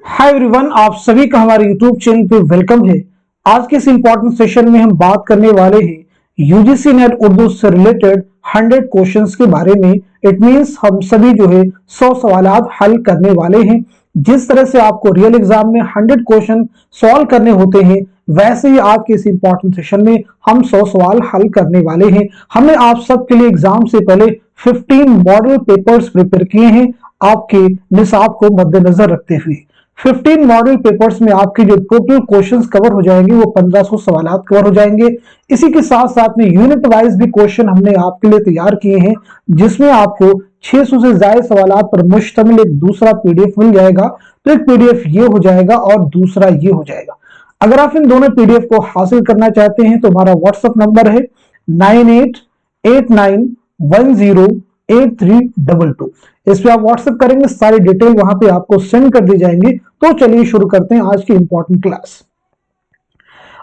Hi everyone, आप सभी का हमारे यूट्यूब चैनल पे वेलकम है। आज के इस इंपॉर्टेंट सेशन में हम बात करने वाले हैं यूजीसी नेट उर्दू से रिलेटेड 100 क्वेश्चंस के बारे में। इट मींस हम सभी जो है 100 सवालात हल करने वाले हैं। जिस तरह से आपको रियल एग्जाम में 100 क्वेश्चन सॉल्व करने होते हैं, वैसे ही आज के इस इंपॉर्टेंट सेशन में हम 100 सवाल हल करने वाले हैं। हमने आप सबके लिए एग्जाम से पहले 15 मॉडल पेपर्स प्रिपेयर किए हैं आपके निसाब को मद्देनजर रखते हुए। 15 मॉडल पेपर्स में आपके जो टोटल क्वेश्चंस कवर हो जाएंगे वो 1500 सवालात कवर हो जाएंगे। इसी के साथ साथ में यूनिट वाइज भी क्वेश्चन हमने आपके लिए तैयार किए हैं, जिसमें आपको 600 से ज्यादा सवालात पर मुश्तमिल एक दूसरा पीडीएफ मिल जाएगा। तो एक पीडीएफ ये हो जाएगा और दूसरा ये हो जाएगा। अगर आप इन दोनों पीडीएफ को हासिल करना चाहते हैं तो हमारा व्हाट्सएप नंबर है 9889108322। इस पे आप व्हाट्सएप करेंगे, सारी डिटेल वहां पे आपको सेंड कर दी जाएंगी। तो चलिए शुरू करते हैं आज की इंपॉर्टेंट क्लास।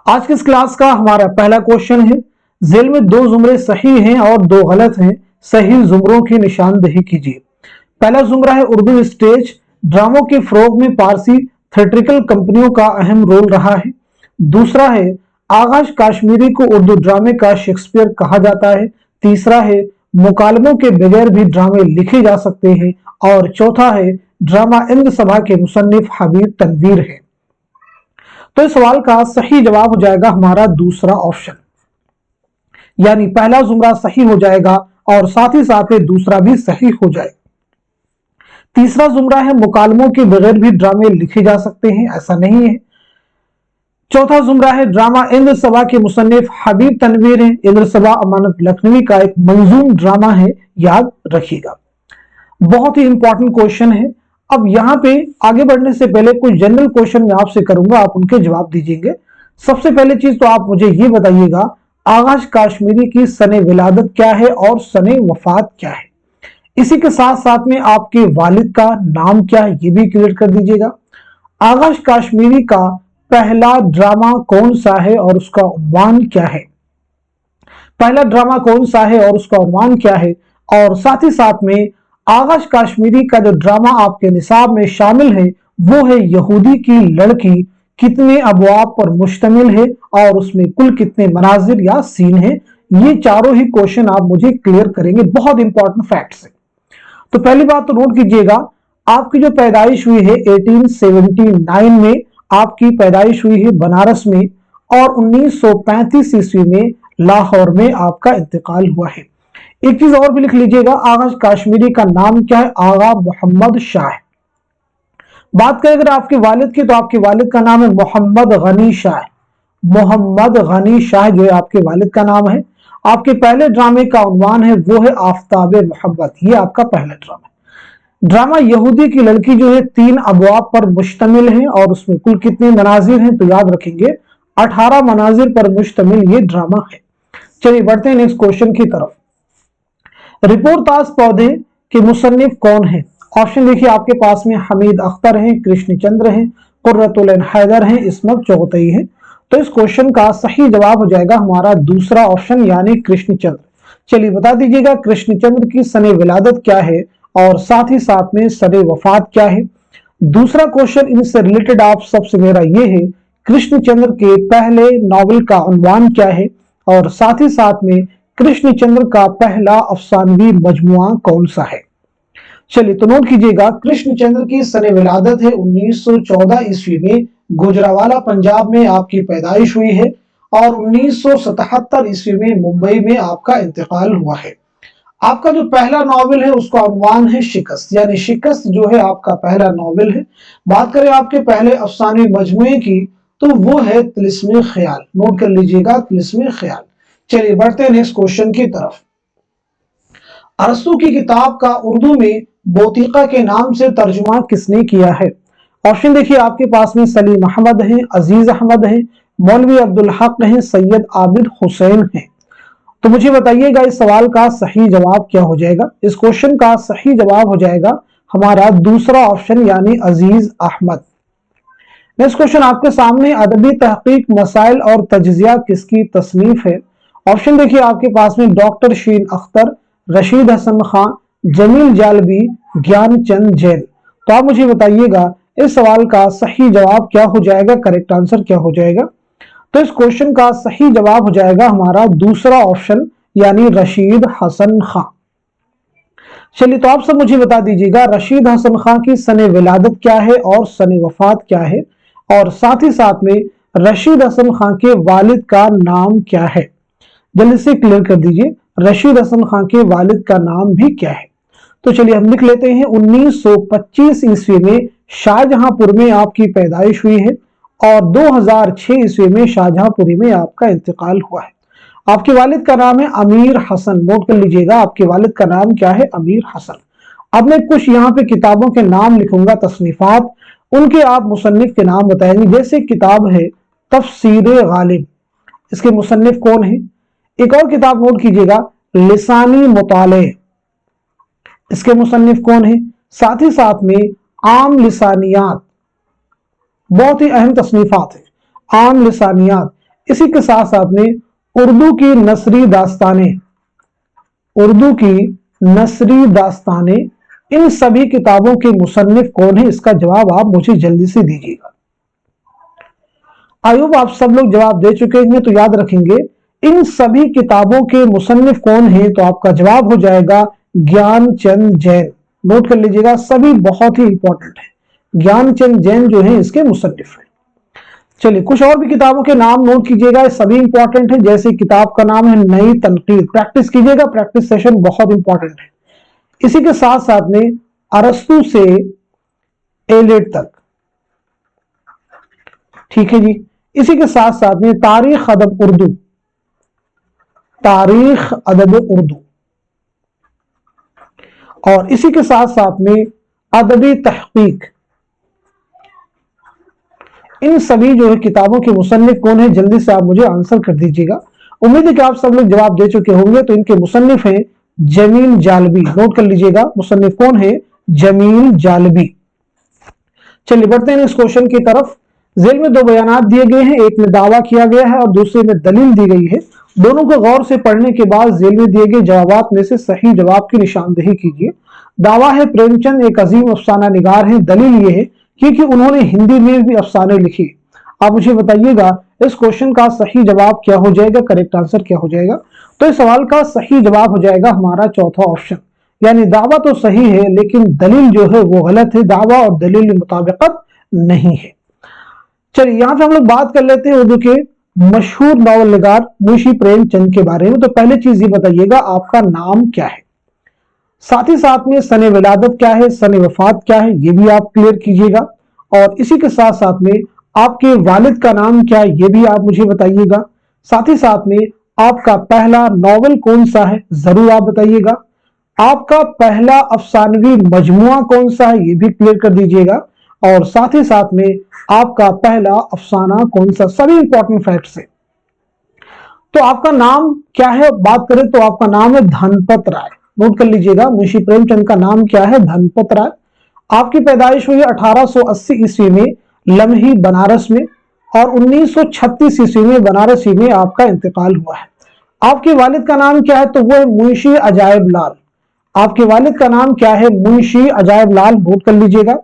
आज की इस क्लास का हमारा पहला क्वेश्चन है, जेल में 2 जुमरे सही हैं और 2 गलत हैं, सही जुमरों की निशानदेही कीजिए। पहला जुमरा है उर्दू स्टेज ड्रामों के फरोग में पारसी थिएट्रिकल कंपनियों का अहम रोल रहा है। दूसरा है आगाश काश्मीरी को उर्दू ड्रामे का शेक्सपियर कहा जाता है। तीसरा है मुकालमों के बगैर भी ड्रामे लिखे जा सकते हैं। और चौथा है ड्रामा इंद सभा के मुसन्निफ हबीब तनवीर है। तो इस सवाल का सही जवाब हो जाएगा हमारा दूसरा ऑप्शन, यानी पहला जुमरा सही हो जाएगा और साथ ही साथ में दूसरा भी सही हो जाएगा। तीसरा जुमरा है मुकालमों के बगैर भी ड्रामे लिखे जा सकते हैं, ऐसा नहीं है। चौथा जुमरा है ड्रामा इंद्र सभा के मुसन्निफ हबीब तनवीर है। इंद्र सभा अमानत लखनवी का एक मंजूम ड्रामा है, याद रखिएगा। बहुत ही इंपॉर्टेंट क्वेश्चन है। अब यहाँ पे आगे बढ़ने से पहले कुछ जनरल क्वेश्चन मैं आपसे करूंगा, आप उनके जवाब दीजिएंगे। सबसे पहले चीज तो आप मुझे ये बताइएगा, आगाश काश्मीरी की सने विलादत क्या है और सने वफात क्या है। इसी के साथ साथ में आपके वालिद का नाम क्या है, ये भी क्लियर कर दीजिएगा। आगाश काश्मीरी का पहला ड्रामा कौन सा है और उसका उन्वान क्या है। पहला ड्रामा कौन सा है और उसका उन्वान क्या है। और साथ ही साथ में आगाश काश्मीरी का जो ड्रामा आपके निसाब में शामिल है वो है यहूदी की लड़की, कितने अबवाब पर मुश्तमिल है और उसमें कुल कितने मनाजिर या सीन है। ये चारों ही क्वेश्चन आप मुझे क्लियर करेंगे, बहुत इंपॉर्टेंट फैक्ट्स है। तो पहली बात तो नोट कीजिएगा, आपकी जो पैदाइश हुई है 1879 में, आपकी पैदाइश हुई है बनारस में और 1935 ईस्वी में लाहौर में आपका इंतकाल हुआ है। एक चीज और भी लिख लीजिएगा, आगाश काश्मीरी का नाम क्या है, आगा मोहम्मद शाह। बात करें अगर आपके वालिद की, तो आपके वालिद का नाम है मोहम्मद गनी शाह। मोहम्मद गनी शाह जो है आपके वालिद का नाम है। आपके पहले ड्रामे का उन्वान है वो है आफताब मोहब्बत, ये आपका पहला ड्रामा। ड्रामा यहूदी की लड़की जो है 3 अबवाब पर मुश्तमिल है और उसमें कुल कितने मनाजिर हैं, तो याद रखेंगे 18 मनाजिर पर मुश्तमिल ये ड्रामा है। चलिए बढ़ते हैं नेक्स्ट क्वेश्चन की तरफ। रिपोर्ताज पौधे के मुसन्निफ कौन है। ऑप्शन देखिए आपके पास में हमीद अख्तर हैं, कृष्णचंद्र हैं, कुर्रतुल ऐन हैदर हैं, इस्मत चौगतई हैं। तो इस क्वेश्चन का सही जवाब हो जाएगा हमारा दूसरा ऑप्शन, यानी कृष्णचंद्र। चलिए बता दीजिएगा कृष्णचंद्र की सने विलादत क्या है और साथ ही साथ में सने वफात क्या है। दूसरा क्वेश्चन इनसे रिलेटेड आप सबसे मेरा ये है, कृष्णचंद्र के पहले नॉवेल का उन्वान क्या है और साथ ही साथ में कृष्णचंद्र का पहला अफसानवी मजमुआ कौन सा है। चलिए तो नोट कीजिएगा, कृष्णचंद्र की सने विलादत है 1914 ईस्वी में, गुजरावाला पंजाब में आपकी पैदाइश हुई है और 1977 ईस्वी में मुंबई में आपका इंतकाल हुआ है। आपका जो पहला नॉवेल है उसका उन्वान है शिकस्त, यानी शिकस्त जो है आपका पहला नॉवेल है। बात करें आपके पहले अफसानवी मजमुए की, तो वो है तिलिस्मे ख्याल। नोट कर लीजिएगा, तिलिस्मे ख्याल। चलिए बढ़ते हैं नेक्स्ट क्वेश्चन की तरफ। अरस्तू की किताब का उर्दू में बोतीका के नाम से तर्जुमा किसने किया है। ऑप्शन देखिए आपके पास में सलीम अहमद हैं, अजीज अहमद हैं, मौलवी अब्दुल हक हैं, सैयद आबिद हुसैन हैं। तो मुझे बताइएगा इस सवाल का सही जवाब क्या हो जाएगा। इस क्वेश्चन का सही जवाब हो जाएगा हमारा दूसरा ऑप्शन, यानी अजीज अहमद। नेक्स्ट क्वेश्चन आपके सामने, अदबी तहकीक मसाइल और तज्जिया किसकी तसनीफ है। ऑप्शन देखिए आपके पास में डॉक्टर शीन अख्तर, रशीद हसन खान, जमील जालबी, ज्ञान चंद जैन। तो आप मुझे बताइएगा इस सवाल का सही जवाब क्या हो जाएगा, करेक्ट आंसर क्या हो जाएगा? तो इस क्वेश्चन का सही जवाब हो जाएगा हमारा दूसरा ऑप्शन, यानी रशीद हसन खां। चलिए, तो आप सब मुझे बता दीजिएगा रशीद हसन खां की सने विलादत क्या है और सने वफात क्या है, और साथ ही साथ में रशीद हसन खां के वालिद का नाम क्या है। जल्दी से क्लियर कर दीजिए, रशीद हसन खां के वालिद का नाम भी क्या है। तो चलिए हम लिख लेते हैं, 1925 ईस्वी में शाहजहांपुर में आपकी पैदाइश हुई है और 2006 ईस्वी में शाहजहांपुरी में आपका इंतकाल हुआ है। आपके वालिद का नाम है अमीर हसन, नोट कर लीजिएगा, आपके वालिद का नाम क्या है, अमीर हसन। अब मैं कुछ यहाँ पे किताबों के नाम लिखूंगा, तसनीफात, उनके आप मुसन्निफ के नाम बताएंगे। जैसे किताब है तफसीर गालिब, इसके मुसन्निफ कौन है? एक और किताब नोट कीजिएगा, लिसानी मुताले, इसके मुसन्निफ कौन है? साथ ही साथ में आम लिसानियात, बहुत ही अहम तसनीफात है आम लिसानियात। इसी के साथ साथ में उर्दू की नसरी दास्ताने, उर्दू की नसरी दास्ताने, इन सभी किताबों के मुसन्निफ कौन है? इसका जवाब आप मुझे जल्दी से दीजिएगा। आई होप आप सब लोग जवाब दे चुके हैं, तो याद रखेंगे इन सभी किताबों के मुसन्निफ कौन है, तो आपका जवाब हो जाएगा ज्ञानचंद जैन। नोट कर लीजिएगा, सभी बहुत ही इंपॉर्टेंट है, ज्ञानचंद जैन जो है इसके मुसन्निफ है। चलिए कुछ और भी किताबों के नाम नोट कीजिएगा, सभी इंपॉर्टेंट है। जैसे किताब का नाम है नई तनकीद, प्रैक्टिस कीजिएगा, प्रैक्टिस सेशन बहुत इंपॉर्टेंट है। इसी के साथ साथ में अरस्तु से एलेट तक, ठीक है जी। इसी के साथ साथ में तारीख अदब उर्दू, तारीख अदब उर्दू, और इसी के साथ साथ में अदबी तहकीक, इन सभी जो है किताबों के मुसन्निफ कौन है? जल्दी से आप मुझे आंसर कर दीजिएगा। उम्मीद है कि आप सब लोग जवाब दे चुके होंगे। तो इनके मुसन्निफ हैं जमील जालबी, नोट कर लीजिएगा, मुसन्निफ कौन है? जमील जालबी। चलिए बढ़ते हैं इस क्वेश्चन की तरफ। जेल में दो बयानात दिए गए हैं, एक में दावा किया गया है और दूसरे में दलील दी गई है। दोनों को गौर से पढ़ने के बाद जेल में दिए गए जवाबात में से सही जवाब की निशानदेही कीजिए। दावा है प्रेमचंद एक अजीम अफसाना निगार है। दलील ये है क्योंकि उन्होंने हिंदी में भी अफसाने लिखे। आप मुझे बताइएगा इस क्वेश्चन का सही जवाब क्या हो जाएगा, करेक्ट आंसर क्या हो जाएगा? तो इस सवाल का सही जवाब हो जाएगा हमारा चौथा ऑप्शन, यानी दावा तो सही है लेकिन दलील जो है वो गलत है, दावा और दलील में मुताबिकत नहीं है। चलिए यहां पे हम लोग बात कर लेते हैं उर्दू के मशहूर नावल निगार मुंशी प्रेमचंद के बारे में। तो पहले चीज ये बताइएगा आपका नाम क्या है, साथ ही साथ में सने विलादत क्या है, सने वफात क्या है, ये भी आप क्लियर कीजिएगा। और इसी के साथ साथ में आपके वालिद का नाम क्या है, ये भी आप मुझे बताइएगा। साथ ही साथ में आपका पहला नॉवेल कौन सा है, जरूर आप बताइएगा। आपका पहला अफसानवी मजमुआ कौन सा है, ये भी क्लियर कर दीजिएगा। और साथ ही साथ में आपका पहला अफसाना कौन सा, सभी इंपॉर्टेंट फैक्ट्स है। तो आपका नाम क्या है, बात करें तो आपका नाम है धनपत राय, नोट कर लीजिएगा, मुंशी प्रेमचंद का नाम क्या है, धनपत राय। आपकी पैदाइश हुई 1880 ईस्वी में लम्ही बनारस में, और 1936 ईस्वी में बनारस ही में आपका इंतकाल हुआ है। आपके वालिद का नाम क्या है, तो वो है मुंशी अजायब लाल। आपके वालिद का नाम क्या है, मुंशी अजायब लाल, नोट कर लीजिएगा।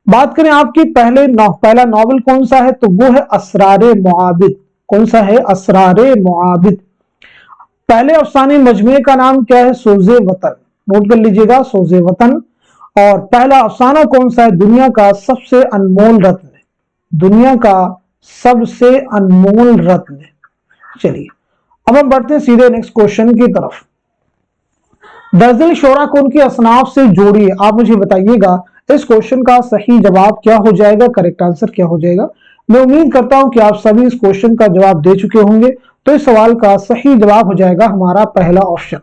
बात करें आपकी पहला नॉवल कौन सा है, तो वो है असरारे मुआबिद। कौन सा है, असरारे मुआबिद। पहले अफसाने मजमे का नाम क्या है, सोजे वतन, नोट कर लीजिएगा, सोजे वतन। और पहला अफसाना कौन सा है, दुनिया का सबसे अनमोल रत्न, दुनिया का सबसे अनमोल रत्न। चलिए अब हम बढ़ते हैं सीधे नेक्स्ट क्वेश्चन की तरफ। दर्जल शोरा को उनकी असनाफ से जोड़िए। आप मुझे बताइएगा इस क्वेश्चन का सही जवाब क्या हो जाएगा, करेक्ट आंसर क्या हो जाएगा। मैं उम्मीद करता हूं कि आप सभी इस क्वेश्चन का जवाब दे चुके होंगे। तो इस सवाल का सही जवाब हो जाएगा हमारा पहला ऑप्शन।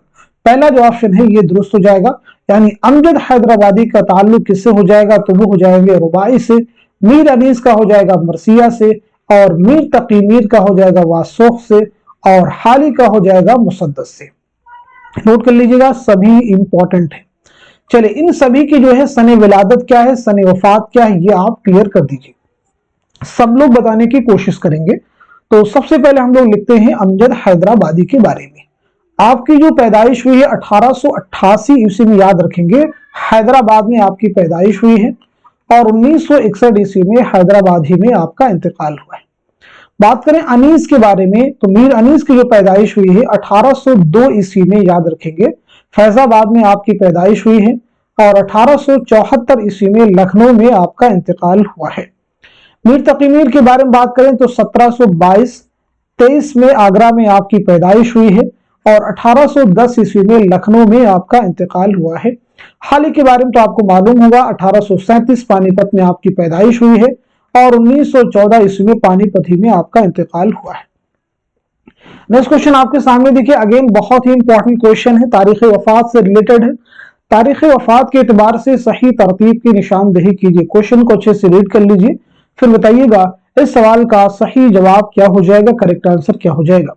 पहला जो ऑप्शन है ये दुरुस्त हो जाएगा, यानी अमजद हैदराबादी का ताल्लुक किससे हो जाएगा, तो वो हो जाएंगे रुबाई से। मीर अनीस का हो जाएगा मरसिया से, और मीर तकी मीर का हो जाएगा वासोख से, और हाली का हो जाएगा मुसद्दस से। नोट कर लीजिएगा, सभी इंपॉर्टेंट है। चलिए इन सभी की जो है सने विलादत क्या है, सने वफात क्या है, ये आप क्लियर कर दीजिए। सब लोग बताने की कोशिश करेंगे। तो सबसे पहले हम लोग लिखते हैं अमजद हैदराबादी के बारे में। आपकी जो पैदाइश हुई है 1888 ईस्वी में, याद रखेंगे हैदराबाद में आपकी पैदाइश हुई है। और 1961 ईस्वी में हैदराबाद ही में आपका इंतकाल हुआ है। बात करें अनीस के बारे में तो मीर अनीस की जो पैदाइश हुई है 1802 ईस्वी में, याद रखेंगे फैजाबाद में आपकी पैदाइश हुई है, और 1874 ईस्वी में लखनऊ में आपका इंतकाल हुआ है। मीर तकी मीर के बारे में बात करें तो 1722-23 में आगरा में आपकी पैदाइश हुई है, और 1810 ईस्वी में लखनऊ में आपका इंतकाल हुआ है। हाल के बारे में तो आपको मालूम होगा 1837 पानीपत में आपकी पैदाइश हुई है, और 1914 ईस्वी में पानीपत ही में आपका इंतकाल हुआ है। नेक्स्ट क्वेश्चन आपके सामने देखिए, अगेन बहुत ही इंपॉर्टेंट क्वेश्चन है, तारीख वफात से रिलेटेड है। तारीख वफात के एतबार से सही तरतीब की निशानदेही कीजिए। क्वेश्चन को अच्छे से रीड कर लीजिए, फिर बताइएगा इस सवाल का सही जवाब क्या हो जाएगा, करेक्ट आंसर क्या हो जाएगा।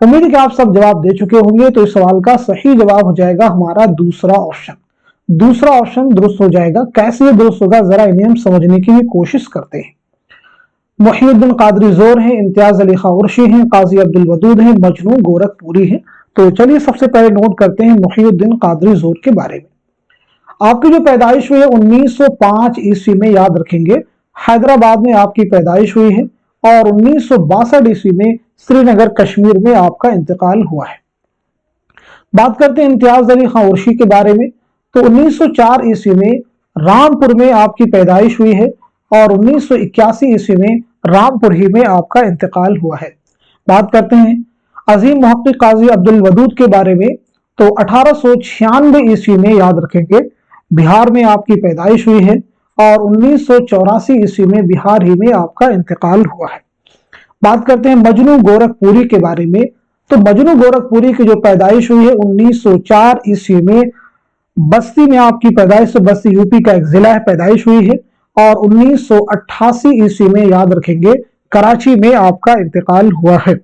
उम्मीद है कि आप सब जवाब दे चुके होंगे, तो इस सवाल का सही जवाब हो जाएगा हमारा दूसरा ऑप्शन। दूसरा ऑप्शन दुरुस्त हो जाएगा। कैसे ये दुरुस्त होगा, जरा इन्हें हम समझने की भी कोशिश करते हैं। मुहीउद्दीन कादरी जोर हैं, इम्तियाज अली खाउरशी हैं, काजी अब्दुल वदूद हैं, मजनू गोरखपुरी हैं। तो चलिए सबसे पहले नोट करते हैं मुहीउद्दीन कादरी जोर के बारे में। आपकी जो पैदाइश हुई है 1905 ईस्वी में, याद रखेंगे हैदराबाद में आपकी पैदाइश हुई है, और 1962 ईस्वी में श्रीनगर कश्मीर में आपका इंतकाल हुआ है। बात करते हैं इम्तियाज अली खाउरशी के बारे में, तो 1904 ईस्वी में रामपुर में आपकी पैदाइश हुई है, और 1981 ईस्वी में रामपुर ही में आपका इंतकाल हुआ है। बात करते हैं अजीम मुहक्किक काजी अब्दुल वदूद के बारे में, तो 1896 ईस्वी में, याद रखेंगे बिहार में आपकी पैदाइश हुई है, और 1984 ईस्वी में बिहार ही में आपका इंतकाल हुआ है। बात करते हैं मजनू गोरखपुरी के बारे में, तो मजनू गोरखपुरी की जो पैदाइश हुई है 1904 ईस्वी में बस्ती में आपकी पैदाइश, तो बस्ती यूपी का एक जिला है, पैदाइश हुई है, और 1988 ईस्वी में, याद रखेंगे कराची में आपका इंतकाल हुआ है।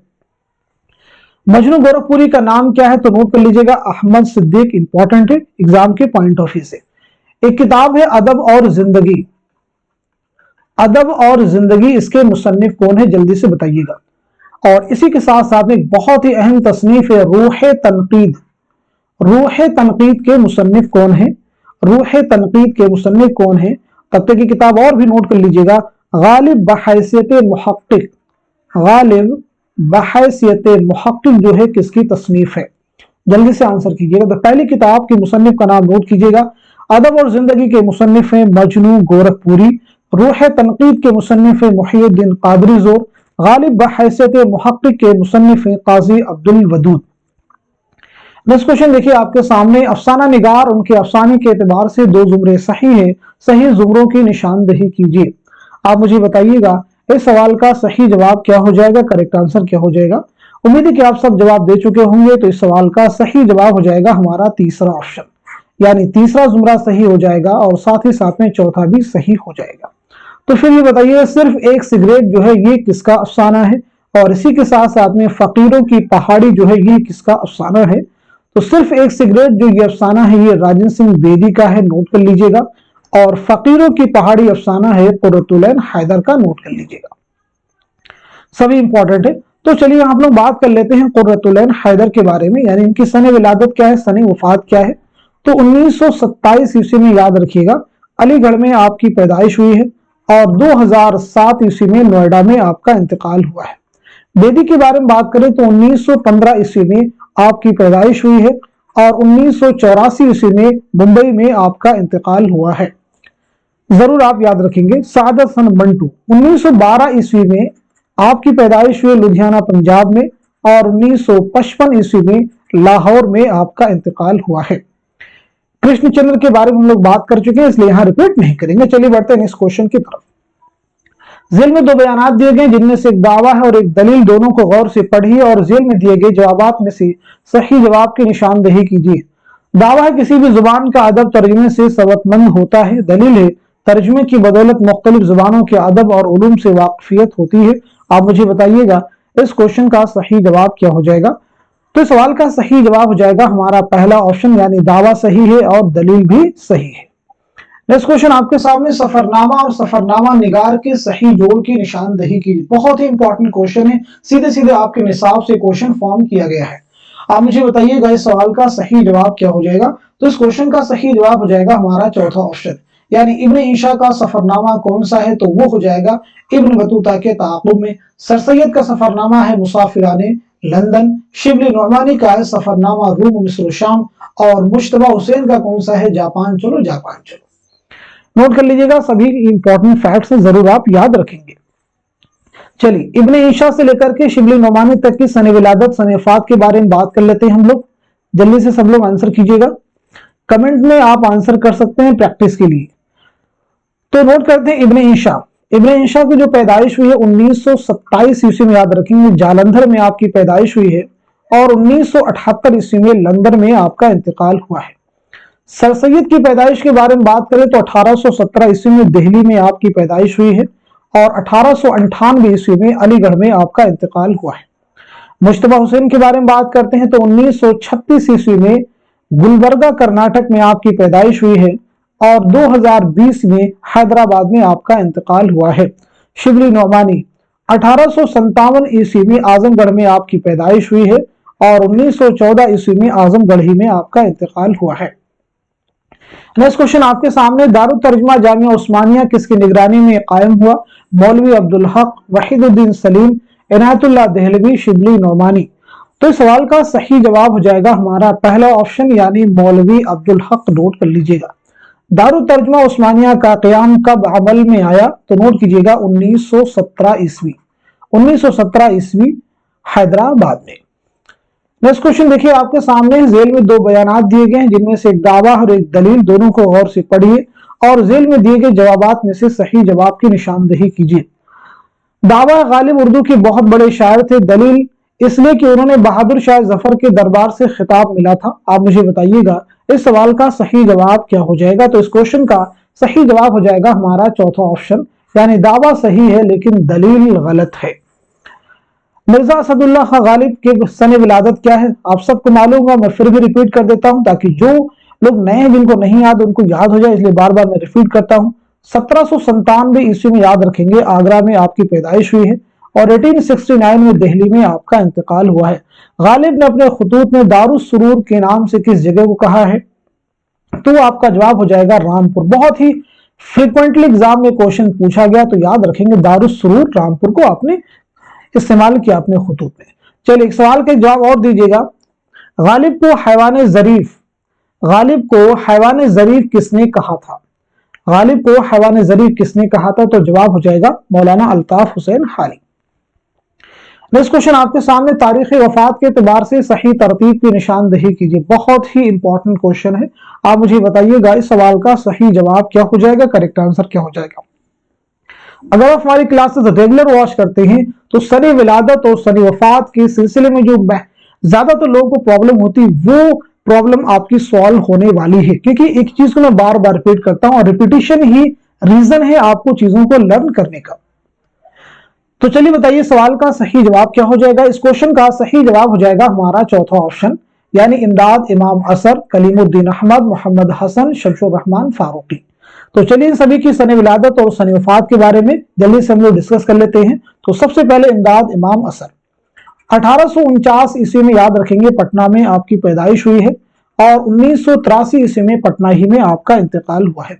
मजनू गोरखपुरी का नाम क्या है, तो नोट कर लीजिएगा अहमद सिद्दीक। इंपॉर्टेंट है एग्जाम के पॉइंट ऑफ व्यू से। एक किताब है अदब और जिंदगी। अदब और जिंदगी, इसके मुसन्निफ कौन है, जल्दी से बताइएगा। और इसी के साथ साथ में एक बहुत ही अहम तसनीफ है रूह तनकीद। रूह तनकीद के मुसन्निफ कौन है, रूह तनकीद के मुसन्निफ कौन है। तब तक की किताब और भी नोट कर लीजिएगा, गालिब बहैसियत मुहक्किक। गालिब बहैसियत मुहक्किक जो है किसकी तसनीफ है, जल्दी से आंसर कीजिएगा। तो पहली किताब के मुसन्निफ का नाम नोट कीजिएगा। अदब और जिंदगी के मुसन्निफ हैं मजनू गोरखपुरी। रूह तनकीद के मुसन्निफ हैं मुहीउद्दीन कादरी जोर। गालिब बहैसियत मुहक्किक के मुसन्निफ हैं काजी अब्दुल वदूद। नेक्स्ट क्वेश्चन देखिए आपके सामने, अफसाना निगार उनके अफसाने के एतबार से दो जुमरे सही है, सही जुमरों की निशानदेही कीजिए। आप मुझे बताइएगा इस सवाल का सही जवाब क्या हो जाएगा, करेक्ट आंसर क्या हो जाएगा। उम्मीद है कि आप सब जवाब दे चुके होंगे, तो इस सवाल का सही जवाब हो जाएगा हमारा तीसरा ऑप्शन, यानी तीसरा जुमरा सही हो जाएगा, और साथ ही साथ में चौथा भी सही हो जाएगा। तो फिर ये बताइए सिर्फ एक सिगरेट जो है ये किसका अफसाना है, और इसी के साथ साथ में फकीरों की पहाड़ी जो है ये किसका अफसाना है। तो सिर्फ एक सिगरेट जो ये अफसाना है ये राजन सिंह बेदी का है, नोट कर लीजिएगा। और फकीरों की पहाड़ी अफसाना है कुर्रतुलैन हैदर का, नोट कर लीजिएगा। सभी इंपॉर्टेंट है। तो चलिए हम लोग बात कर लेते हैं कुर्रतुलैन हैदर के बारे में, यानी इनकी सने विलादत क्या है, सने वफात क्या है। तो 1927 ईस्वी में, याद रखिएगा अलीगढ़ में आपकी पैदाइश हुई है, और 2007 ईस्वी में नोएडा में आपका इंतकाल हुआ है। बेदी के बारे में बात करें तो 1915 ईस्वी में आपकी पैदाइश हुई है, और 1984 ईस्वी में मुंबई में आपका इंतकाल हुआ है। जरूर आप याद रखेंगे। सादत हसन मंटू 1912 ईस्वी में आपकी पैदाइश हुई लुधियाना पंजाब में, और 1955 ईस्वी में लाहौर में आपका इंतकाल हुआ है। कृष्णचंद्र के बारे में हम लोग बात कर चुके हैं, इसलिए यहां रिपीट नहीं करेंगे। चलिए बढ़ते हैं नेक्स्ट क्वेश्चन की तरफ। जेल में दो बयानात दिए गए, जिनमें से एक दावा है और एक दलील, दोनों को गौर से पढ़िए और जेल में दिए गए जवाबात में से सही जवाब की निशानदेही कीजिए। दावा है किसी भी जुबान का अदब तर्जुमे से सबकमंद होता है। दलील है तर्जुमे की बदौलत मुख्तलिफ जुबानों के अदब और उलूम से वाकफियत होती है। आप मुझे बताइएगा इस क्वेश्चन का सही जवाब क्या हो जाएगा। तो इस सवाल का सही जवाब हो जाएगा हमारा पहला ऑप्शन, यानी दावा सही है और दलील भी सही है। नेक्स्ट क्वेश्चन आपके सामने, सफरनामा और सफरनामा निगार के सही जोड़ की निशानदेही की। बहुत ही इंपॉर्टेंट क्वेश्चन है, सीधे सीधे आपके निसाब से क्वेश्चन फॉर्म किया गया है। आप मुझे बताइएगा इस सवाल का सही जवाब क्या हो जाएगा। तो इस क्वेश्चन का सही जवाब हो जाएगा हमारा चौथा ऑप्शन, यानी इब्न ईशा का सफरनामा कौन सा है, तो वो हो जाएगा इब्न बतूता के ताक़ुब में। सर सैयद का सफरनामा है मुसाफिराने लंदन, शिबली नौमानी का है सफरनामा रूम मिस्र शाम, और मुश्तबा हुसैन का कौन सा है, जापान चलो जापान चलो। नोट कर लीजिएगा, सभी इंपॉर्टेंट फैक्ट्स जरूर आप याद रखेंगे। चलिए, इब्ने ईशा से लेकर के शिबली नौमानी तक की सने विलादत सने वफात के बारे में बात कर लेते हैं हम लोग। जल्दी से सब लोग आंसर कीजिएगा, कमेंट में आप आंसर कर सकते हैं प्रैक्टिस के लिए। तो नोट करते हैं इब्ने ईशा। इब्ने ईशा की जो पैदाइश हुई है 1927 ईस्वी में, याद रखेंगे, जालंधर में आपकी पैदाइश हुई है, और 1978 ईस्वी में लंदन में आपका इंतकाल हुआ है। सर सैयद की पैदाइश के बारे में बात करें तो 1817 ईस्वी में दिल्ली में आपकी पैदाइश हुई है, और 1898 ईस्वी में अलीगढ़ में आपका इंतकाल हुआ है। मुश्तबा हुसैन के बारे में बात करते हैं तो 1936 ईस्वी में गुलबर्गा कर्नाटक में आपकी पैदाइश हुई है, और 2020 में हैदराबाद में आपका इंतकाल हुआ है। शिबली नौमानी 1857 ईस्वी में आजमगढ़ में आपकी पैदाइश हुई है, और 1914 ईस्वी में आजमगढ़ ही में आपका इंतकाल हुआ है। नेक्स्ट क्वेश्चन आपके सामने, दारुल तर्जुमा जामिया उस्मानिया किसकी निगरानी में कायम हुआ? मौलवी अब्दुल हक, वहीदुद्दीन सलीम, इनायतुल्लाह देहलवी, शिबली नौमानी। तो इस सवाल का सही जवाब हो जाएगा हमारा पहला ऑप्शन, यानी मौलवी अब्दुल हक। नोट कर लीजिएगा। दारुल तर्जुमा उस्मानिया का क़याम कब अमल में आया? तो नोट कीजिएगा 1917 ईस्वी। 1917 ईस्वी हैदराबाद में। नेक्स्ट क्वेश्चन देखिए आपके सामने, जेल में दो बयानात दिए गए हैं, जिनमें से एक दावा और एक दलील, दोनों को गौर से पढ़िए और जेल में दिए गए जवाबात में से सही जवाब की निशानदेही कीजिए। दावा गालिब उर्दू के बहुत बड़े शायर थे। दलील इसलिए कि उन्होंने बहादुर शाह जफर के दरबार से खिताब मिला था। आप मुझे बताइएगा इस सवाल का सही जवाब क्या हो जाएगा? तो इस क्वेश्चन का सही जवाब हो जाएगा हमारा चौथा ऑप्शन, यानी दावा सही है लेकिन दलील गलत है। मिर्जा असदुल्लाह खां गालिब के सने विलादत क्या है? आप सबको मालूम है, मैं फिर भी रिपीट कर देता हूं ताकि जो लोग नए हैं जिनको नहीं याद उनको याद हो जाए, इसलिए बार बार मैं रिपीट करता हूं। 1797 ईस्वी में, याद रखेंगे, आगरा में आपकी पैदाइश हुई है, और 1869 में दिल्ली में आपका इंतकाल हुआ है। गालिब ने अपने खुतूत में दारुस सुरूर के नाम से किस जगह को कहा है? तो आपका जवाब हो जाएगा रामपुर। बहुत ही फ्रिक्वेंटली एग्जाम में क्वेश्चन पूछा गया, तो याद रखेंगे दारुस सुरूर रामपुर को आपने इस्तेमाल किया अपने खुतूत में। चलिए एक सवाल का जवाब और दीजिएगा। गालिब को हैवान ज़रीफ किसने कहा था? गालिब को हैवान ज़रीफ किसने कहा था? तो जवाब हो जाएगा मौलाना अल्ताफ हुसैन हाली। नेक्स्ट क्वेश्चन आपके सामने, तारीख वफात के एतबार से सही तरतीब की निशानदेही कीजिए। बहुत ही इंपॉर्टेंट क्वेश्चन है, आप मुझे बताइएगा इस सवाल का सही जवाब क्या हो जाएगा, करेक्ट आंसर क्या हो जाएगा। अगर आप हमारी क्लासेस रेगुलर वॉच करते हैं तो सने विलादत और सने वफात के सिलसिले में जो ज्यादातर लोगों को प्रॉब्लम होती है वो प्रॉब्लम आपकी सॉल्व होने वाली है, क्योंकि एक चीज को मैं बार बार रिपीट करता हूं और रिपीटिशन ही रीजन है आपको चीजों को लर्न करने का। तो चलिए बताइए सवाल का सही जवाब क्या हो जाएगा। इस क्वेश्चन का सही जवाब हो जाएगा हमारा चौथा ऑप्शन, यानी इमदाद, इमाम असर, कलीमुद्दीन अहमद, मोहम्मद हसन, शमशुर रहमान फारूकी। तो चलिए इन सभी की सने विलादत और सने वफात के बारे में जल्दी से हम लोग डिस्कस कर लेते हैं। तो सबसे पहले इमदाद इमाम असर 1849 ईस्वी में, याद रखेंगे, पटना में आपकी पैदाइश हुई है, और 1983 ईस्वी में पटना ही में आपका इंतकाल हुआ है।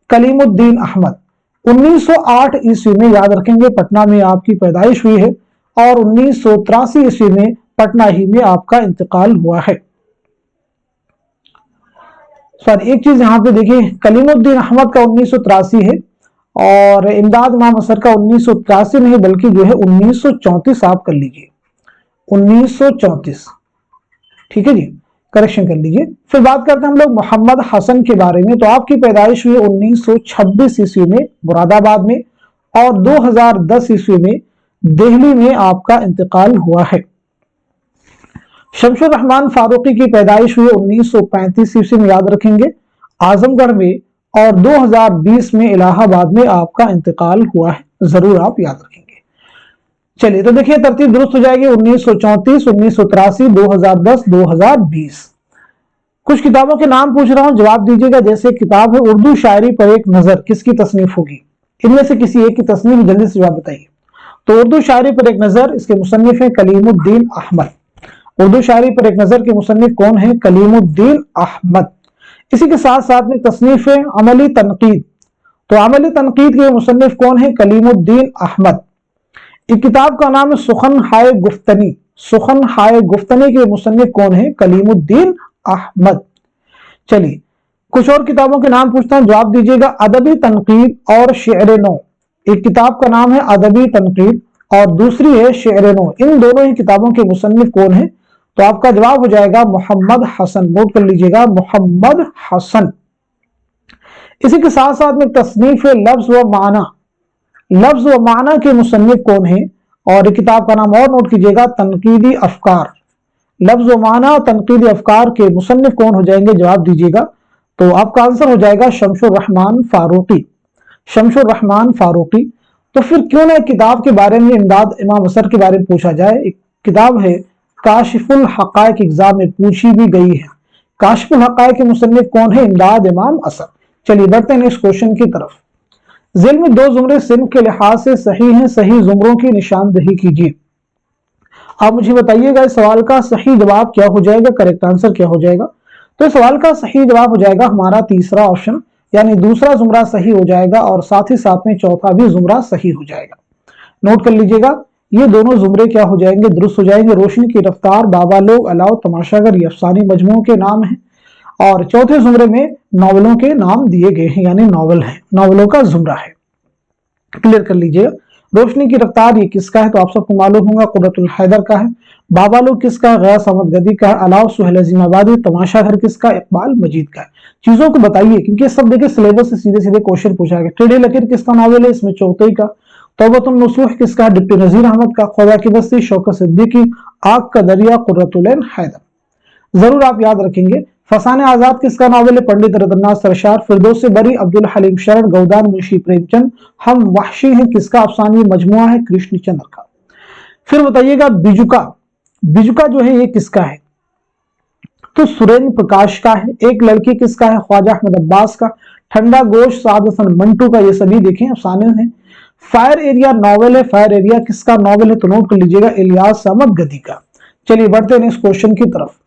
कलीमुद्दीन अहमद 1908 ईस्वी में, याद रखेंगे, पटना में आपकी पैदाइश हुई है, और 1983 ईस्वी में पटना ही में आपका इंतकाल हुआ है। सॉरी, एक चीज यहाँ पे देखिए, कलीमुद्दीन अहमद का 1983 है और इमदाद इमाम असर का 1983 नहीं बल्कि जो है 1934 आप कर लीजिए, 1934, ठीक है जी, करेक्शन कर लीजिए। फिर बात करते हैं हम लोग मोहम्मद हसन के बारे में। तो आपकी पैदाइश हुई 1926 ईस्वी में मुरादाबाद में, और 2010 ईस्वी में दिल्ली में आपका इंतकाल हुआ है। शमशुर रहमान फारूकी की पैदाइश हुई 1935 ईस्वी में, याद रखेंगे, आजमगढ़ में, और 2020 में इलाहाबाद में आपका इंतकाल हुआ है, जरूर आप याद रखेंगे। चलिए तो देखिए तरतीब दुरुस्त हो जाएगी, 1934, 1983, 2010, 2020। कुछ किताबों के नाम पूछ रहा हूं, जवाब दीजिएगा। जैसे किताब है उर्दू शायरी पर एक नजर, किसकी तसनीफ होगी? इनमें से किसी एक की तसनीफ, जल्दी से जवाब बताइए। तो उर्दू शायरी पर एक नजर, इसके मुसन्निफ है कलीमुद्दीन अहमद। उर्दू शायरी पर एक नजर के मुसन्निफ कौन है? कलीमुद्दीन अहमद। इसी के साथ साथ में तसनीफ अमली तनकीद, तो अमल तनकीद के मुसन्निफ कौन है? कलीमुद्दीन अहमद। एक किताब का नाम है सुखन हाय गुफ्तनी। सुखन हाय गुफ्तनी के मुसन्निफ कौन है? कलीमुद्दीन अहमद। चलिए कुछ और किताबों के नाम पूछता हूं, जवाब दीजिएगा। अदबी तनकीद और शेर नो। एक किताब का नाम है अदबी तनकीद और दूसरी है शेर नो। इन दोनों ही किताबों के मुसन्निफ कौन है? तो आपका जवाब हो जाएगा मोहम्मद हसन। नोट कर लीजिएगा, मोहम्मद हसन। इसी के साथ साथ में तसनीफ लफ्ज व माना। लफ्ज व माना के मुसन्निफ कौन है? और किताब का नाम और नोट कीजिएगा, तनकीदी अफकार। लफ्ज व माना और तनकीदी अफकार के मुसन्निफ कौन हो जाएंगे? जवाब दीजिएगा। तो आपका आंसर हो जाएगा शमशुर रहमान फारूकी। शमशुर रहमान फारूकी। तो फिर क्यों ना किताब के बारे में इमदाद इमाम असर के बारे में पूछा जाए। एक किताब है काशिफुल हकायक, एग्जाम में पूछी भी गई है। काशिफुल हकायक के मुसन्निफ कौन है? इमदाद इमाम असर। चलिए बढ़ते हैं नेक्स्ट क्वेश्चन की तरफ। ज़िल में दो जुमरे सिन्फ के लिहाज से सही हैं, सही जुमरों की निशानदही कीजिए। आप मुझे बताइएगा इस सवाल का सही जवाब क्या हो जाएगा, करेक्ट आंसर क्या हो जाएगा। तो इस सवाल का सही जवाब हो जाएगा हमारा तीसरा ऑप्शन, यानी दूसरा जुमरा सही हो जाएगा और साथ ही साथ में चौथा भी जुमरा सही हो जाएगा। नोट कर लीजिएगा, ये दोनों जुमरे क्या हो जाएंगे? दुरुस्त हो जाएंगे। रोशनी की रफ्तार, बाबा लोग, अलाव, तमाशागर ये अफसानी मजमुओं के नाम हैं और चौथे जुमरे में नॉवलों के नाम दिए गए हैं, यानी नॉवल है, नॉवलों का जुमरा है। क्लियर कर लीजिए। रोशनी की रफ्तार ये किसका है? तो आप सबको मालूम होगा कुर्रतुल हैदर का है। बाबा लोग किसका है? गयास अहमद गदी का है। अलाव सुहेल अजीमाबादी। तमाशागर किसका? इकबाल मजीद का है। चीजों को बताइए क्योंकि सब देखिए सिलेबस से सीधे सीधे क्वेश्चन पूछा गया। टेढ़े लकीर किसका नॉवल है? इसमें चौथई का। तौबतुन नसूह किसका है? डिप्टी नजीर अहमद का। खुदा की बस्ती शौकत सिद्दीकी। आग का दरिया कुर्रतुल हैदर। जरूर आप याद रखेंगे। फसाने आजाद किसका नॉवल है? पंडित रतननाथ सरशार। फिरदौस बरी अब्दुल हलीम शरण। गौदान मुंशी प्रेमचंद। हम वहशी हैं किसका अफसानी मजमुआ है? कृष्णचंद्र का। फिर बताइएगा बिजुका। बिजुका जो है ये किसका है? तो सुरेंद्र प्रकाश का है। एक लड़की किसका है? ख्वाजा अहमद अब्बास का। ठंडा गोश्त साद हसन मंटू का। ये सभी देखें अफसाने हैं। फायर एरिया नॉवल है। फायर एरिया किसका नॉवल है? तो नोट कर लीजिएगा, इलियास अहमद गदी का। चलिए बढ़ते हैं नेक्स्ट क्वेश्चन की तरफ।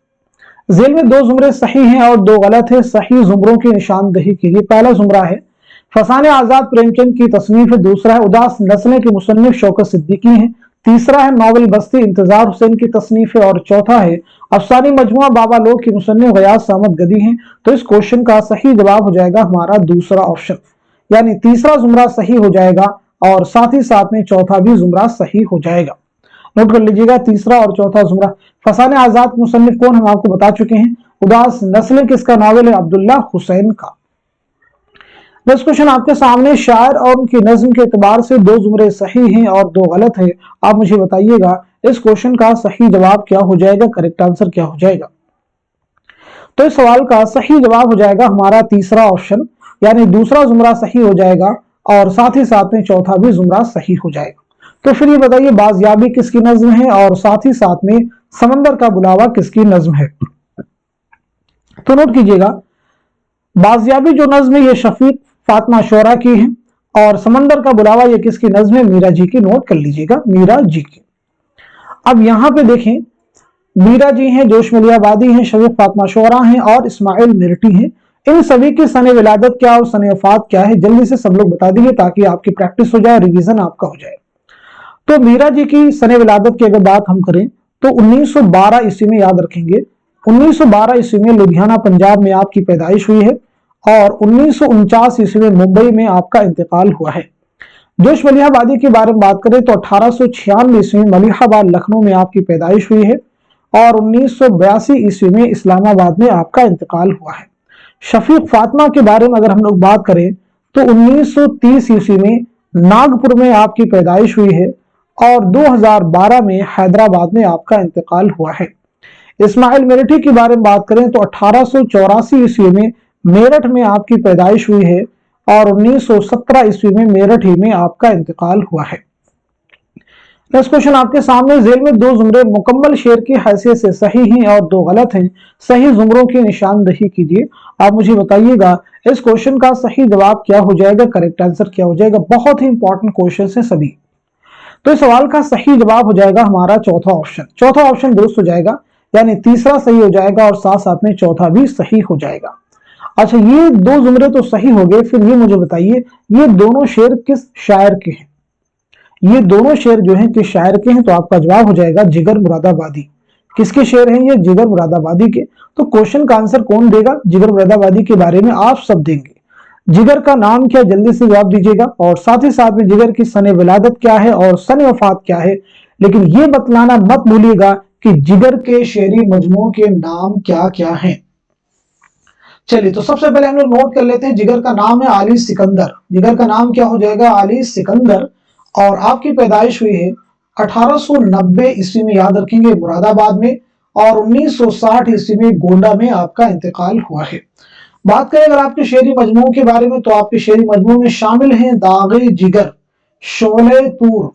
जेल में दो जुमरे सही हैं और दो गलत है, सही जुमरों की निशानदही कीजिए। पहला जुमरा है फसाने आजाद प्रेमचंद की तसनीफ है। दूसरा है उदास नस्लें के मुसन्निफ शौकत सिद्दीकी हैं। तीसरा है नॉवल बस्ती इंतजार हुसैन की तसनीफ है और चौथा है अफसानी मजमुआ बाबा लोग की मुसन्निफ गयास अहमद गदी हैं। तो इस क्वेश्चन का सही जवाब हो जाएगा हमारा दूसरा ऑप्शन, यानी तीसरा जुमरा सही हो जाएगा और साथ ही साथ में चौथा भी जुमरा सही हो जाएगा। नोट कर लीजिएगा, तीसरा और चौथा जुमरा। फसाने आजाद मुसन्निफ कौन हम आपको बता चुके हैं। उदास नस्लें किसका नॉवल है? अब्दुल्ला हुसैन का। नेक्स्ट क्वेश्चन आपके सामने, शायर और उनकी नज्म के एतबार से दो जुमरे सही हैं और दो गलत है। आप मुझे बताइएगा इस क्वेश्चन का सही जवाब क्या हो जाएगा, करेक्ट आंसर क्या हो जाएगा। तो इस सवाल का सही जवाब हो जाएगा हमारा तीसरा ऑप्शन, यानी दूसरा जुमरा सही हो जाएगा और साथ ही साथ में चौथा भी जुमरा सही हो जाएगा। तो फिर ये बताइए बाजियाबी किसकी नज्म है और साथ ही साथ में समंदर का बुलावा किसकी नज्म है। तो नोट कीजिएगा, बाजियाबी जो नज्म है ये शफीक फातिमा शोरा की है और समंदर का बुलावा ये किसकी नज्म है? मीरा जी की। नोट कर लीजिएगा, मीरा जी की। अब यहां पे देखें, मीरा जी हैं, जोश मलियाबादी हैं, शफीक फातिमा शोरा हैं और इस्माइल मिर्टी हैं। इन सभी की सने विलादत क्या और सने वफात क्या है, जल्दी से सब लोग बता दीजिए ताकि आपकी प्रैक्टिस हो जाए, रिवीजन आपका हो जाए। तो मीरा जी की सने विलादत की अगर बात हम करें तो 1912 ईस्वी में, याद रखेंगे 1912 ईस्वी में लुधियाना पंजाब में आपकी पैदाइश हुई है और 1949 ईस्वी में मुंबई में आपका इंतकाल हुआ है। जोश मलिहाबादी के बारे में बात करें तो 1896 ईस्वी में मलिहाबाद लखनऊ में आपकी पैदाइश हुई है और 1982 ईस्वी में इस्लामाबाद में आपका इंतकाल हुआ है। शफीक फातिमा के बारे में अगर हम लोग बात करें तो 1930 ईस्वी में नागपुर में आपकी पैदाइश हुई है और 2012 में हैदराबाद में आपका इंतकाल हुआ है। इस्माइल मिर्टी के बारे में बात करें तो 1884 ईस्वी में मेरठ में आपकी पैदाइश हुई है और 1917 ईस्वी में मेरठ ही में आपका इंतकाल हुआ है। नेक्स्ट क्वेश्चन आपके सामने, जेल में दो जुमरे मुकम्मल शेर की हैसियत से सही हैं और दो गलत हैं, सही जुमरों की निशानदही कीजिए। आप मुझे बताइएगा इस क्वेश्चन का सही जवाब क्या हो जाएगा, करेक्ट आंसर क्या हो जाएगा। बहुत ही इंपॉर्टेंट क्वेश्चन है सभी। तो इस सवाल का सही जवाब हो जाएगा हमारा चौथा ऑप्शन। चौथा ऑप्शन दुरुस्त हो जाएगा, यानी तीसरा सही हो जाएगा और साथ साथ में चौथा भी सही हो जाएगा। अच्छा, ये दो जुमरे तो सही हो गए, फिर ये मुझे बताइए ये दोनों शेर किस शायर के हैं? ये दोनों शेर जो हैं किस शायर के हैं? तो आपका जवाब हो जाएगा जिगर मुरादाबादी। किसके शेर हैं ये? जिगर मुरादाबादी के। तो क्वेश्चन का आंसर कौन देगा? जिगर मुरादाबादी के बारे में आप सब देंगे। जिगर का नाम क्या? जल्दी से जवाब दीजिएगा। और साथ ही साथ में जिगर की सने विलादत क्या है और सने वफात क्या है। लेकिन ये बतलाना मत भूलिएगा कि जिगर के शेरी मजमू के नाम क्या क्या हैं। चलिए, तो सबसे पहले हम लोग नोट कर लेते हैं, जिगर का नाम है आली सिकंदर। जिगर का नाम क्या हो जाएगा? आली सिकंदर। और आपकी पैदाइश हुई है 1890 ईस्वी में, याद रखेंगे, मुरादाबाद में। और 1960 ईस्वी में गोंडा में आपका इंतकाल हुआ है। बात करें अगर आपके शेरी मजमू के बारे में, तो आपके शेरी मजमू में शामिल हैं दागे जिगर, शोले तूर,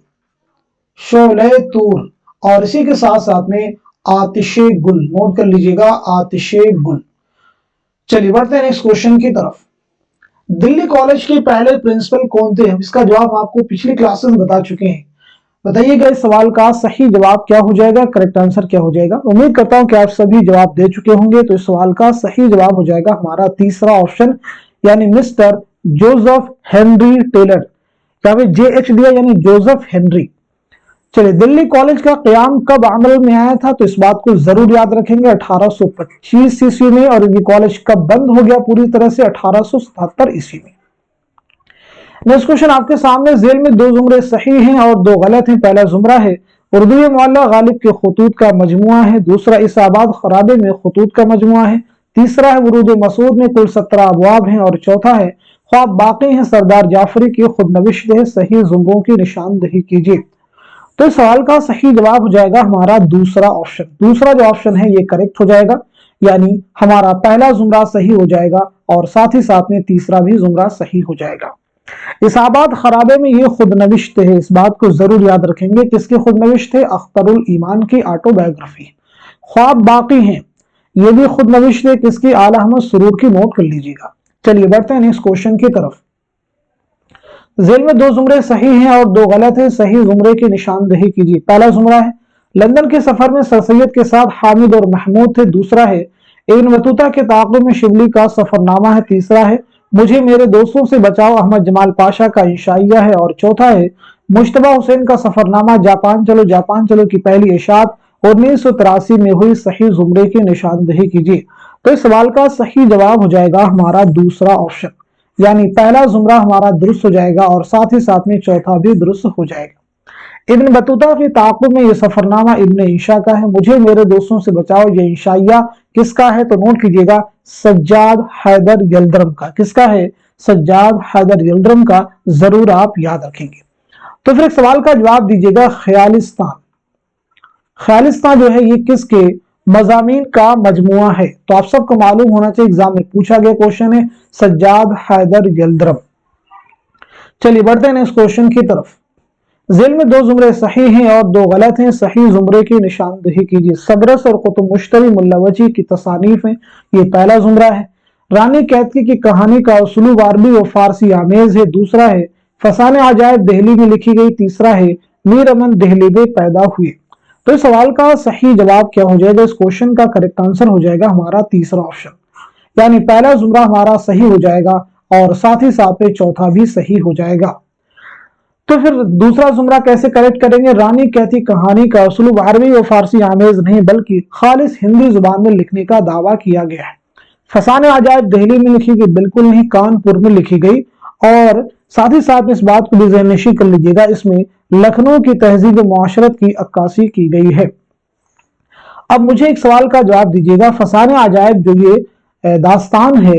शोले तूर, और इसी के साथ साथ में आतिशे गुल। नोट कर लीजिएगा, आतिशे गुल। चलिए बढ़ते हैं नेक्स्ट क्वेश्चन की तरफ। दिल्ली कॉलेज के पहले प्रिंसिपल कौन थे? इसका जवाब आपको पिछली क्लासेस में बता चुके हैं। बताइएगा इस सवाल का सही जवाब क्या हो जाएगा, करेक्ट आंसर क्या हो जाएगा। उम्मीद करता हूं कि आप सभी जवाब दे चुके होंगे। तो इस सवाल का सही जवाब हो जाएगा हमारा तीसरा ऑप्शन, यानी मिस्टर जोसेफ हेनरी टेलर। क्या JH दिया, यानी जोसेफ हेनरी। चलिए, दिल्ली कॉलेज का क़याम कब अमल में आया था? तो इस बात को जरूर याद रखेंगे, 1825 ईस्वी में। और ये कॉलेज कब बंद हो गया पूरी तरह से? 1877 ईस्वी में। नेक्स्ट क्वेश्चन आपके सामने, जेल में दो जुमरे सही हैं और दो गलत हैं। पहला जुमरा है उर्दू मौला गालिब के खतूत का मजमुआ है। दूसरा इसाबाद खराबे में खतूत का मजमुआ है। तीसरा है वरूद मसूद में कुल 17 अबवाब हैं। और चौथा है ख्वाब बाकी हैं सरदार जाफरी की खुद नविश्त है। सही जुमरों की निशानदही कीजिए। तो इस सवाल का सही जवाब हो जाएगा हमारा दूसरा ऑप्शन। दूसरा जो ऑप्शन है ये करेक्ट हो जाएगा, यानी हमारा पहला जुमरा सही हो जाएगा और साथ ही साथ में तीसरा भी जुमरा सही हो जाएगा। इसाबाद खराबे में ये खुद नविश्त है, इस बात को जरूर याद रखेंगे। किसके खुद नविश्त है? अख्तरुल ईमान की ऑटोबायोग्राफी। ख्वाब बाकी हैं, ये भी खुद नविश्त है। किसकी? आला अहमद सुरूर की। नोट कर लीजिएगा। चलिए बढ़ते हैं नेक्स्ट क्वेश्चन की तरफ। जेल में दो जुमरे सही हैं और दो गलत हैं। सही जुमरे की निशानदही कीजिए। पहला जुमरा है लंदन के सफर में सर सैयद के साथ हामिद और महमूद थे। दूसरा है इब्न बतूता के ताक़ुब में शिबली का सफरनामा है। तीसरा है मुझे मेरे दोस्तों से बचाओ अहमद जमाल पाशा का इंशाइया है। और चौथा है मुश्तबा हुसैन का सफरनामा जापान चलो की पहली इशात 1983 में हुई। सही जुमरे की निशानदही कीजिए। तो इस सवाल का सही जवाब हो जाएगा हमारा दूसरा ऑप्शन, यानी पहला जुमरा हमारा दुरुस्त हो जाएगा और साथ ही साथ में चौथा भी दुरुस्त हो जाएगा। इब्न बतूता के ताक़ुब में ये सफरनामा इब्न इंशा का है। मुझे मेरे दोस्तों से बचाओ ये इंशाइया किसका है? तो नोट कीजिएगा, सज्जाद हैदर यल्दरम का। किसका है? सज्जाद हैदर यल्दरम का। जरूर आप याद रखेंगे। तो फिर एक सवाल का जवाब दीजिएगा, ख्यालिस्तान। ख्यालिस्तान जो है ये किसके मजामीन का मजमुआ है? तो आप सबको मालूम होना चाहिए, एग्जाम में पूछा गया क्वेश्चन है, सज्जाद हैदर यल्दरम। चलिए बढ़ते हैं नेक्स्ट क्वेश्चन की तरफ। जेल में दो जुमरे सही हैं और दो गलत हैं। सही जुमरे की निशानदही कीजिए। सबरस और कुतुब मुश्तरी मुल्लावजी की तसानीफ है। ये पहला जुमरा है। रानी कैतकी की कहानी का उसलूब अरबी और फारसी आमेज है। दूसरा है फसाने अजायब दिल्ली में लिखी गई। तीसरा है मीर अमन दिल्ली में पैदा हुए। तो इस सवाल का सही जवाब क्या हो जाएगा? इस क्वेश्चन का करेक्ट आंसर हो जाएगा हमारा तीसरा ऑप्शन, यानी पहला जुमरा हमारा सही हो जाएगा और साथ ही साथ में चौथा भी सही हो जाएगा। तो फिर दूसरा जुमरा कैसे करेक्ट करेंगे? रानी कैथी कहानी का उसलूब अरबी और फारसी आमेज नहीं बल्कि खालिस हिंदी जुबान में लिखने का दावा किया गया है। फसाने अजायब दिल्ली में लिखी गई, बिल्कुल नहीं, कानपुर में लिखी गई। और साथ ही साथ इस बात को भी ज़हन-नशीं कर लीजिएगा, इसमें लखनऊ की तहजीब मुआशरत की अक्कासी की गई है। अब मुझे एक सवाल का जवाब दीजिएगा, फसाने अजायब जो ये दास्तान है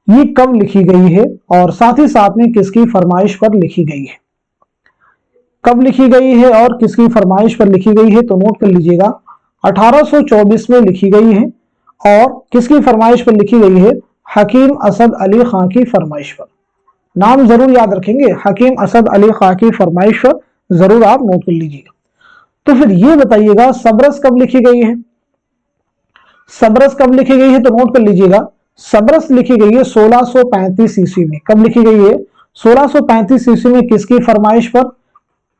ये कब लिखी गई है और साथ ही साथ में किसकी फरमाइश पर लिखी गई है? कब लिखी गई है और किसकी फरमाइश पर लिखी गई है? तो नोट कर लीजिएगा, 1824 में लिखी गई है। और किसकी फरमाइश पर लिखी गई है? हकीम असद अली खां की फरमाइश पर। नाम जरूर याद रखेंगे, हकीम असद अली खां की फरमाइश पर जरूर आप नोट कर लीजिएगा। तो फिर ये बताइएगा, सबरस कब लिखी गई है? सबरस कब लिखी गई है? तो नोट कर लीजिएगा, सबरस लिखी गई है 1635 ईस्वी में। कब लिखी गई है? 1635 ईस्वी में। किसकी फरमाइश पर?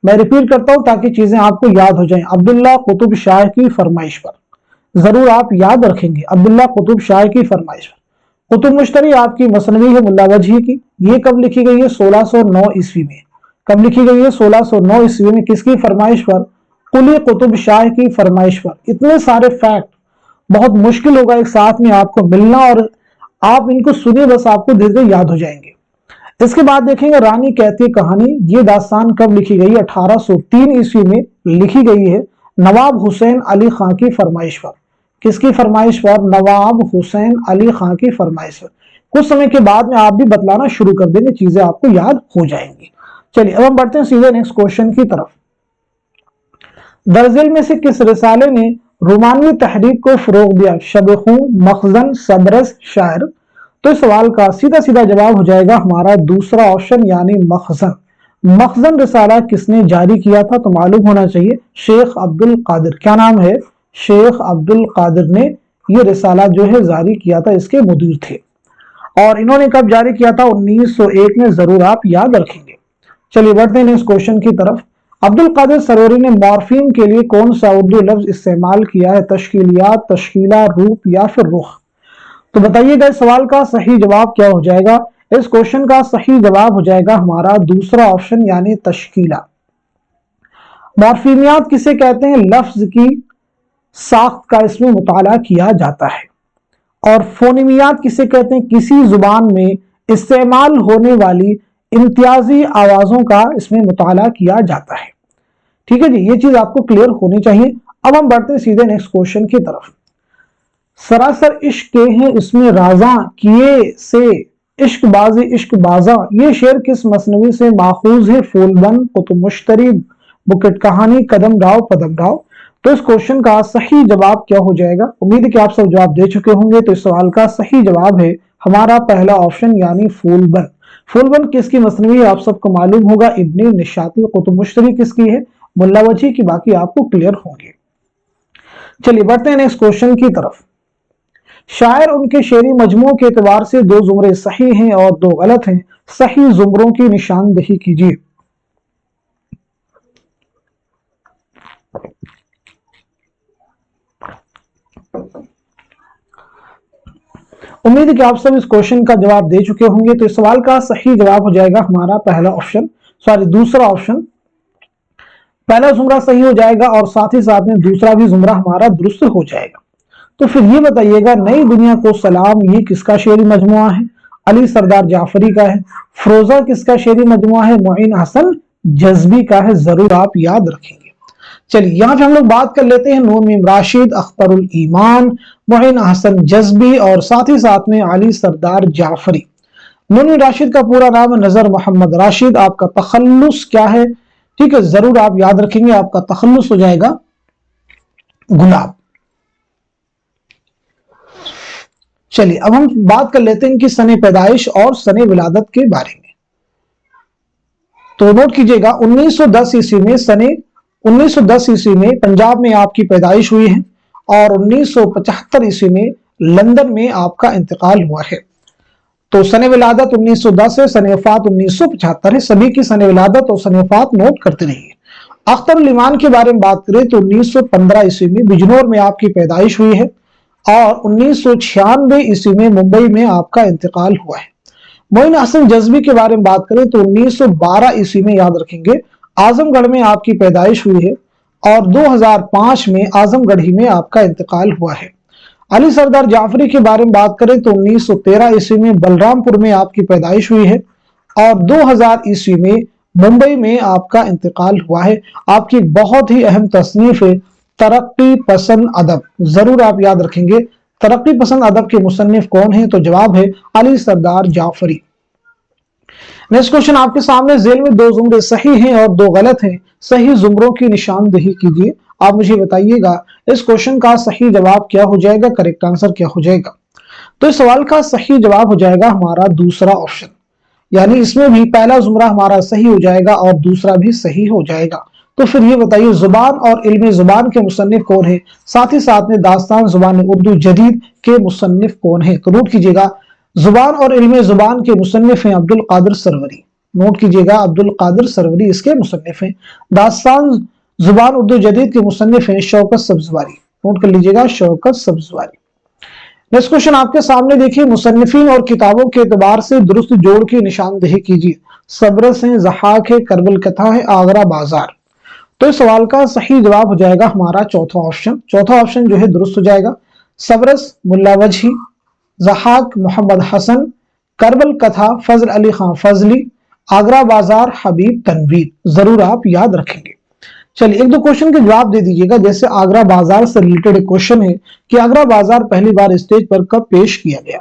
मैं रिपीट करता हूं ताकि चीजें आपको याद हो जाएं। अब्दुल्ला कुतुब शाह की फरमाइश पर। जरूर आप याद रखेंगे, अब्दुल्ला कुतुब शाह की फरमाइश पर। कुतुब मुश्तरी आपकी मसनवी है मुल्ला वजही की, ये कब लिखी गई है? 1609 ईस्वी में। कब लिखी गई है? 1609 ईस्वी में। किसकी फरमाइश पर? कुली कुतुब शाह की फरमाइश पर। इतने सारे फैक्ट बहुत मुश्किल होगा एक साथ में आपको मिलना, और आप इनको सुनिए बस, आपको धीरे धीरे याद हो जाएंगे। इसके बाद देखेंगे रानी कहती कहानी, ये दास्तान कब लिखी गई? 1803 ईस्वी में लिखी गई है नवाब हुसैन अली खां की फरमाइश पर। किसकी फरमाइश पर? नवाब हुसैन अली खां की फरमाइश पर। कुछ समय के बाद में आप भी बतलाना शुरू कर देंगे, चीजें आपको याद हो जाएंगी। चलिए अब हम बढ़ते हैं सीधे नेक्स्ट क्वेश्चन की तरफ। दरअसल में से किस रिसाले ने रोमानवी तहरीक को फरोग दिया? शब खूं, मखजन, सबरस, शायर। तो इस सवाल का सीधा सीधा जवाब हो जाएगा हमारा दूसरा ऑप्शन यानी मखजन। मखजन रिसाला किसने जारी किया था? तो मालूम होना चाहिए शेख अब्दुल कादिर। क्या नाम है? शेख अब्दुल कादिर ने ये रिसाला जो है जारी किया था, इसके मुदीर थे। और इन्होंने कब जारी किया था? 1901 में। जरूर आप याद रखेंगे। चलिए बढ़ते हैं नेक्स्ट क्वेश्चन की तरफ। अब्दुल कादिर सरवरी ने मॉर्फीम के लिए कौन सा उर्दू लफ्ज इस्तेमाल किया है? तश्कीलियात, तश्कीला, रूप या फिर रुख। तो बताइएगा इस सवाल का सही जवाब क्या हो जाएगा? इस क्वेश्चन का सही जवाब हो जाएगा हमारा दूसरा ऑप्शन यानी तश्कीला। मॉर्फीमियात किसे कहते हैं? लफ्ज की साख्त का इसमें मुताला किया जाता है। और फोनिमियात किसे कहते हैं? किसी जुबान में इस्तेमाल होने वाली इम्तियाजी आवाजों का इसमें मुताला किया जाता है। ठीक है जी, ये चीज आपको क्लियर होनी चाहिए। अब हम बढ़ते हैं सीधे नेक्स्ट क्वेश्चन की तरफ। सरासर इश्क के हैं इसमें राजा किए से इश्क बाजी इश्क बाजा, ये शेर किस मसनवी से माखूज है? फूलबंद, कुतुब मुश्तरी, बुकेट कहानी, कदम राव, पदम राव। तो इस क्वेश्चन का सही जवाब क्या हो जाएगा? उम्मीद है कि आप सब जवाब दे चुके होंगे। तो इस सवाल का सही जवाब है हमारा पहला ऑप्शन यानी फूलबंद। फूलबंद किसकी मसनवी है? आप सबको मालूम होगा, इब्ने निशाती। कुतुब मुश्तरी किसकी है? मुल्ला वजही की। बाकी आपको क्लियर होंगे। चलिए बढ़ते हैं नेक्स्ट क्वेश्चन की तरफ। शायर उनके शेरी मजमू के एतबार से 2 जुमरे सही हैं और 2 गलत हैं। सही जुमरों की निशानदही कीजिए। उम्मीद है कि आप सब इस क्वेश्चन का जवाब दे चुके होंगे। तो इस सवाल का सही जवाब हो जाएगा हमारा पहला ऑप्शन, दूसरा ऑप्शन। पहला जुमरा सही हो जाएगा और साथ ही साथ में दूसरा भी जुमरा हमारा दुरुस्त हो जाएगा। तो फिर ये बताइएगा, नई दुनिया को सलाम ये किसका शेरी मजमुआ है? अली सरदार जाफरी का है। फरोजा किसका शेरी मजमुआ है? मोइन हसन जज्बी का है। जरूर आप याद रखेंगे। चलिए यहाँ पे हम लोग बात कर लेते हैं नून मीम राशिद, अख्तरुल ईमान, मोइन हसन जज्बी और साथ ही साथ में अली सरदार जाफरी। नून मीम राशिद का पूरा नाम है नजर मोहम्मद राशिद। आपका तखल्लुस क्या है? ठीक है, जरूर आप याद रखेंगे, आपका तखल्लुस हो जाएगा गुलाब। चलिए अब हम बात कर लेते हैं इनकी सने पैदाइश और सने विलादत के बारे में। तो नोट कीजिएगा 1910 ईस्वी में 1910 ईस्वी में पंजाब में आपकी पैदाइश हुई है और 1975 ईस्वी में लंदन में आपका इंतकाल हुआ है। तो सने विलादत 1910 है, सने वफात 1975 है। सभी की सने विलादत और सने वफात नोट करते रहिए। अख्तरुल ईमान के बारे में बात करें तो 1915 ईस्वी में बिजनौर में आपकी पैदाइश हुई है और 1996 ईस्वी में मुंबई में आपका इंतकाल हुआ है। मोइन हसन जज्बी के बारे में बात करें तो 1912 ईस्वी में, याद रखेंगे, आजमगढ़ में आपकी पैदाइश हुई है और 2005 में आजमगढ़ ही में आपका इंतकाल हुआ है। अली सरदार जाफरी के बारे में बात करें तो 1913 ईस्वी में बलरामपुर में आपकी पैदाइश हुई है और 2000 ईस्वी में मुंबई में आपका इंतकाल हुआ है। आपकी बहुत ही अहम तसनीफ है तरक्की पसंद अदब। जरूर आप याद रखेंगे तरक्की पसंद अदब के मुसन्निफ कौन है? तो जवाब है अली सरदार जाफरी। नेक्स्ट क्वेश्चन आपके सामने, जेल में 2 जुमरे सही हैं और 2 गलत हैं। सही जुमरों की निशानदही कीजिए। आप मुझे बताइएगा इस क्वेश्चन का सही जवाब क्या हो जाएगा, करेक्ट आंसर क्या हो जाएगा। तो इस सवाल का सही जवाब हो जाएगा हमारा दूसरा ऑप्शन, यानी इसमें भी पहला जुमरा हमारा सही हो जाएगा और दूसरा भी सही हो जाएगा। तो फिर ये बताइए जुबान और इल्म जुबान के मुसन्निफ कौन है? साथ ही साथ में दास्तान जुबान उर्दू जदीद के मुसन्निफ कौन है? तो नोट कीजिएगा जुबान और इल्म जुबान के मुसन्निफ हैं अब्दुल कादिर सरवरी। नोट कीजिएगा अब्दुल कादिर सरवरी इसके मुसन्निफ हैं। दास्तान जुबान उर्दू जदीद के मुसन्निफ हैं शौकत सब्जवारी। नोट कर लीजिएगा शौकत सब्जवारी। नेक्स्ट क्वेश्चन आपके सामने देखिए, मुसन्निफीन और किताबों के एतबार से दुरुस्त जोड़ की निशानदेही कीजिए। सब्रस है, ज़हाक है, करबल कथा है, आगरा बाजार। तो इस सवाल का सही जवाब हो जाएगा हमारा चौथा ऑप्शन। चौथा ऑप्शन जो है दुरुस्त हो जाएगा। सब्रस मुल्ला वजही, ज़हाक मोहम्मद हसन, करबल कथा फजल अली खान फजली, आगरा बाजार हबीब तनवीर। जरूर आप याद रखेंगे। चलिए एक दो क्वेश्चन के जवाब दे दीजिएगा। जैसे आगरा बाजार से रिलेटेड एक क्वेश्चन है कि आगरा बाजार पहली बार स्टेज पर कब पेश किया गया।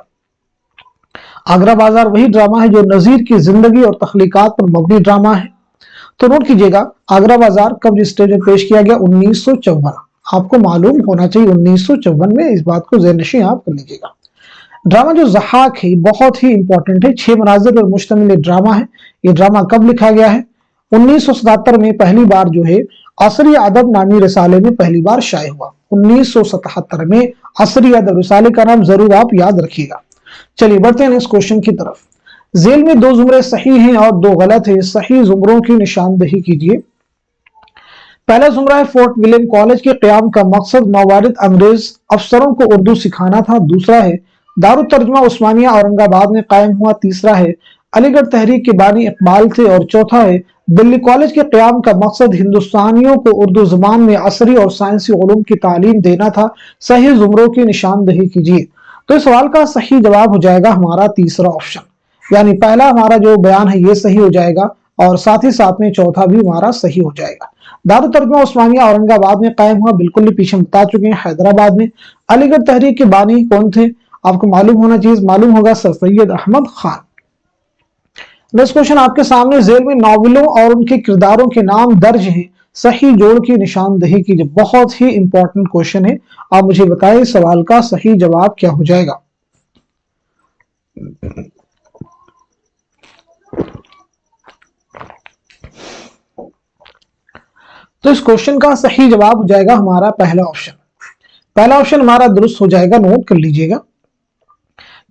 आगरा बाजार वही ड्रामा है जो नजीर की जिंदगी और तख्लीकात पर मबनी ड्रामा है। तो नोट कीजिएगा, आगरा बाजार कब स्टेज पर पेश किया गया, 1954। आपको मालूम होना चाहिए 1954 में, इस बात को ज़हन-नशीं आप कर लीजिएगा। ड्रामा जो ज़हाक है बहुत ही इंपॉर्टेंट है, 6 मनाजिर पर मुश्तमिल ड्रामा है। ये ड्रामा कब लिखा गया है, 1977 में पहली बार जो है असरी अदब नामी रिसाले में पहली बार शाये हुआ। 1977 में असरी अदब रिसाले का नाम जरूर आप याद रखिएगा। चलिए बढ़ते हैं इस क्वेश्चन की तरफ। जेल में 2 जुमरे सही हैं और 2 गलत हैं, सही जुमरों की निशानदेही कीजिए। पहला जुमरा है, फोर्ट विलियम कॉलेज के क़याम का मकसद नौवारिद अंग्रेज अफसरों को उर्दू सिखाना था। दूसरा है, दारुल तर्जुमा उस्मानिया औरंगाबाद में कायम हुआ। तीसरा है, अलीगढ़ तहरीक के बानी इकबाल थे। और चौथा है, दिल्ली कॉलेज के क़याम का मकसद हिंदुस्तानियों को उर्दू ज़बान में असरी और साइंसी उलूम की तालीम देना था। सही जुमरों की निशानदेही कीजिए। तो इस सवाल का सही जवाब हो जाएगा हमारा तीसरा ऑप्शन, यानी पहला हमारा जो बयान है ये सही हो जाएगा और साथ ही साथ में चौथा भी हमारा सही हो जाएगा। दारुल तर्जुमा उस्मानिया औरंगाबाद में कायम हुआ, बिल्कुल ही पीछे बता चुके हैं, हैदराबाद में। अलीगढ़ तहरीक के बानी कौन थे, आपको मालूम होना चाहिए, मालूम होगा Sir Syed Ahmad Khan. Next question आपके सामने, जेल में नॉवेलों और उनके किरदारों के नाम दर्ज हैं, सही जोड़ की निशानदेही कीजिए। बहुत ही इंपॉर्टेंट क्वेश्चन है, आप मुझे बताइए सवाल का सही जवाब क्या हो जाएगा। तो इस क्वेश्चन का सही जवाब हो जाएगा हमारा पहला ऑप्शन। पहला ऑप्शन हमारा दुरुस्त हो जाएगा, नोट कर लीजिएगा।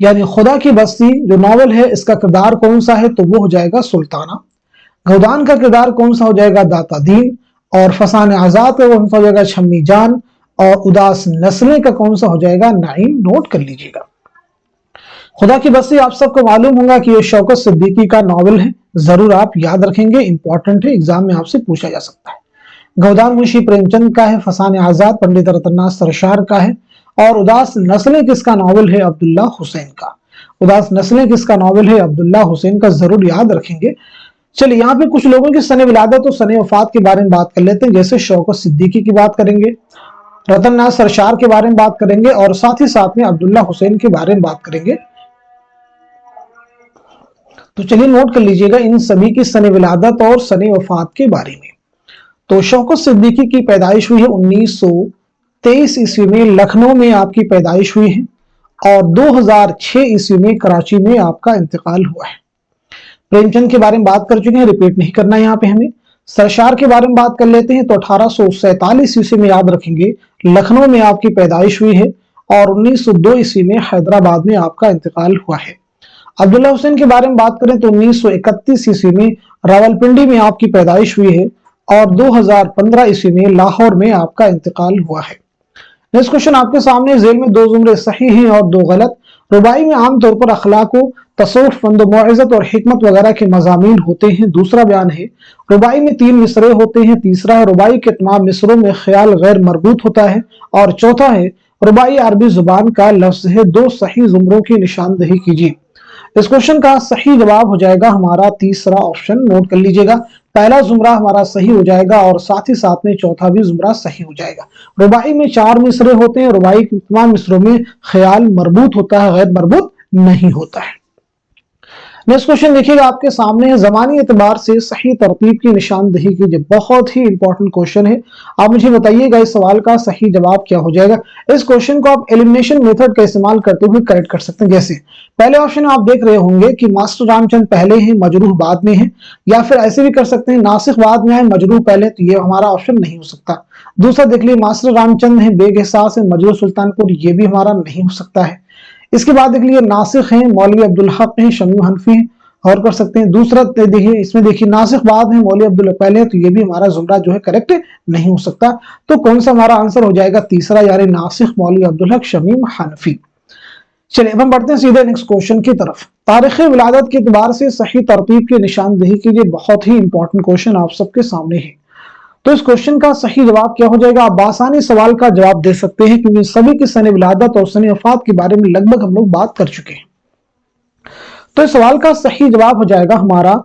यानी खुदा की बस्ती जो नॉवल है इसका किरदार कौन सा है, तो वो हो जाएगा सुल्ताना। गौदान का किरदार कौन सा हो जाएगा, दाता दीन। और फसान आजाद का कौन सा हो जाएगा, शम्मी जान। और उदास नस्लें का कौन सा हो जाएगा, नाइम। नोट कर लीजिएगा। खुदा की बस्ती आप सबको मालूम होगा कि ये शौकत सिद्दीकी का नॉवल है, जरूर आप याद रखेंगे, इंपॉर्टेंट है, एग्जाम में आपसे पूछा जा सकता है। गौदान मुंशी प्रेमचंद का है। फसान आजाद पंडित रतननाथ सरशार का है। और उदास नस्लें किसका नॉवल है, अब्दुल्ला हुसैन का। उदास नस्लें किसका नॉवल है, अब्दुल्ला हुसैन का, जरूर याद रखेंगे। चलिए यहाँ पे कुछ लोगों की सने विलादत और सने वफात के बारे में बात कर लेते हैं। जैसे शौकत सिद्दीकी की बात करेंगे, रतननाथ सरशार के बारे में बात करेंगे और साथ ही साथ में अब्दुल्ला हुसैन के बारे में बात करेंगे। तो चलिए नोट कर लीजिएगा इन सभी की सने विलादत और सने वफात के बारे में। तो शौकत सिद्दीकी की पैदाइश हुई है 1923 ईस्वी में, लखनऊ में आपकी पैदाइश हुई है। और 2006 ईस्वी में कराची में आपका इंतकाल हुआ है। प्रेमचंद के बारे में बात कर चुके हैं, रिपीट नहीं करना है यहाँ पे हमें। सरशार के बारे में बात कर लेते हैं। तो 1847 ईस्वी में, याद रखेंगे, लखनऊ में आपकी पैदाइश हुई है। और 1902 ईस्वी में हैदराबाद में आपका इंतकाल हुआ है। अब्दुल्ला हुसैन के बारे में बात करें तो 1931 ईस्वी में रावलपिंडी में आपकी पैदाइश हुई है। और 2015 ईस्वी में लाहौर में आपका इंतकाल हुआ है। नेक्स्ट क्वेश्चन आपके सामने, जेल में 2 जुमरे सही हैं और 2 गलत। रुबाई में आमतौर पर अखलाक, तसव्वुफ, फंद, मौइज़त और हिकमत वगैरह के मज़ामीन होते हैं। दूसरा बयान है, रुबाई में 3 मिसरे होते हैं। तीसरा है, रुबाई के तमाम मिसरों में ख्याल गैर मरबूत होता है। और चौथा है, रुबाई अरबी जुबान का लफ्ज है। 2 सही जुमरों की निशानदेही कीजिए। इस क्वेश्चन का सही जवाब हो जाएगा हमारा तीसरा ऑप्शन, नोट कर लीजिएगा। पहला जुमरा हमारा सही हो जाएगा और साथ ही साथ में चौथा भी जुमरा सही हो जाएगा। रुबाई में 4 मिसरे होते हैं। रुबाई के तमाम मिसरों में ख्याल मरबूत होता है, गैर मरबूत नहीं होता है। नेक्स्ट क्वेश्चन देखिएगा आपके सामने है, ज़मानी एतबार से सही तरतीब की निशानदेही कीजिए। बहुत ही इंपॉर्टेंट क्वेश्चन है, आप मुझे बताइएगा इस सवाल का सही जवाब क्या हो जाएगा। इस क्वेश्चन को आप एलिमिनेशन मेथड का इस्तेमाल करते हुए करेक्ट कर सकते हैं। जैसे पहले ऑप्शन में आप देख रहे होंगे कि मास्टर रामचंद पहले हैं, मजरूह बाद में है। या फिर ऐसे भी कर सकते हैं, नासिख बाद में है, मजरूह पहले, तो ये हमारा ऑप्शन नहीं हो सकता। दूसरा देख लीजिए, मास्टर रामचंद है, बेग एहसास है, मजरूह सुल्तानपुर, ये भी हमारा नहीं हो सकता है। इसके बाद देख लीजिए, नासिख हैं, मौलवी अब्दुल हक हैं, शमी हनफी हैं, और कर सकते हैं। दूसरा देखिए, इसमें देखिए नासिख बाद है, मौलवी अब्दुल पहले, तो ये भी हमारा जुमरा जो है करेक्ट नहीं हो सकता। तो कौन सा हमारा आंसर हो जाएगा, तीसरा, यानी नासिख, मौलवी अब्दुल हक, शमीम हनफी। चलिए अब हम बढ़ते हैं सीधे नेक्स्ट क्वेश्चन की तरफ। तारीख विलादत के एतबार से सही तरतीब की निशानदेही कीजिए। बहुत ही इंपॉर्टेंट क्वेश्चन आप सबके सामने है। तो इस क्वेश्चन का सही जवाब क्या हो जाएगा? आप आसानी सवाल का जवाब दे सकते हैं क्योंकि सभी की सन विलादत और सन वफात के बारे में लगभग हम लोग बात कर चुके हैं। तो इस सवाल का सही जवाब हो जाएगा हमारा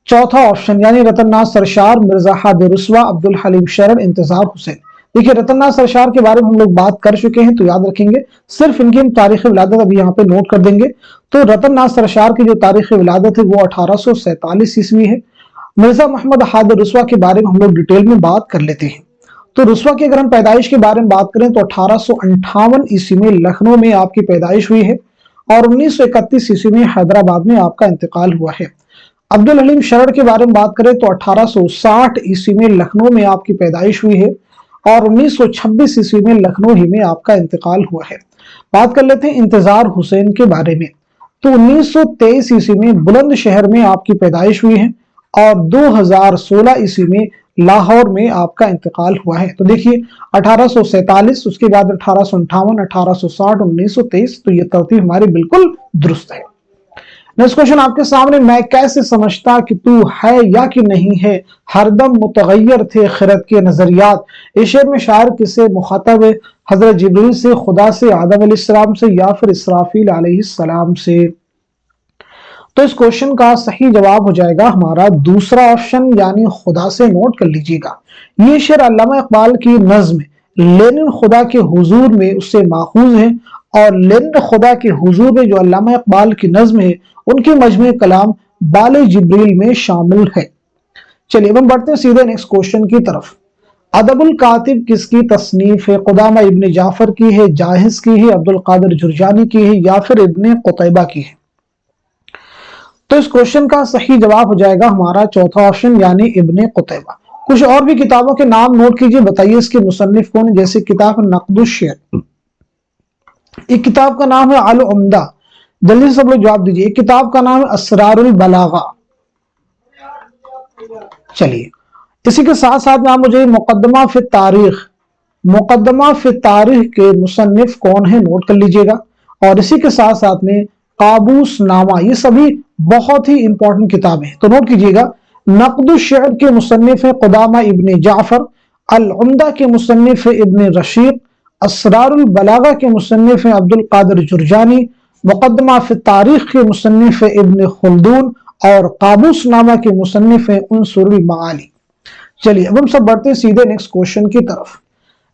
चौथा ऑप्शन, यानी रतननाथ सरशार, मिर्जा हादी रुस्वा, अब्दुल हलीम शरण, इंतजार हुसैन। देखिए रतननाथ सरशार के बारे में हम लोग बात कर चुके हैं, तो याद रखेंगे सिर्फ इनकी हम तारीख विलादत अभी यहाँ पे नोट कर देंगे। तो रतननाथ सरशार की जो तारीख विलादत है वो 1847 ईस्वी है। मिर्जा मोहम्मद हादी रुस्वा के बारे में हम लोग डिटेल में बात कर लेते हैं। तो रुस्वा की अगर हम पैदाइश के बारे में बात करें तो 1858 ईस्वी में लखनऊ में आपकी पैदाइश हुई है और 1931 ईस्वी में हैदराबाद में आपका इंतकाल हुआ है। अब्दुल हलीम शरण के बारे में बात करें तो 1860 ईस्वी में लखनऊ में आपकी पैदाइश हुई है और 1926 ईस्वी में लखनऊ ही में आपका इंतकाल हुआ है। बात कर लेते हैं इंतजार हुसैन के बारे में। तो 1923 ईस्वी में बुलंदशहर में आपकी पैदाइश हुई है और 2016 ईस्वी में लाहौर में आपका इंतकाल हुआ है। तो देखिए 1847, उसके बाद 1858, 1860, 1923, तो ये तरतीब हमारी बिल्कुल दुरुस्त है। नेक्स्ट क्वेश्चन आपके सामने, मैं कैसे समझता कि तू है या कि नहीं है, हरदम मुतगय्यर थे खिरत के नजरियात। इस शेर में शायर किससे मुखातब है? हजरत जिब्रील से, खुदा से, आदम अलैहिस्सलाम से या फिर इसराफील अलैहिस्सलाम से। तो इस क्वेश्चन का सही जवाब हो जाएगा हमारा दूसरा ऑप्शन, यानी खुदा से। नोट कर लीजिएगा, ये शेर अल्लामा इकबाल की नज्म लेनिन खुदा के हुजूर में उससे माखूज है और लेनिन खुदा के हुजूर में जो अल्लामा इकबाल की नज्म है उनके मजमे कलाम बाले जिब्रील में शामिल है। चलिए अब हम बढ़ते हैं सीधे नेक्स्ट क्वेश्चन की तरफ। अदबुल कातिब किसकी तसनीफ है? कुदामा इब्ने जाफर की है, जाहिज की है, अब्दुल कादिर जुरजानी की है या फिर इब्ने कुतैबा की है? तो इस क्वेश्चन का सही जवाब हो जाएगा हमारा चौथा ऑप्शन, यानी इब्ने कुतैबा। कुछ और भी किताबों के नाम नोट कीजिए, बताइए इसके मुसन्निफ कौन है। जैसे किताब नक़्दुश शेर, एक किताब का नाम है अल उम्दा, जल्दी से सब लोग जवाब दीजिए। एक किताब का नाम है असरारुल बलागा। चलिए इसी के साथ साथ में आप मुझे मुकद्दमा फिर तारीख, मुकद्दमा फिर तारीख के मुसन्निफ कौन है नोट कर लीजिएगा। और इसी के साथ साथ में काबूस नामा, ये सभी बहुत ही इंपॉर्टेंट किताबें हैं, तो नोट कीजिएगा। नक़्दुश शेर के मुसन्निफ है कुदामा इब्ने जाफर, अल उम्दा के मुसन्निफ है इब्ने रशीद, असरारुल बलागा के मुसन्निफ है अब्दुल कादिर जुरजानी, मुकद्दमा फिर तारीख के मुसन्निफ है इब्ने खुल्दून और काबूस नामा के मुसन्निफ है उनसुरुल माली। चलिए अब हम सब बढ़ते हैं सीधे नेक्स्ट क्वेश्चन की तरफ।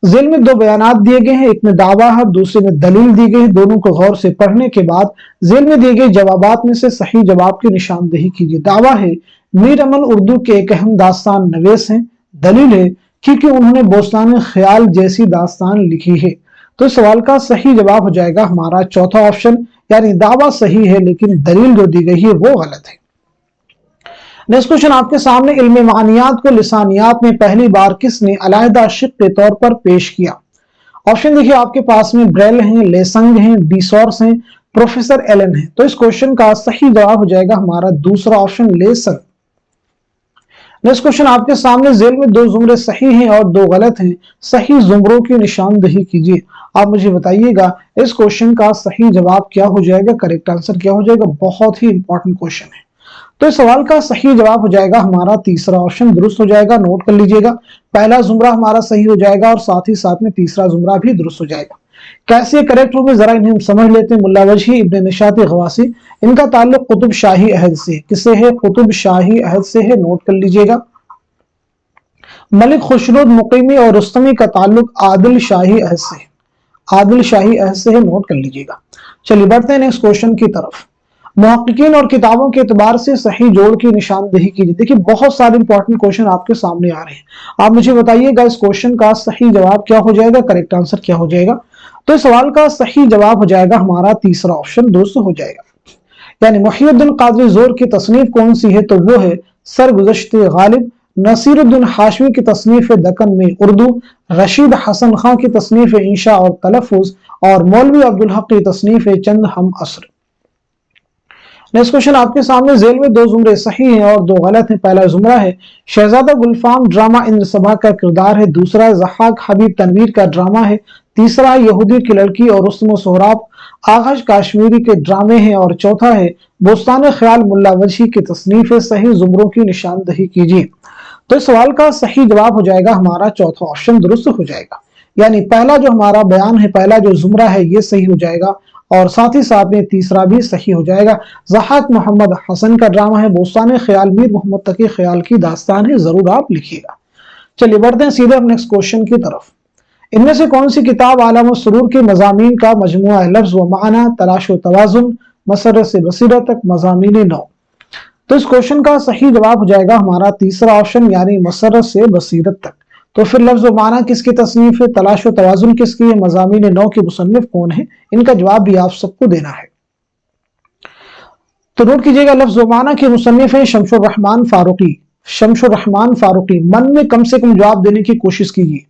ज़ेल में दो बयानात दिए गए हैं, एक में दावा है, दूसरे में दलील दी गई है। दोनों को गौर से पढ़ने के बाद ज़ेल में दिए गए जवाबात में से सही जवाब की निशानदेही कीजिए। दावा है मीर अमन उर्दू के एक अहम दास्तान नवेस हैं। दलील है क्योंकि उन्होंने बोस्तान ख्याल जैसी दास्तान लिखी है। तो इस सवाल का सही जवाब हो जाएगा हमारा चौथा ऑप्शन, यानी दावा सही है लेकिन दलील जो दी गई है वो गलत है। नेक्स्ट क्वेश्चन आपके सामने, इल्म मानियात को लिसानियात में पहली बार किसने अलहदा शिक के तौर पर पेश किया? ऑप्शन देखिए आपके पास में ब्रेल हैं, लेसंग हैं, डीसॉर्स हैं, प्रोफेसर एलन है। तो इस क्वेश्चन का सही जवाब हो जाएगा हमारा दूसरा ऑप्शन, लेसंग। नेक्स्ट क्वेश्चन आपके सामने, जेल में दो जुमरे सही हैं और दो गलत हैं, सही जुमरों की निशानदेही कीजिए। आप मुझे बताइएगा इस क्वेश्चन का सही जवाब क्या हो जाएगा, करेक्ट आंसर क्या हो जाएगा। बहुत ही इंपॉर्टेंट क्वेश्चन है। तो इस सवाल का सही जवाब हो जाएगा हमारा तीसरा ऑप्शन, दुरुस्त हो जाएगा। नोट कर लीजिएगा, पहला जुमरा हमारा सही हो जाएगा और साथ ही साथ में तीसरा जुमरा भी दुरुस्त हो जाएगा। कैसे करेक्ट होंगे जरा इन्हें हम समझ लेते हैं। मुल्ला वजही इब्ने निशात गवासी, इनका ताल्लुक कुतुब शाही अहद से, किससे है? कुतुब शाही अहद से है। नोट कर लीजिएगा। मलिक खुशरुद मुकीमी और रुस्तमी का ताल्लुक आदिल शाही अहद से, आदिल शाही अहद से है। नोट कर लीजिएगा। चलिए बढ़ते हैं नेक्स्ट क्वेश्चन की तरफ। मुहक्किकीन और किताबों के एतबार से सही जोड़ की निशानदेही कीजिए। देखिए बहुत सारे इंपॉर्टेंट क्वेश्चन आपके सामने आ रहे हैं। आप मुझे बताइएगा इस क्वेश्चन का सही जवाब क्या हो जाएगा, करेक्ट आंसर क्या हो जाएगा। तो इस सवाल का सही जवाब हो जाएगा हमारा तीसरा ऑप्शन, दोस्तों हो जाएगा। यानी मुहियुद्दीन कादरी जोर की तसनीफ कौन सी है? तो वो है सरगुज़श्ते गालिब। नसीरुद्दीन हाशमी की तसनीफ है दक्कन में उर्दू, रशीद हसन खां की तसनीफ है इंशा और तलफ़ुज़ और मौलवी अब्दुल हक की तसनीफ है चंद हम असर। नेक्स्ट क्वेश्चन आपके सामने, जेल में दो जुमरे सही हैं और दो गलत हैं। पहला जुमरा है शहजादा गुलफाम ड्रामा इंद्र सभा का किरदार है। दूसरा ज़हाक हबीब तनवीर का ड्रामा है। तीसरा यहूदी की लड़की और रुस्तम और सोहराब आगाज काश्मीरी के ड्रामे हैं, और चौथा है बोस्तान ख्याल मुल्ला वजही की तसनीफ है। सही जुमरों की निशानदही कीजिए। तो इस सवाल का सही जवाब हो जाएगा हमारा चौथा ऑप्शन दुरुस्त हो जाएगा। यानी पहला जो हमारा बयान है, पहला जो जुमरा है, ये सही हो जाएगा, और साथ ही साथ में तीसरा भी सही हो जाएगा। ज़हाक मोहम्मद हसन का ड्रामा है बोस्तान ख्याल, मीर मोहम्मद तकी ख्याल की दास्तान है, जरूर आप लिखिएगा। चलिए बढ़ते हैं सीधे नेक्स्ट क्वेश्चन की तरफ। इनमें से कौन सी किताब आलम सुरूर के मज़ामीन का मजमुआ है? लफ्ज़ व माना, तलाश व तवाज़ुन, मसरत से बसीरत तक, मज़ामीन नौ। तो इस क्वेश्चन का सही जवाब हो जाएगा हमारा तीसरा ऑप्शन, यानी मसरत से बसीरत तक। तो फिर लफ्ज़ व माना किसकी तसनीफ है, तलाश व तवाज़ुन किसकी है, मज़ामीन नौ के मुसन्निफ कौन है? इनका जवाब भी आप सबको देना है। तो नोट कीजिएगा, लफ्ज़ व माना के मुसन्निफ है शमशुर रहमान फारूकी। शमशुर रहमान फारूकी। मन में कम से कम जवाब देने की कोशिश कीजिए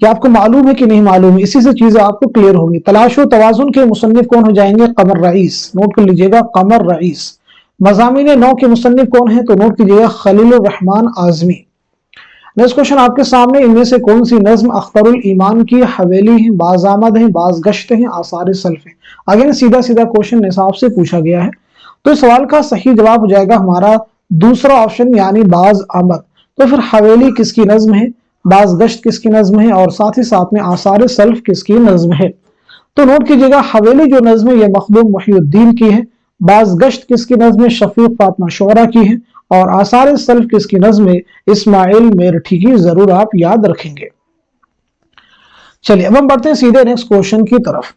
कि आपको मालूम है कि नहीं मालूम है, इसी से चीजें आपको क्लियर होंगी। तलाश व तवाज़ुन के मुसन्निफ कौन हो जाएंगे? कमर रईस। नोट कर लीजिएगा, कमर रईस। मज़ामीन नौ के मुसन्निफ कौन है? तो नोट कीजिएगा, खलीलुर रहमान आज़मी। नेक्स्ट क्वेश्चन आपके सामने, इनमें से कौन सी नज्म अख्तरुल ईमान की हवेली है? बाज आमद है, बाज गश्त है, आसार सल्फ है। अगेन सीधा सीधा क्वेश्चन निसाब से पूछा गया है। तो इस सवाल का सही जवाब हो जाएगा हमारा दूसरा ऑप्शन, यानी बाज आमद। तो फिर हवेली किसकी नज्म है, बाज गश्त किसकी नज्म है, और साथ ही साथ में आसार सल्फ किसकी नज्म है? तो नोट कीजिएगा, हवेली जो नज्म है ये मखदूम मुहिउद्दीन की है, बाज गश्त किसकी नज्म है? शफीक फातिमा शोरा की है, और आसार सल्फ किसकी नज्म है? इस्माइल मेरठी की। जरूर आप याद रखेंगे। चलिए अब हम बढ़ते हैं सीधे नेक्स्ट क्वेश्चन की तरफ।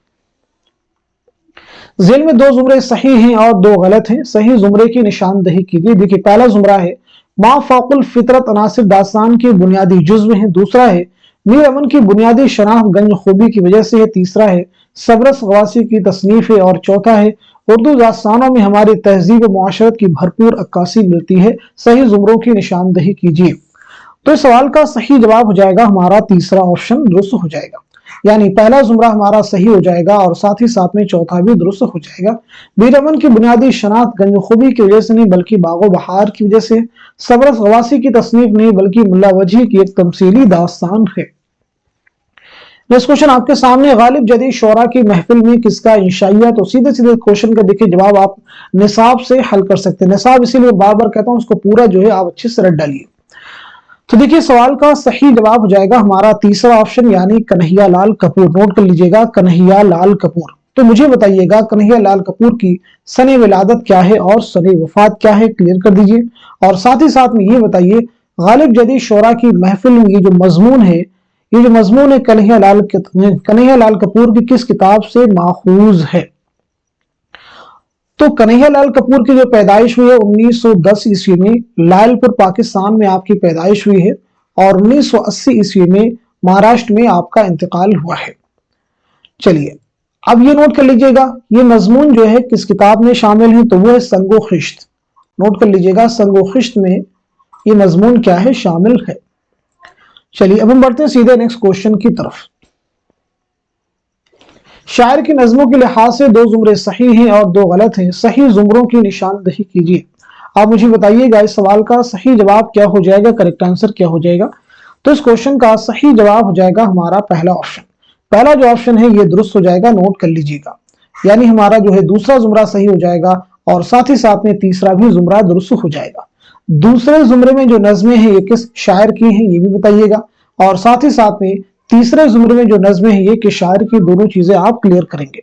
जेल में दो जुमरे सही हैं और दो गलत हैं, सही जुमरे की निशानदही कीजिए। देखिए पहला जुमरा है मा फाकुल फितरत अनासिर दास्तान की बुनियादी जुज्व है। दूसरा है मीर अमन की बुनियादी शनाख्त गंज खूबी की वजह से है। तीसरा है सबरस गवासी की तसनीफ है, और चौथा है उर्दू दास्तानों में हमारी तहजीब व मुआशरत की भरपूर अक्कासी मिलती है। सही जुमरों की निशानदही कीजिए। तो इस सवाल का सही जवाब हो जाएगा हमारा तीसरा ऑप्शन दुरुस्त हो जाएगा। यानी पहला जुमरा हमारा सही हो जाएगा, और साथ ही साथ में चौथा भी दुरुस्त हो जाएगा। मीर अमन की बुनियादी शनाख्त गंज खूबी की वजह से नहीं बल्कि बागो बहार की वजह से। सबरस गवासी की तसनीफ नहीं बल्कि मुल्ला वजही की एक तमसीली दास्तान है। नेक्स्ट क्वेश्चन आपके सामने, गालिब जदीद शोरा की महफिल में किसका इंशाइया? तो सीधे सीधे क्वेश्चन का देखिए जवाब आप निसाब से हल कर सकते हैं। निसाब इसीलिए बार बार कहता हूं, उसको पूरा जो है आप अच्छे से रट डालिए। तो देखिए सवाल का सही जवाब हो जाएगा हमारा तीसरा ऑप्शन, यानी कन्हैया लाल कपूर। नोट कर लीजिएगा, कन्हैया लाल कपूर। तो मुझे बताइएगा कन्हैया लाल कपूर की सने विलादत क्या है और सने वफात क्या है, क्लियर कर दीजिए। और साथ ही साथ में ये बताइए गालिब जदीद शोरा की महफिल में ये जो मजमून है, ये जो मजमून है कन्हैया लाल कपूर की किस किताब से माखूज है? तो कन्हैया लाल कपूर की जो पैदाइश हुई है 1910 ईस्वी में लायलपुर पाकिस्तान में आपकी पैदाइश हुई है, और 1980 ईस्वी में महाराष्ट्र में आपका इंतकाल हुआ है। चलिए अब ये नोट कर लीजिएगा, ये मजमून जो है किस किताब में शामिल है? तो वो है संगो खिश्त। नोट कर लीजिएगा, संगो खिश्त में ये मजमून क्या है? शामिल है। चलिए अब हम बढ़ते हैं सीधे नेक्स्ट क्वेश्चन की तरफ। शायर की नज़मों के लिहाज से दो जुमरे सही हैं और दो गलत हैं, सही जुमरों की निशानदही कीजिए। आप मुझे बताइएगा इस सवाल का सही जवाब क्या हो जाएगा, करेक्ट आंसर क्या हो जाएगा? तो इस क्वेश्चन का सही जवाब हो जाएगा हमारा पहला ऑप्शन। पहला जो ऑप्शन है ये दुरुस्त हो जाएगा, नोट कर लीजिएगा। यानी हमारा जो है दूसरा जुमरा सही हो जाएगा, और साथ ही साथ में तीसरा भी जुमरा दुरुस्त हो जाएगा। दूसरे जुमरे में जो नज़में हैं ये किस शायर की हैं ये भी बताइएगा, और साथ ही साथ में तीसरे जुमरे में जो नज़में हैं ये किस शायर की, दोनों चीजें आप क्लियर करेंगे।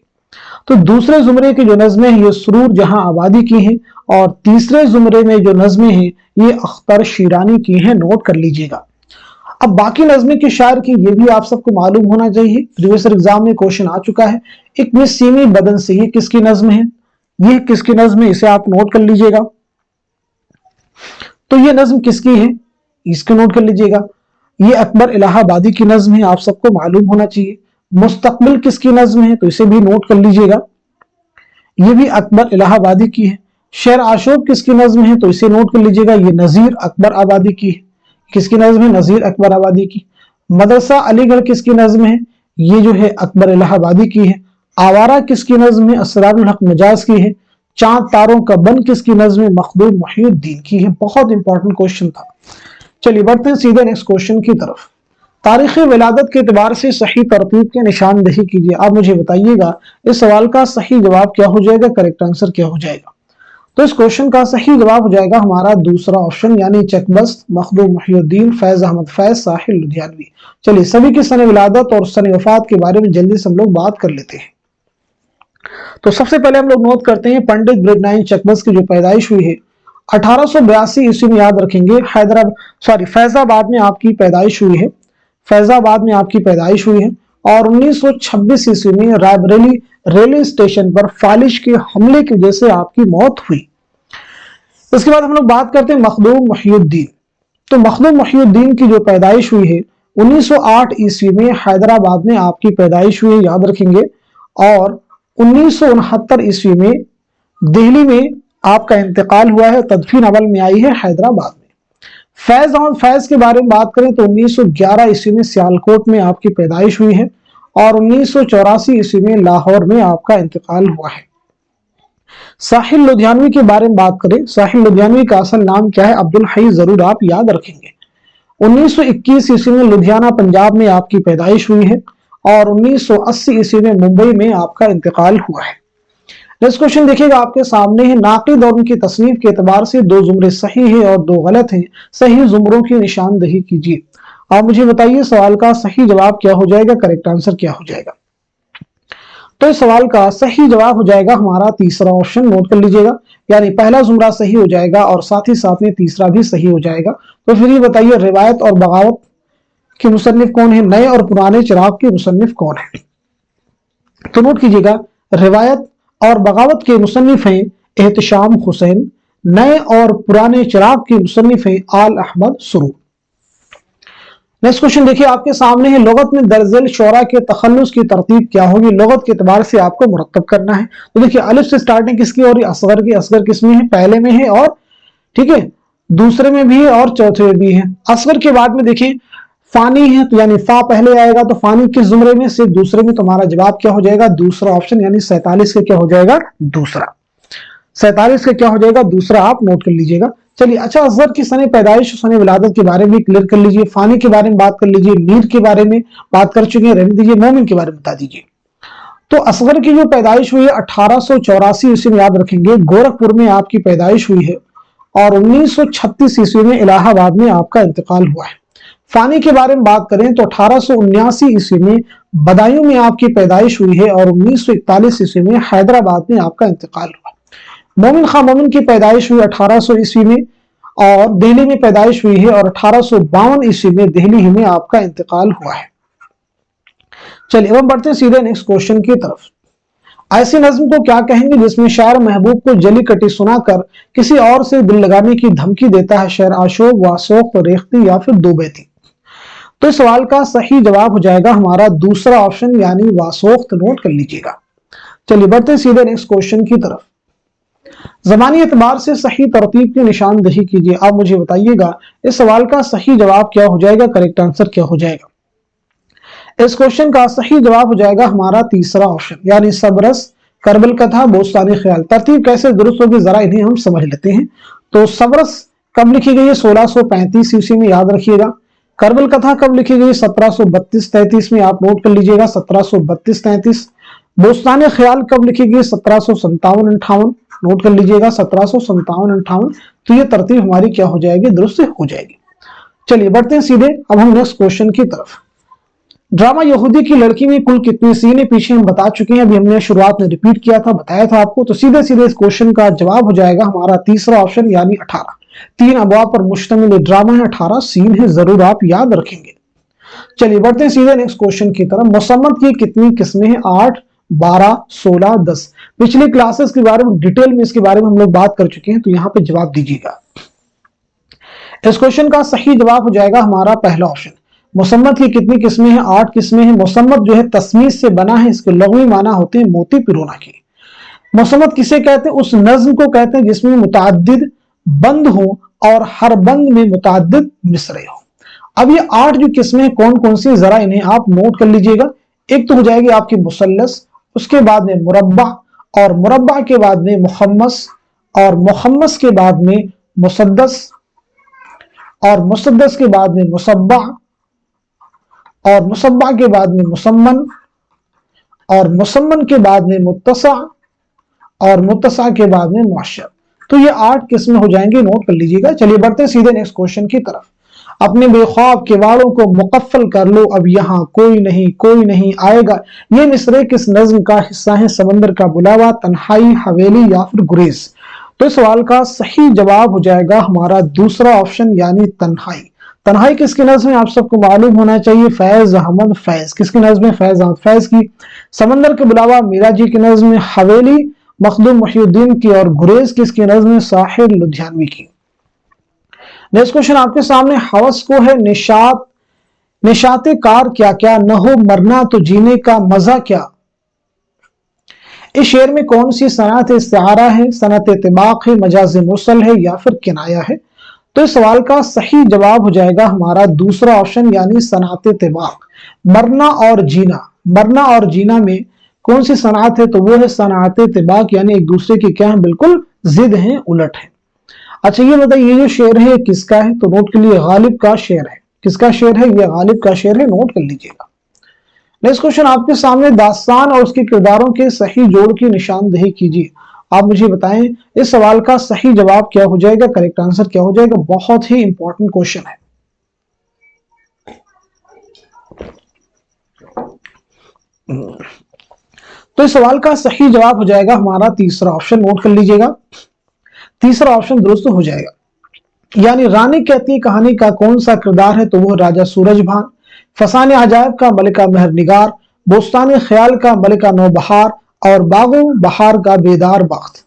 तो दूसरे जुमरे की जो नज़में हैं ये सुरूर जहां आबादी की हैं, और तीसरे जुमरे में जो नज़में हैं ये अख्तर शिरानी की हैं, नोट कर लीजिएगा। अब बाकी नज़में किस शायर की ये भी आप सबको मालूम होना चाहिए, प्रीवियस एग्जाम में क्वेश्चन आ चुका है। एक मिस्सीमी बदन से ये किसकी नज़्म है, ये किसकी नज़्म है, इसे आप नोट कर लीजिएगा। तो ये नज़्म किसकी है, इसको नोट कर लीजिएगा। ये अकबर इलाहाबादी की नज़्म है, आप सबको मालूम होना चाहिए। मुस्तकबिल किसकी नज़्म है, तो इसे भी नोट कर लीजिएगा, ये भी अकबर इलाहाबादी की है। शेर आशूब किसकी नज़्म है, तो इसे नोट कर लीजिएगा, ये नज़ीर अकबर आबादी की है। किसकी नज़्म है, नज़ीर अकबर आबादी की। मदरसा अलीगढ़ किसकी नज़्म है, ये जो है अकबर इलाहाबादी की है। आवारा किसकी नज़्म है, असरारुल हक मजाज की है। चांद तारों का बन किसकी नज़्म है, मखदूम मुहिउद्दीन की है। बहुत इंपॉर्टेंट क्वेश्चन था। चलिए बढ़ते हैं सीधे नेक्स्ट क्वेश्चन की तरफ। तारीख विलादत के एतबार से सही तरतीब की निशानदही कीजिए। आप मुझे बताइएगा इस सवाल का सही जवाब क्या हो जाएगा, करेक्ट आंसर क्या हो जाएगा। तो इस क्वेश्चन का सही जवाब हो जाएगा हमारा दूसरा ऑप्शन, यानी चकबस्त, मखदूम मुहिउद्दीन, फैज अहमद फैज, साहिल लुधियानवी। चलिए सभी की सन विलादत और सन वफात के बारे में जल्दी से हम लोग बात कर लेते हैं। तो सबसे पहले हम लोग नोट करते हैं पंडित ब्रिगनाइन चकबस्त की जो पैदाइश हुई है 1882 ईस्वी में, याद रखेंगे फैजाबाद में आपकी पैदाइश हुई है, फैजाबाद में आपकी पैदाइश हुई है। और 1926 ईस्वी में रायबरेली रेलवे स्टेशन पर फालिश के हमले की वजह से आपकी मौत हुई। इसके बाद हम लोग बात करते हैं मखदूम मुहिउद्दीन। तो मखदूम मुहिउद्दीन की जो पैदाइश हुई है 1908 ईस्वी में हैदराबाद में आपकी पैदाइश हुई है, याद रखेंगे। और 1969 ईस्वी में दिल्ली में आपका इंतकाल हुआ है, तदफीन अमल में आई है हैदराबाद में। फैज अहमद फैज के बारे में बात करें तो 1911 ईस्वी में सियालकोट में आपकी पैदाइश हुई है और 1984 ईस्वी में लाहौर में आपका इंतकाल हुआ है। साहिल लुधियानवी के बारे में बात करें, साहिल लुधियानवी का असल नाम क्या है, अब्दुल हई, जरूर आप याद रखेंगे। 1921 ईस्वी में लुधियाना पंजाब में आपकी पैदाइश हुई है और 1980 ईस्वी में मुंबई में आपका इंतकाल हुआ है। नेक्स्ट क्वेश्चन देखिएगा आपके सामने है, नाकिद और उनकी तसनीफ के एतबार से दो जुमरे सही है और दो गलत हैं, सही जुमरों की निशानदही कीजिए। आप मुझे बताइए सवाल का सही जवाब क्या हो जाएगा, करेक्ट आंसर क्या हो जाएगा। तो इस सवाल का सही जवाब हो जाएगा हमारा तीसरा ऑप्शन, नोट कर लीजिएगा, यानी पहला जुमरा सही हो जाएगा और साथ ही साथ में तीसरा भी सही हो जाएगा। तो फिर ये बताइए रिवायत और बगावत के मुसन्निफ कौन है, नए और पुराने चिराग के मुसन्निफ कौन है। तो नोट कीजिएगा, रिवायत और बगावत के मुसन्निफ हैं एहतशाम हुसैन, नए और पुराने चिराग के मुसन्निफ हैं आल अहमद सुरूर। नेक्स्ट क्वेश्चन देखिए आपके सामने है, लुगत में दर्जल शोरा के तखल्लुस की तरतीब क्या होगी, लुगत के एतबार से आपको मुरत्तब करना है। तो देखिए अलिफ से स्टार्टिंग किसकी हो रही है, असगर की। असगर किसमें है, पहले में है और ठीक है दूसरे में भी है और चौथे में भी है। असगर के बाद में देखिए फानी है, तो यानी फा पहले आएगा, तो फानी किस जुमरे में, सिर्फ दूसरे में। तुम्हारा जवाब क्या हो जाएगा, दूसरा ऑप्शन, यानी 47 का क्या हो जाएगा, दूसरा। 47 का क्या हो जाएगा, दूसरा, आप नोट कर लीजिएगा। चलिए अच्छा, असगर की सने पैदाइश और सने विलादत के बारे में क्लियर कर लीजिए, फानी के बारे में बात कर लीजिए, मीर के बारे में बात कर चुके हैं, रहने दीजिए, मोमिन के बारे में बता दीजिए। तो असगर की जो पैदाइश हुई है 1884 ईस्वी में, याद रखेंगे, गोरखपुर में आपकी पैदाइश हुई है और 1936 ईस्वी में इलाहाबाद में आपका इंतकाल हुआ है। फानी के बारे में बात करें तो 1879 ईस्वी में बदायूं में आपकी पैदाइश हुई है और 1941 ईस्वी में हैदराबाद में आपका इंतकाल हुआ। मोमिन खां मोमिन की पैदाइश हुई 1800 ईस्वी में और दिल्ली में पैदाइश हुई है और 1852 ईस्वी में दिल्ली ही में आपका इंतकाल हुआ है। चलिए अब हम बढ़ते हैं सीधे नेक्स्ट क्वेश्चन की तरफ। ऐसी नज्म को क्या कहेंगे जिसमें शायर महबूब को जली कटी सुनाकर किसी और से दिल लगाने की धमकी देता है, शेर आशोक, वासोक, रेख्ती या फिर दो बैती। तो इस सवाल का सही जवाब हो जाएगा हमारा दूसरा ऑप्शन, यानी वासोख्त, नोट कर लीजिएगा। चलिए बढ़ते हैं सीधे नेक्स्ट क्वेश्चन की तरफ। ज़मानी एतबार से सही तरतीब की निशानदही कीजिए। आप मुझे बताइएगा इस सवाल का सही जवाब क्या हो जाएगा, करेक्ट आंसर क्या हो जाएगा। इस क्वेश्चन का सही जवाब हो जाएगा हमारा तीसरा ऑप्शन, यानी सबरस, करबल कथा, बोस्तानी ख्याल। तरतीब कैसे दुरुस्त होगी जरा इन्हें हम समझ लेते हैं। तो सबरस कब लिखी गई है, 1635 ईस्वी में, याद रखिएगा। करबल कथा कब लिखी गई, 1732-33 में, आप नोट कर लीजिएगा, 1732-33। बोस्तानी ख्याल कब लिखी गई, 1757-58, नोट कर लीजिएगा, 1757-58। तो ये तरतीब हमारी क्या हो जाएगी, दुरुस्त हो जाएगी। चलिए बढ़ते हैं सीधे अब हम नेक्स्ट क्वेश्चन की तरफ। ड्रामा यहूदी की लड़की में कुल कितनी सीने पीछे हम बता चुके हैं, अभी हमने शुरुआत में रिपीट किया था, बताया था आपको। तो सीधे सीधे इस क्वेश्चन का जवाब हो जाएगा हमारा तीसरा ऑप्शन, यानी 18। 3 अबवाब पर मुश्तमिल ड्रामा है, 18 सीन है, जरूर आप याद रखेंगे। चलिए बढ़ते हैं सीधे नेक्स्ट क्वेश्चन की तरफ। मुसम्मत की कितनी किस्में हैं, 8, 12, 16, 10। पिछली क्लासेस के बारे में डिटेल में इसके बारे में हम लोग बात कर चुके हैं, तो यहाँ पे जवाब दीजिएगा। इस क्वेश्चन का सही जवाब हो जाएगा हमारा पहला ऑप्शन। मुसम्मत की कितनी किस्में हैं, 8 किस्में हैं। मुसम्मत जो है तस्मीज से बना है, इसके लग़वी माना होते हैं मोती पिरोना की। मुसम्मत किसे कहते हैं, उस नज्म को कहते हैं जिसमें मुतअद्दिद बंद हो और हर बंद में मुतअद्दिद मिसरे हो। अब ये 8 जो किस्में कौन कौन सी, जरा इन्हें आप नोट कर लीजिएगा। एक तो हो जाएगी आपकी मुसल्लस, उसके बाद में मुरब्बा, और मुरब्बा के बाद में मुखम्मस, और मुखम्मस के बाद में मुसद्दस, और मुसद्दस के बाद में मुसब्बा, और मुसब्बा के बाद में मुसम्मन, और मुसम्मन के बाद में मुत्तसा, और मुत्तसा के बाद में मुअश्शर। तो ये 8 किस्में हो जाएंगी, नोट कर लीजिएगा। चलिए बढ़ते हैं सीधे नेक्स्ट क्वेश्चन की तरफ। अपने बेख्वाब किवाड़ों को मुकफ्फल कर लो, अब यहाँ कोई नहीं आएगा। ये मिसरे किस नज्म का हिस्सा है? समंदर का बुलावा, तन्हाई, हवेली या फिर गुरेज। तो इस सवाल का सही जवाब हो जाएगा हमारा दूसरा ऑप्शन यानी तन्हाई। तन्हाई किसकी नज्म है? आप सबको मालूम होना चाहिए, फैज अहमद फैज। किसकी नज्म है? फैज अहमद फैज की। समंदर के बुलावा मीरा जी की नज्म है। हवेली मखदूम मुहिउद्दीन की, और गुरेज किसकी नज्म है? साहिर लुधियानवी की। नेक्स्ट क्वेश्चन आपके सामने, हवस को है निशाते कार क्या क्या, न हो मरना तो जीने का मजा क्या। इस शेर में कौन सी सनअत इस्तिआरा है? सनअत इत्तिबाक है, मजाज मुरसल है या फिर किनाया है? तो इस सवाल का सही जवाब हो जाएगा हमारा दूसरा ऑप्शन यानी सनअत इत्तिबाक। मरना और जीना में कौन सी सनअत है? तो वो है सनअत इत्तिबाक, यानी एक दूसरे की क्या है? बिल्कुल जिद है, उलट है। अच्छा ये बताइए, ये जो शेर है किसका है? तो नोट के लिए गालिब का शेर है। किसका शेर है? ये गालिब का शेर है, नोट कर लीजिएगा। नेक्स्ट क्वेश्चन आपके सामने, दास्तान और उसके किरदारों के सही जोड़ की निशानदेही कीजिए। आप मुझे बताएं इस सवाल का सही जवाब क्या हो जाएगा, करेक्ट आंसर क्या हो जाएगा? बहुत ही इंपॉर्टेंट क्वेश्चन है। तो इस सवाल का सही जवाब हो जाएगा हमारा तीसरा ऑप्शन, नोट कर लीजिएगा। तीसरा ऑप्शन दुरुस्त हो जाएगा। यानी रानी कहती है कहानी का कौन सा किरदार है? तो वो राजा सूरजभान, फसाने अजायब का मलिका मेहरनिगार, बोस्तान ख्याल का मलिका नौबहार, और बागो बहार का बेदार बख्त।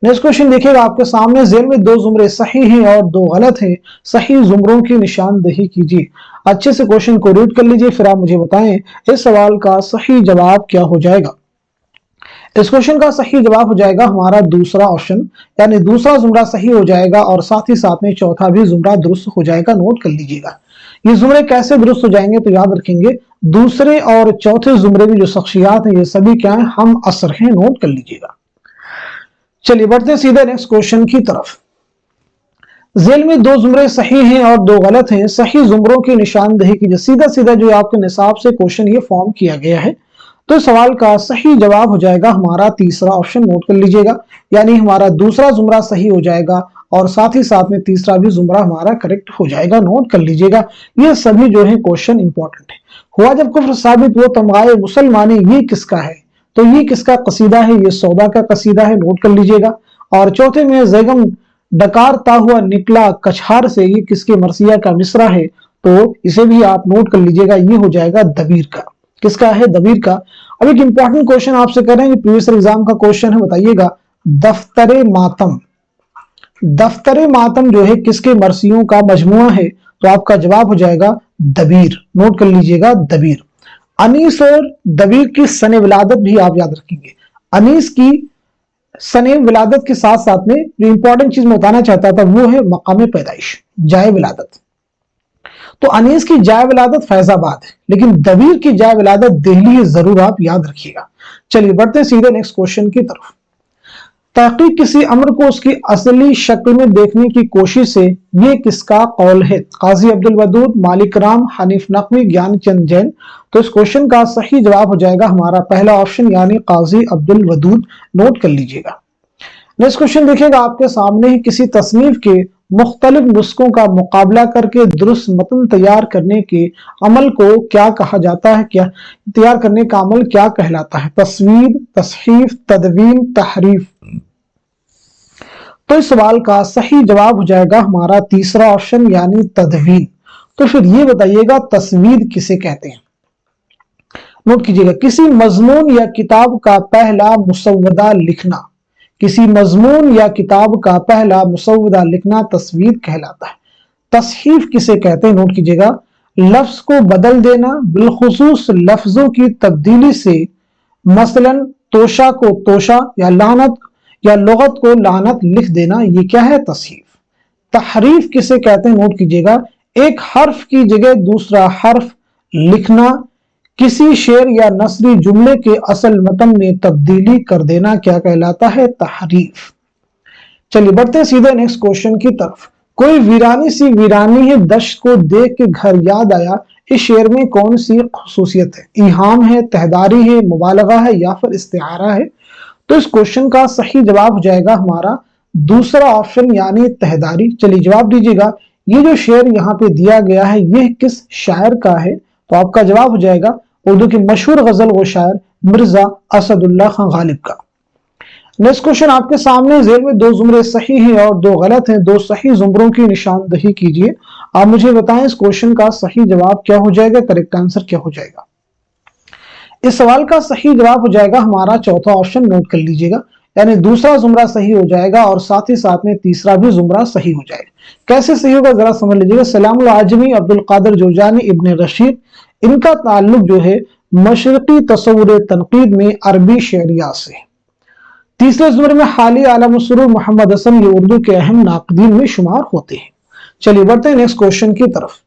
नेक्स्ट क्वेश्चन देखिएगा आपके सामने, जेल में 2 जुमरे सही हैं और 2 गलत हैं, सही जुमरों की निशानदेही कीजिए। अच्छे से क्वेश्चन को रीड कर लीजिए, फिर आप मुझे बताएं इस सवाल का सही जवाब क्या हो जाएगा। इस क्वेश्चन का सही जवाब हो जाएगा हमारा दूसरा ऑप्शन, यानी दूसरा जुमरा सही हो जाएगा और साथ ही साथ में चौथा भी जुमरा दुरुस्त हो जाएगा, नोट कर लीजिएगा। ये जुमरे कैसे दुरुस्त हो जाएंगे? तो याद रखेंगे दूसरे और चौथे जुमरे में जो शख्सियात हैं ये सभी क्या है? हम असर हैं, नोट कर लीजिएगा। चलिए बढ़ते हैं सीधे नेक्स्ट क्वेश्चन की तरफ। जेल में 2 जुमरे सही हैं और 2 गलत हैं, सही जुमरों की निशानदेही कीजिए। सीधा सीधा जो आपके निसाब से क्वेश्चन ये फॉर्म किया गया है। तो सवाल का सही जवाब हो जाएगा हमारा तीसरा ऑप्शन, नोट कर लीजिएगा। यानी हमारा दूसरा जुमरा सही हो जाएगा और साथ ही साथ में तीसरा भी जुमरा हमारा करेक्ट हो जाएगा, नोट कर लीजिएगा। ये सभी जो है क्वेश्चन इंपॉर्टेंट है। हुआ जब कुफ्र साबित वो तमगाए मुसलमाने, ये किसका है? तो ये किसका कसीदा है? ये सौदा का कसीदा है, नोट कर लीजिएगा। और चौथे में जैगम डकारता हुआ निकला कछार से, ये किसके मरसिया का मिसरा है? तो इसे भी आप नोट कर लीजिएगा, ये हो जाएगा दबीर का। किसका है? दबीर का। अब एक इंपॉर्टेंट क्वेश्चन आपसे कर रहे हैं, प्रीवियस एग्जाम का क्वेश्चन है, बताइएगा दफ्तरे मातम। दफ्तरे मातम जो है किसके मरसियों का मजमुआ है? तो आपका जवाब हो जाएगा दबीर, नोट कर लीजिएगा दबीर। अनीस और दबीर की सने विलादत भी आप याद रखेंगे। अनीस की सने विलादत के साथ साथ में जो इंपॉर्टेंट चीज मैं बताना चाहता था वो है मकाम पैदाइश, जाए विलादत। तो अनीस की जाए विलादत फैजाबाद है, लेकिन दबीर की जाए विलादत दिल्ली है, जरूर आप याद रखिएगा। चलिए बढ़ते हैं सीधे नेक्स्ट क्वेश्चन की तरफ। तहकीक किसी अमर को उसकी असली शक्ल में देखने की कोशिश से, ये किसका कौल है? काजी अब्दुल वदूद, मालिक राम, हनीफ नकवी, ज्ञानचंद जैन। तो इस क्वेश्चन का सही जवाब हो जाएगा हमारा पहला ऑप्शन यानी काजी अब्दुल वदूद, नोट कर लीजिएगा। नेक्स्ट क्वेश्चन देखिएगा आपके सामने ही, किसी तसनीफ के मुख्तलिफ नुस्खों का मुकाबला करके दुरुस्त मतन तैयार करने के अमल को क्या कहा जाता है? क्या तैयार करने का अमल क्या कहलाता है? तस्वीर, तसहीफ, तदवीन, तहरीफ। तो इस सवाल का सही जवाब हो जाएगा हमारा तीसरा ऑप्शन यानी तदवीन। तो फिर ये बताइएगा तस्वीर किसे कहते हैं? नोट कीजिएगा, किसी मजमून या किताब का पहला मुसव्वदा लिखना। किसी मजमून या किताब का पहला मुसव्वदा लिखना तस्वीर कहलाता है। तसहीफ किसे कहते हैं? नोट कीजिएगा, लफ्ज को बदल देना, बिलखुसूस लफ्जों की तब्दीली से, मसलन तोशा को तोशा या लानत या लुगत को लानत लिख देना, ये क्या है? तसहीफ। तहरीफ किसे कहते हैं? नोट कीजिएगा, एक हर्फ की जगह दूसरा हर्फ लिखना, किसी शेर या नसरी जुमले के असल मतन में तब्दीली कर देना क्या कहलाता है? तहरीफ। चलिए बढ़ते हैं सीधे नेक्स्ट क्वेश्चन की तरफ। कोई वीरानी सी वीरानी है दश्त को देख के घर याद आया, इस शेर में कौन सी खसूसियत है? इहाम है, तहदारी है, मुबालगा है या फिर इस्तिआरा है? तो इस क्वेश्चन का सही जवाब हो जाएगा हमारा दूसरा ऑप्शन यानी तहदारी। चलिए जवाब दीजिएगा, ये जो शेर यहाँ पे दिया गया है ये किस शायर का है? तो आपका जवाब हो जाएगा उर्दू के मशहूर गजल व शायर मिर्जा असदुल्ला खान गालिब का। नेक्स्ट क्वेश्चन आपके सामने, जेल में दो जुमरे सही हैं और दो गलत हैं, दो सही जुमरों की निशानदही कीजिए। आप मुझे बताएं इस क्वेश्चन का सही जवाब क्या हो जाएगा, करेक्ट आंसर क्या हो जाएगा? इस सवाल का सही जवाब हो जाएगा हमारा चौथा ऑप्शन, नोट कर लीजिएगा, यानी दूसरा जुमरा सही हो जाएगा और साथ ही साथ में तीसरा भी जुमरा सही हो जाएगा। कैसे सही होगा जरा समझ लीजिएगा। सलामुल आजमी अब्दुल कादिर जोजानी इब्न रशीद, इनका ताल्लुक जो है मशरकी तसव्वुर तनकीद में अरबी शेरिया से। तीसरे जुमरे में हाली आलम सुरूर मोहम्मद हसन, ये उर्दू के अहम नाकदीन में शुमार होते हैं। चलिए बढ़ते हैं नेक्स्ट क्वेश्चन की तरफ।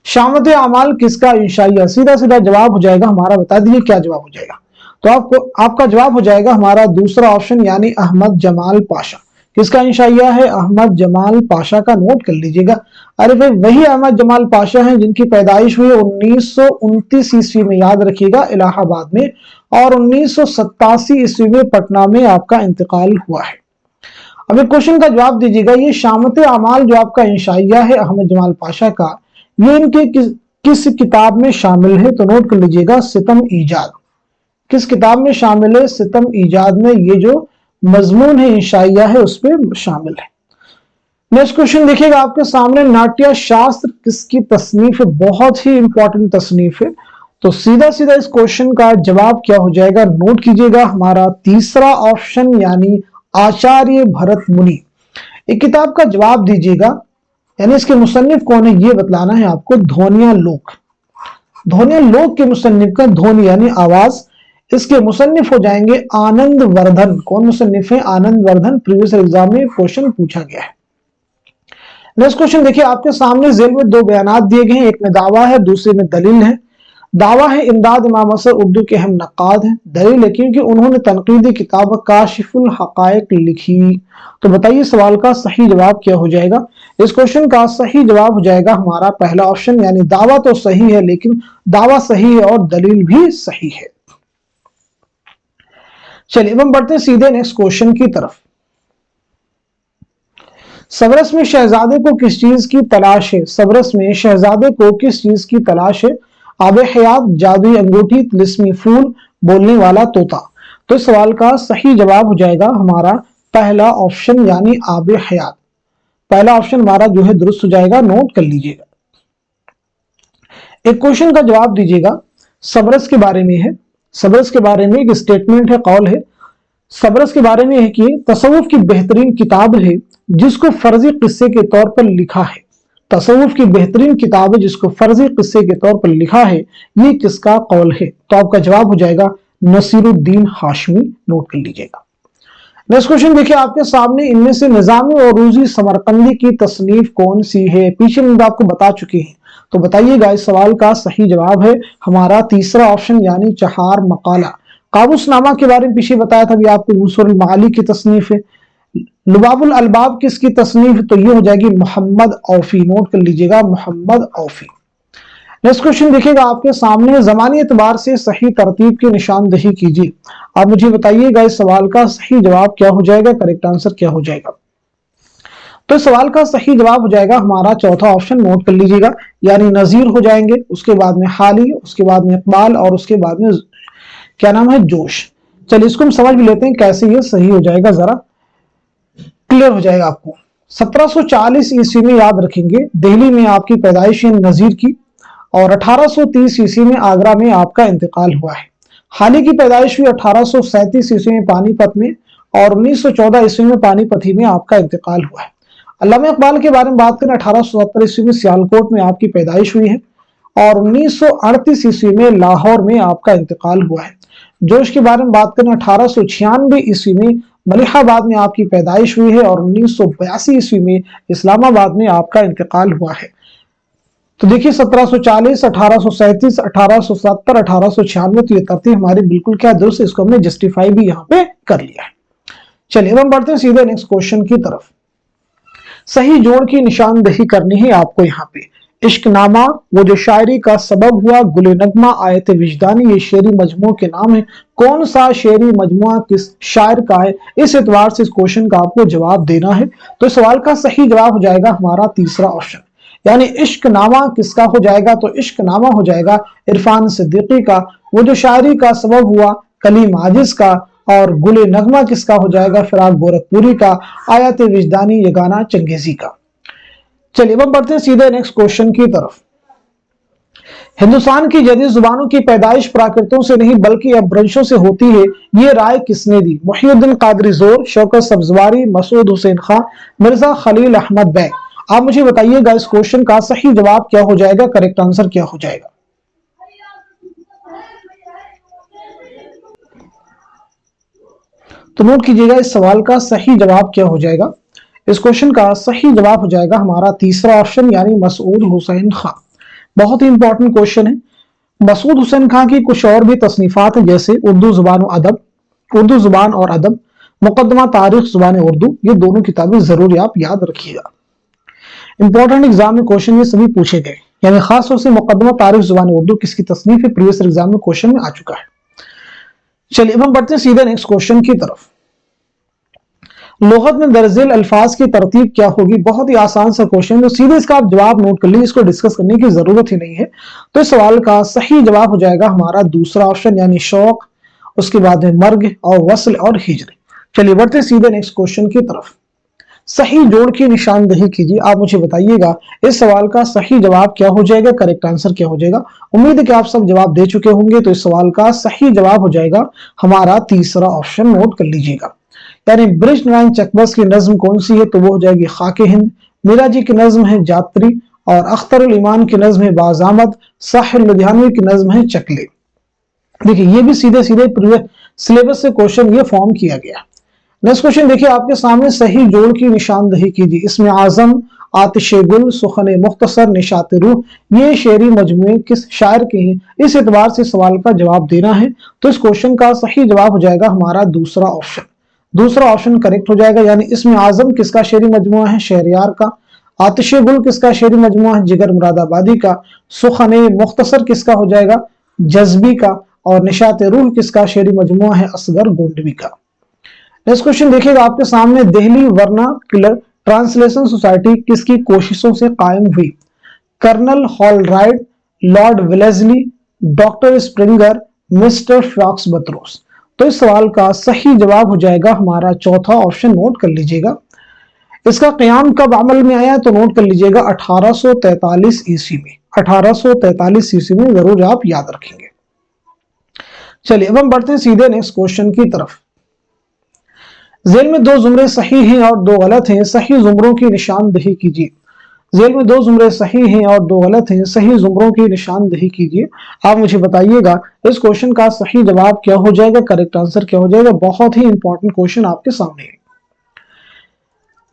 शामत अमाल किसका इंशाइया? सीधा सीधा जवाब हो जाएगा हमारा, बता दीजिए क्या जवाब हो जाएगा। तो आपका जवाब हो जाएगा हमारा दूसरा ऑप्शन यानी अहमद जमाल पाशा। किसका इंशाइया है? अहमद जमाल पाशा का, नोट कर लीजिएगा। अरे भाई वही अहमद जमाल पाशा हैं जिनकी पैदाइश हुई 1929 ईस्वी में, याद रखिएगा, इलाहाबाद में, और 1987 ईस्वी में पटना में आपका इंतकाल हुआ है। अब एक क्वेश्चन का जवाब दीजिएगा, ये शामत अमाल जो आपका इंशाइया है अहमद जमाल पाशा का, ये इनके किस किताब में शामिल है? तो नोट कर लीजिएगा, सितम ईजाद। किस किताब में शामिल है? सितम ईजाद में ये जो मजमून है इंशाइया है उसमें शामिल है। नेक्स्ट क्वेश्चन देखिएगा आपके सामने, नाट्य शास्त्र किसकी तसनीफ है? बहुत ही इंपॉर्टेंट तसनीफ है। तो सीधा सीधा इस क्वेश्चन का जवाब क्या हो जाएगा, नोट कीजिएगा, हमारा तीसरा ऑप्शन यानी आचार्य भरत मुनि। एक किताब का जवाब दीजिएगा, यानी इसके मुसन्निफ कौन है ये बतलाना है आपको। ध्वनिया लोक, ध्वनिया लोक के मुसन्निफ का, ध्वनि यानी आवाज, इसके मुसन्निफ हो जाएंगे आनंद वर्धन। कौन मुसन्निफ है? आनंद वर्धन। प्रीवियस एग्जाम में क्वेश्चन पूछा गया है। नेक्स्ट क्वेश्चन देखिए आपके सामने, जेल में दो बयानात दिए गए हैं, एक में दावा है दूसरे में दलील है। दावा है इमदाद इमाम असर उर्दू के अहम नक्काद है। दलील है क्योंकि उन्होंने तनकीदी किताब काशिफुल हकायक लिखी। तो बताइए सवाल का सही जवाब क्या हो जाएगा? इस क्वेश्चन का सही जवाब हो जाएगा हमारा पहला ऑप्शन, यानी दावा तो सही है लेकिन दावा सही है और दलील भी सही है। चलिए हम बढ़ते हैं सीधे नेक्स्ट क्वेश्चन की तरफ। सबरस में शहजादे को किस चीज की तलाश है? सबरस में शहजादे को किस चीज की तलाश है? आबे हयात, जादुई अंगूठी, तिलिस्मी फूल, बोलने वाला तोता। तो इस सवाल का सही जवाब हो जाएगा हमारा पहला ऑप्शन यानी आबे हयात। पहला ऑप्शन हमारा जो है दुरुस्त हो जाएगा, नोट कर लीजिएगा। एक क्वेश्चन का जवाब दीजिएगा, सबरस के बारे में है। सबरस के बारे में एक स्टेटमेंट है, कौल है। सबरस के बारे में है कि तसव्वुफ की बेहतरीन किताब है जिसको फर्जी किस्से के तौर पर लिखा है। तसव्वुफ की बेहतरीन किताब है जिसको फर्जी किस्से के तौर पर लिखा है, ये किसका कौल है? तो आपका जवाब हो जाएगा नसीरुद्दीन हाशमी, नोट कर लीजिएगा। नेक्स्ट क्वेश्चन देखिए आपके सामने, इनमें से निजामी और रूजी समरकंदी की तसनीफ कौन सी है? पीछे में आपको बता चुके हैं, तो बताइएगा। इस सवाल का सही जवाब है हमारा तीसरा ऑप्शन यानी चहार मकाला। काबूसनामा के बारे में पीछे बताया था, अभी आपको मुंसुरुल माली की तसनीफ है। लुबाबुल अलबाब किसकी तसनीफ? तो ये हो जाएगी मोहम्मद औफी, नोट कर लीजिएगा, मोहम्मद औफी। नेक्स्ट क्वेश्चन देखिएगा आपके सामने, ज़मानी एतबार से सही तरतीब की निशानदही कीजिए। आप मुझे बताइएगा इस सवाल का सही जवाब क्या हो जाएगा, करेक्ट आंसर क्या हो जाएगा? तो इस सवाल का सही जवाब हो जाएगा हमारा चौथा ऑप्शन, नोट कर लीजिएगा, यानी नजीर हो जाएंगे, उसके बाद में हाली, उसके बाद में इकबाल और उसके बाद में क्या नाम है, जोश। चलिए इसको हम समझ भी लेते हैं कैसे ये सही हो जाएगा, जरा क्लियर हो जाएगा आपको। 1740 ईस्वी में, याद रखेंगे, दिल्ली में आपकी पैदाइश है नजीर की, और 1830 ईस्वी में आगरा में आपका इंतकाल हुआ है। हाली की पैदाइश हुई 1837 ईस्वी में पानीपत में, और 1914 ईस्वी में पानीपत ही में आपका इंतकाल हुआ है। अल्लामा इकबाल के बारे में बात करें, 1870 ईस्वी में सियालकोट में आपकी पैदाइश हुई है, और 1938 ईस्वी में लाहौर में आपका इंतकाल हुआ है। जोश के बारे में बात करें, 1896 ईस्वी में मलिहाबाद में आपकी पैदाइश हुई है, और 1982 ईस्वी में इस्लामाबाद में आपका इंतकाल हुआ है। तो देखिए 1740, 1837, 1870, 1896, तो ये तरतीब हमारी बिल्कुल क्या दुरुस्त, इसको हमने जस्टिफाई भी यहाँ पे कर लिया है। चलिए अब हम बढ़ते हैं सीधे नेक्स्ट क्वेश्चन की तरफ। सही जोड़ की निशानदेही करनी है आपको यहाँ पे। इश्क नामा वो जो शायरी का सबब हुआ, गुले नगमा आयत विजदानी ये शेरी मजमू के नाम है। कौन सा शेरी मजमुआ किस शायर का है, इस एतबार से इस क्वेश्चन का आपको जवाब देना है। तो इस सवाल का सही जवाब हो जाएगा हमारा तीसरा ऑप्शन, यानी इश्क नामा किसका हो जाएगा, तो इश्क नामा हो जाएगा इरफान सिद्दीकी का। वो जो शायरी का सबब हुआ कलीम आजिज का, और गुले नगमा किसका हो जाएगा, फिराक गोरखपुरी का। आयत विजदानी ये गाना चंगेजी का। चलिए अब हम बढ़ते हैं सीधे नेक्स्ट क्वेश्चन की तरफ। हिंदुस्तान की जदीद जुबानों की पैदाइश प्राकृतों से नहीं बल्कि अपभ्रंशों से होती है, ये राय किसने दी? मुहिउद्दीन कादरी जोर, शौकत सब्जवारी, मसूद हुसैन खान, मिर्जा खलील अहमद बैग। आप मुझे बताइएगा इस क्वेश्चन का सही जवाब क्या हो जाएगा, करेक्ट आंसर क्या हो जाएगा। तो नोट कीजिएगा इस सवाल का सही जवाब क्या हो जाएगा। इस क्वेश्चन का सही जवाब हो जाएगा हमारा तीसरा ऑप्शन, यानी मसूद हुसैन खान। बहुत ही इंपॉर्टेंट क्वेश्चन है। मसूद हुसैन खान की कुछ और भी तसनीफात है, जैसे उर्दू जुबान और अदब, उर्दू जुबान और अदब, मुकदमा तारीख जुबान उर्दू, ये दोनों किताबें जरूर आप याद रखिएगा। इंपॉर्टेंट एग्जाम में क्वेश्चन ये सभी पूछे गए, यानी खासतौर से मुकदमा तारीख जुबान उर्दू किसकी तसनीफ है, प्रीवियस एग्जाम में क्वेश्चन में आ चुका है। चलिए अब हम बढ़ते हैं सीधे नेक्स्ट क्वेश्चन की तरफ। लोगत में दर्जेल अल्फाज की तरतीब क्या होगी? बहुत ही आसान सा क्वेश्चन, तो सीधे इसका आप जवाब नोट कर लीजिए, इसको डिस्कस करने की जरूरत ही नहीं है। तो इस सवाल का सही जवाब हो जाएगा हमारा दूसरा ऑप्शन, यानी शौक, उसके बाद है मर्ग और वस्ल और हिजर। चलिए बढ़ते हैं सीधे नेक्स्ट क्वेश्चन की तरफ। सही जोड़ की निशानदेही कीजिए। आप मुझे बताइएगा इस सवाल का सही जवाब क्या हो जाएगा, करेक्ट आंसर क्या हो जाएगा। उम्मीद है कि आप सब जवाब दे चुके होंगे। तो इस सवाल का सही जवाब हो जाएगा हमारा तीसरा ऑप्शन, नोट कर लीजिएगा। यानी ब्रिज नारायण चकबस की नज्म कौन सी है, तो वो हो जाएगी खाके हिंद। मीरा जी की नज्म है जात्री, और अख्तरुल ईमान की नज्म है बाज़ामद, साहिर लुधियानवी की नज्म है चकले। देखिए ये भी सीधे सीधे सिलेबस से क्वेश्चन ये फॉर्म किया गया। नेक्स्ट क्वेश्चन देखिए आपके सामने, सही जोड़ की निशानदेही कीजिए। इसमें आजम, आतिशे गुल, सुखने मुख्तसर, निशात रूह, ये शेरी मजमूए किस शायर के हैं, इस एतबार से सवाल का जवाब देना है। तो इस क्वेश्चन का सही जवाब हो जाएगा हमारा दूसरा ऑप्शन, दूसरा ऑप्शन करेक्ट हो जाएगा। यानी इसमें आजम किसका शेरी मजमुआ है, शहरयार का। आतिशे गुल किसका शेरी मजमुआ है, जिगर मुरादाबादी का। सुखने मुख्तसर किसका हो जाएगा, जज्बी का। और निशात रूह किसका शेरी मजमुआ है, असगर गोंडवी का। नेक्स्ट क्वेश्चन देखिएगा आपके सामने, दिल्ली वर्नाक्युलर ट्रांसलेशन सोसाइटी किसकी कोशिशों से कायम हुई? Colonel Holroyd, Lord Wellesley, doctor Sprenger, mister Fox बत्रोस। तो इस सवाल का सही जवाब हो जाएगा हमारा चौथा ऑप्शन, नोट कर लीजिएगा। इसका क़याम कब अमल में आया, तो नोट कर लीजिएगा 1843 ईस्वी में। 1843 ईस्वी में जरूर आप याद रखेंगे। चलिए अब हम बढ़ते हैं सीधे नेक्स्ट क्वेश्चन की तरफ। जेल में दो जुमरे सही हैं और दो गलत हैं, सही जुमरों की निशानदेही कीजिए। जेल में दो जुमरे सही हैं और दो गलत हैं, सही जुमरों की निशानदेही कीजिए। आप मुझे बताइएगा इस क्वेश्चन का सही जवाब क्या हो जाएगा, करेक्ट आंसर क्या हो जाएगा। बहुत ही इंपॉर्टेंट क्वेश्चन आपके सामने है।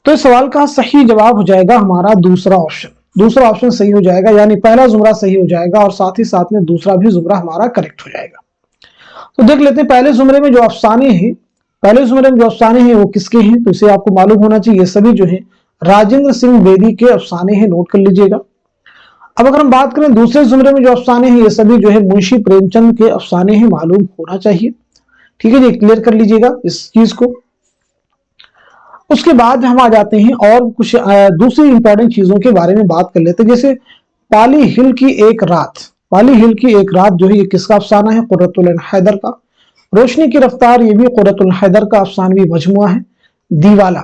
तो इस सवाल का सही जवाब हो जाएगा हमारा दूसरा ऑप्शन, दूसरा ऑप्शन सही हो जाएगा। यानी पहला जुमरा सही हो जाएगा और साथ ही साथ में दूसरा भी जुमरा हमारा करेक्ट हो जाएगा। तो देख लेते हैं पहले जुमरे में जो अफसाने हैं, पहले जुमरे में जो अफसाने हैं वो किसके हैं, तो इसे आपको मालूम होना चाहिए। ये सभी जो है राजेंद्र सिंह बेदी के अफसाने हैं, नोट कर लीजिएगा। अब अगर हम बात करें दूसरे जुमरे में जो अफसाने हैं, ये सभी जो है मुंशी प्रेमचंद के अफसाने हैं, मालूम होना चाहिए। ठीक है जी, क्लियर कर लीजिएगा इस चीज को। उसके बाद हम आ जाते हैं और कुछ दूसरी इंपॉर्टेंट चीजों के बारे में बात कर लेते हैं, जैसे पाली हिल की एक रात। पाली हिल की एक रात जो है ये किसका अफसाना है, कुर्रतुल हैदर का। रोशनी की रफ्तार ये भी कुर्रतुल हैदर का अफसानवी मजमुआ है। दीवाला,